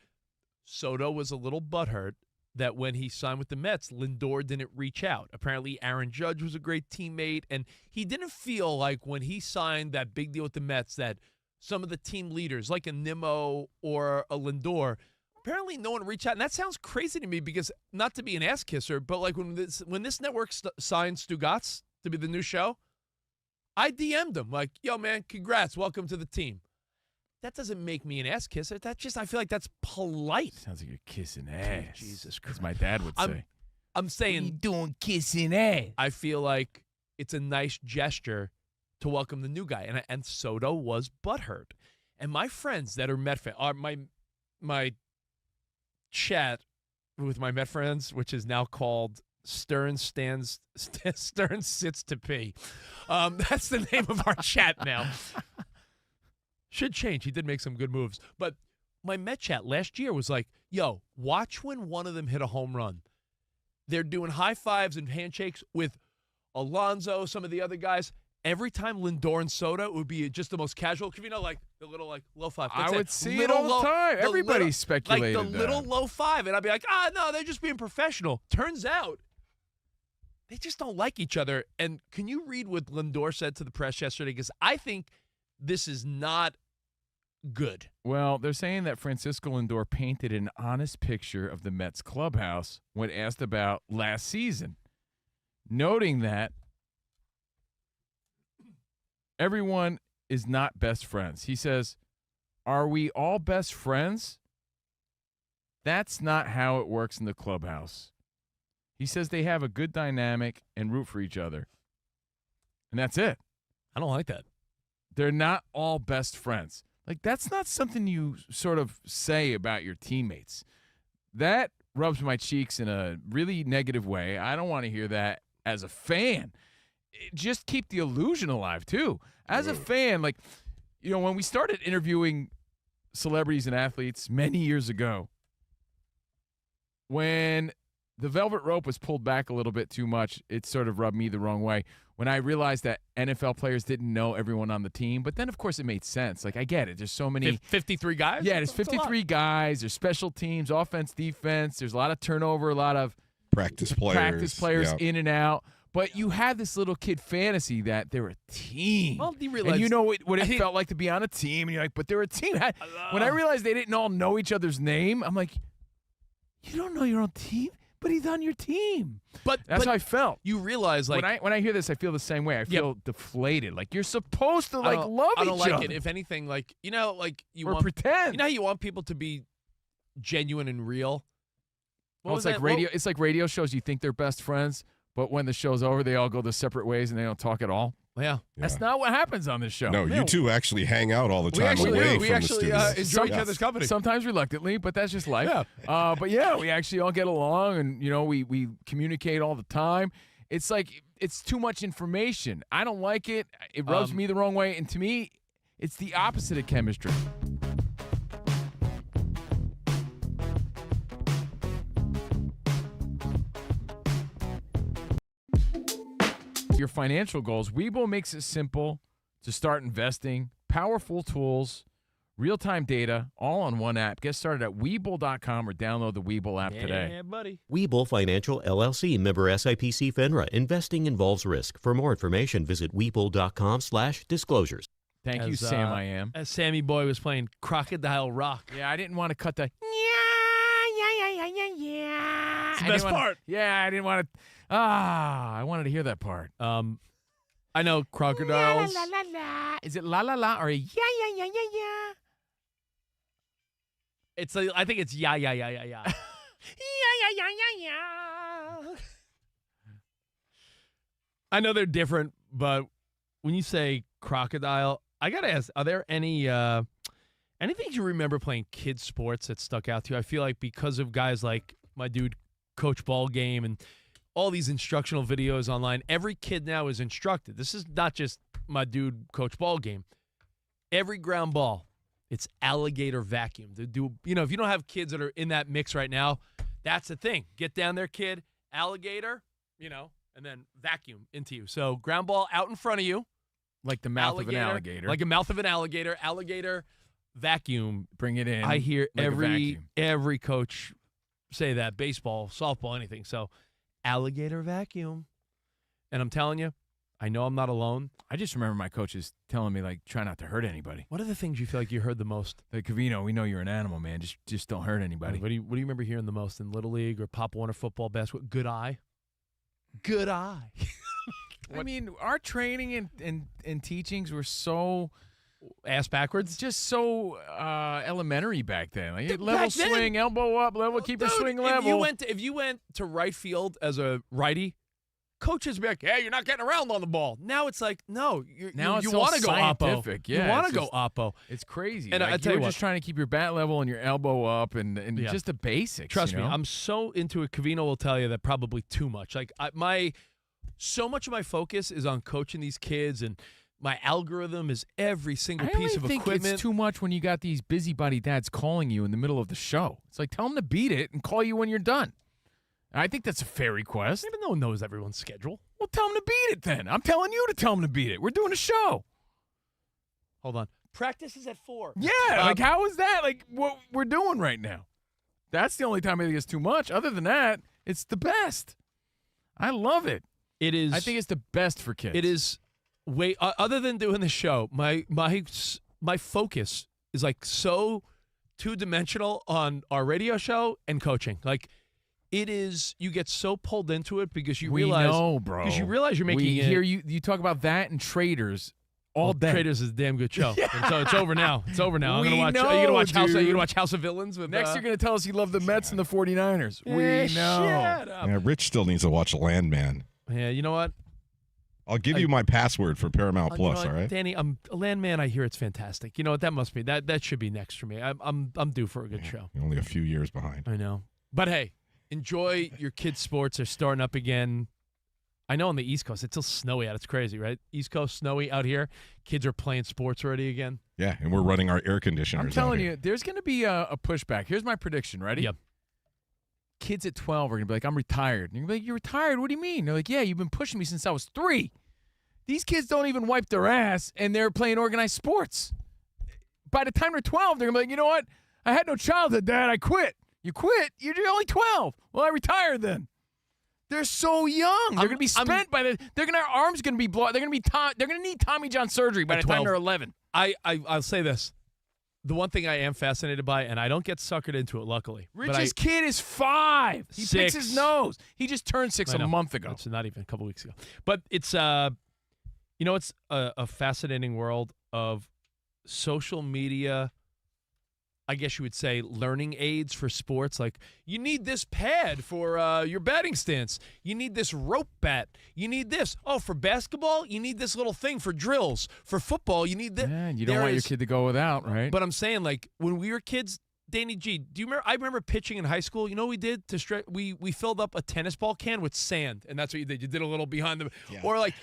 Soto was a little butthurt that when he signed with the Mets, Lindor didn't reach out. Apparently, Aaron Judge was a great teammate, and he didn't feel like when he signed that big deal with the Mets that some of the team leaders, like a Nimmo or a Lindor, apparently no one reached out. And that sounds crazy to me because, not to be an ass kisser, but like when this network signed Stugotz to be the new show, I DM'd him like, yo, man, congrats. Welcome to the team. That doesn't make me an ass kisser. I feel like that's polite. Sounds like you're kissing ass. Jesus Christ. As my dad would say. I'm saying. What are you doing kissing ass? I feel like it's a nice gesture to welcome the new guy. And Soto was butthurt. And my friends that are Met fans, my chat with my Met friends, which is now called Stern Sits to Pee. That's the name of our chat now. Should change. He did make some good moves. But my Met chat last year was like, yo, watch when one of them hit a home run. They're doing high fives and handshakes with Alonso, some of the other guys, every time Lindor and Soto, it would be just the most casual. Covino, like the little low five. That's I would see it all the time. Everybody speculated like the little low five, and I'd be like, no, they're just being professional. Turns out, they just don't like each other. And can you read what Lindor said to the press yesterday? Because I think this is not good. Well, they're saying that Francisco Lindor painted an honest picture of the Mets clubhouse when asked about last season, noting that everyone is not best friends. He says, "Are we all best friends? That's not how it works in the clubhouse." He says they have a good dynamic and root for each other. And that's it. I don't like that. They're not all best friends. Like, that's not something you sort of say about your teammates. That rubs my cheeks in a really negative way. I don't want to hear that as a fan. Just keep the illusion alive, too. As a fan, like, when we started interviewing celebrities and athletes many years ago, when the velvet rope was pulled back a little bit too much, it sort of rubbed me the wrong way. When I realized that NFL players didn't know everyone on the team, but then, of course, it made sense. Like, I get it. There's so many. 53 guys? Yeah, there's 53 guys. There's special teams, offense, defense. There's a lot of turnover, a lot of practice players in and out. But you had this little kid fantasy that they're a team. Well, do you realize? And you know what it felt like to be on a team. And you're like, but they're a team. When I realized they didn't all know each other's name, I'm like, you don't know your own team? But he's on your team. But that's how I felt. You realize, like, when I hear this, I feel the same way. I feel deflated. Like, you're supposed to love each other. I don't like it. If anything, like, you want pretend. You know how you want people to be genuine and real. It's like radio. It's like radio shows. You think they're best friends, but when the show's over, they all go their separate ways and they don't talk at all. Yeah. That's not what happens on this show. No, you two actually hang out all the time we actually enjoy each other's company. Sometimes reluctantly, but that's just life. Yeah. But yeah, we actually all get along, and we communicate all the time. It's like it's too much information. I don't like it. It rubs me the wrong way, and to me, it's the opposite of chemistry. Your financial goals, Webull makes it simple to start investing. Powerful tools, real-time data, all on one app. Get started at Webull.com or download the Webull app today. Yeah, buddy. Webull Financial LLC, member SIPC FINRA. Investing involves risk. For more information, visit Webull.com/disclosures. Thank you, Sam. I am. As Sammy Boy was playing Crocodile Rock. Yeah, I didn't want to cut the. It's the best part. Yeah, I didn't want to. I wanted to hear that part. I know crocodiles. La, la, la, la. Is it la la la or yeah? It's I think it's yeah. Yeah. I know they're different, but when you say crocodile, I gotta ask: are there any things you remember playing kids sports that stuck out to you? I feel like because of guys like my dude Coach Ball Game and all these instructional videos online, every kid now is instructed. This is not just my dude Coach Ball Game. Every ground ball, it's alligator vacuum. If you don't have kids that are in that mix right now, that's the thing. Get down there, kid, alligator, and then vacuum into you. So ground ball out in front of you. Like the mouth of an alligator. Like a mouth of an alligator. Alligator vacuum. Bring it in. I hear like every coach say that, baseball, softball, anything. So alligator vacuum. And I'm telling you, I know I'm not alone. I just remember my coaches telling me, like, try not to hurt anybody. What are the things you feel like you heard the most? Like, Covino, we know you're an animal, man. Just don't hurt anybody. What do you remember hearing the most in Little League or Pop Warner football, basketball? Good eye. Good eye. I mean, our training and teachings were so ass backwards, just so elementary back then. Like level swing, elbow up, level, keep your swing level. If you went to right field as a righty, coaches be like, "Hey, you're not getting around on the ball." Now it's like, no, you want to go oppo. Yeah, you want to go oppo. It's crazy. And like, I tell you what, what, just trying to keep your bat level and your elbow up and just the basics. Trust me, I'm so into it. Covino will tell you that probably too much. Like so much of my focus is on coaching these kids, and my algorithm is every single piece of equipment. I think it's too much when you got these busybody dads calling you in the middle of the show. It's like, tell them to beat it and call you when you're done. I think that's a fair request. Even no one knows everyone's schedule. Well, tell him to beat it then. I'm telling you to tell him to beat it. We're doing a show. Hold on. Practice is at 4. Yeah, like how is that like what we're doing right now? That's the only time I think it's too much. Other than that, it's the best. I love it. It is. I think it's the best for kids. It is. Other than doing the show, my focus is like so two-dimensional on our radio show and coaching. Like it is. You get so pulled into it because you realize. know, bro. Because you realize you're making. We hear you talk about that and Traders all day. Traders is a damn good show. Yeah. So it's over now. It's over now. I'm We gonna watch. know, Are you gonna watch House? Are you dude. gonna watch House of Villains with? Next, you're going to tell us you love the Mets and the 49ers. We know. Shut up. Yeah, Rich still needs to watch Landman. Yeah, you know what? I'll give you my password for Paramount You Plus. know All what, right. Danny. I'm a Landman. I hear it's fantastic. You know what? That must be that should be next for me. I'm due for a good show. You're only a few years behind. I know, but hey, enjoy your kids' sports. They're starting up again. I know on the East Coast it's still snowy out. It's crazy, right? East Coast snowy out here. Kids are playing sports already again. Yeah, and we're running our air conditioners. I'm out telling here. you, there's going to be a pushback. Here's my prediction. Ready? Yep. Kids at 12 are going to be like, I'm retired. And you're going to be like, you're retired? What do you mean? They're like, yeah, you've been pushing me since I was 3. These kids don't even wipe their ass, and they're playing organized sports. By the time they're 12, they're going to be like, you know what? I had no childhood, Dad. I quit. You quit? You're only 12. Well, I retired then. They're so young. They're going to be spent by the. Their arms going to be blown. They're going to need Tommy John surgery by the time they're 11. I'll say this. The one thing I am fascinated by, and I don't get suckered into it, luckily. Rich's kid is 5. He picks his nose. He just turned 6 a month ago. It's not even a couple weeks ago. But it's it's a fascinating world of social media. I guess you would say learning aids for sports. Like you need this pad for your batting stance. You need this rope bat. You need this. Oh, for basketball, you need this little thing for drills. For football, you need this. Yeah, you don't want your kid to go without, right? But I'm saying, like when we were kids, Danny G, do you remember? I remember pitching in high school. You know what we did to stretch? We filled up a tennis ball can with sand, and that's what you did. You did a little behind the, or like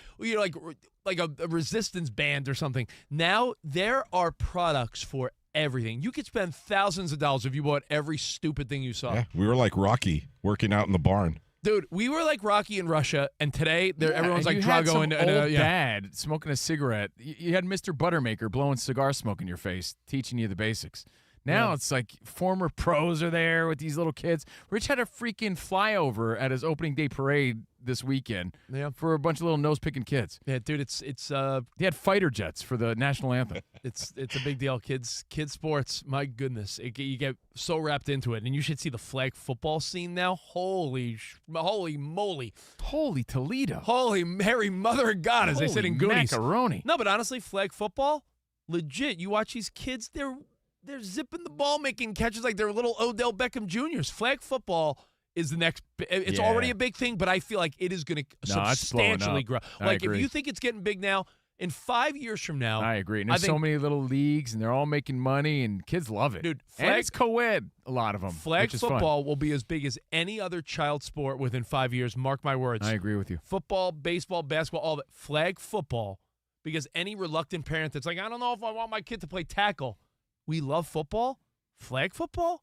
like a resistance band or something. Now there are products for everything. You could spend thousands of dollars if you bought every stupid thing you saw. Yeah, we were like Rocky working out in the barn. Dude, we were like Rocky in Russia, and today everyone's like Drago and old dad smoking a cigarette. You had Mr. Buttermaker blowing cigar smoke in your face, teaching you the basics. Now it's like former pros are there with these little kids. Rich had a freaking flyover at his opening day parade this weekend for a bunch of little nose-picking kids. Yeah, dude, it's he had fighter jets for the national anthem. It's a big deal. Kids sports, my goodness. You get so wrapped into it. And you should see the flag football scene now. Holy moly. Holy Toledo. Holy Mary, Mother of God, as they said in Goonies. Macaroni. No, but honestly, flag football, legit. You watch these kids, they're zipping the ball, making catches like they're little Odell Beckham Juniors. Flag football is the next. It's already a big thing, but I feel like it is going to substantially grow. Like if you think it's getting big now, in 5 years from now, I agree. And there's so many little leagues, and they're all making money, and kids love it. Dude, and it's co-ed, a lot of them. Flag which is football fun. will be as big as any other child sport within 5 years. Mark my words. I agree with you. Football, baseball, basketball, all that. Flag football, because any reluctant parent that's like, I don't know if I want my kid to play tackle. We love football. Flag football,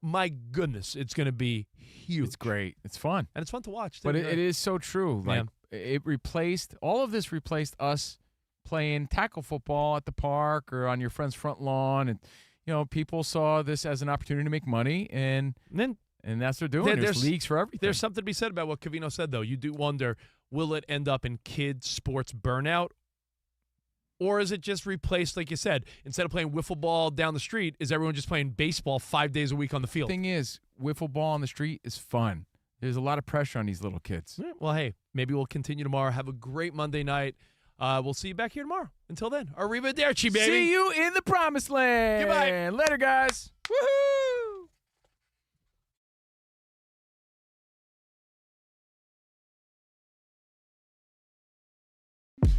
my goodness, it's going to be huge. It's great. It's fun. And it's fun to watch, too. But it is so true. Like all of this replaced us playing tackle football at the park or on your friend's front lawn. And, people saw this as an opportunity to make money, and that's what they're doing. There's leagues for everything. There's something to be said about what Covino said, though. You do wonder, will it end up in kids' sports burnout? Or is it just replaced, like you said, instead of playing wiffle ball down the street, is everyone just playing baseball 5 days a week on the field? The thing is, wiffle ball on the street is fun. There's a lot of pressure on these little kids. Well, hey, maybe we'll continue tomorrow. Have a great Monday night. We'll see you back here tomorrow. Until then, arrivederci, baby. See you in the promised land. Goodbye. Later, guys.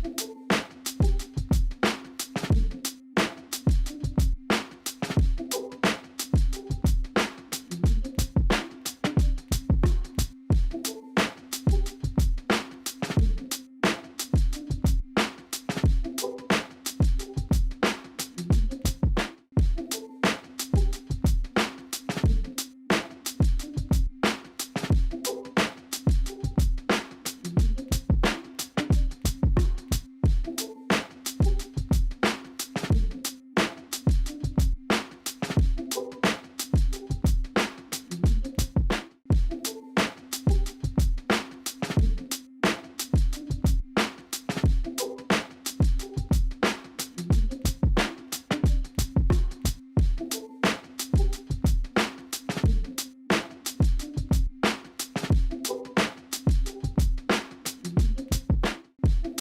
Woohoo!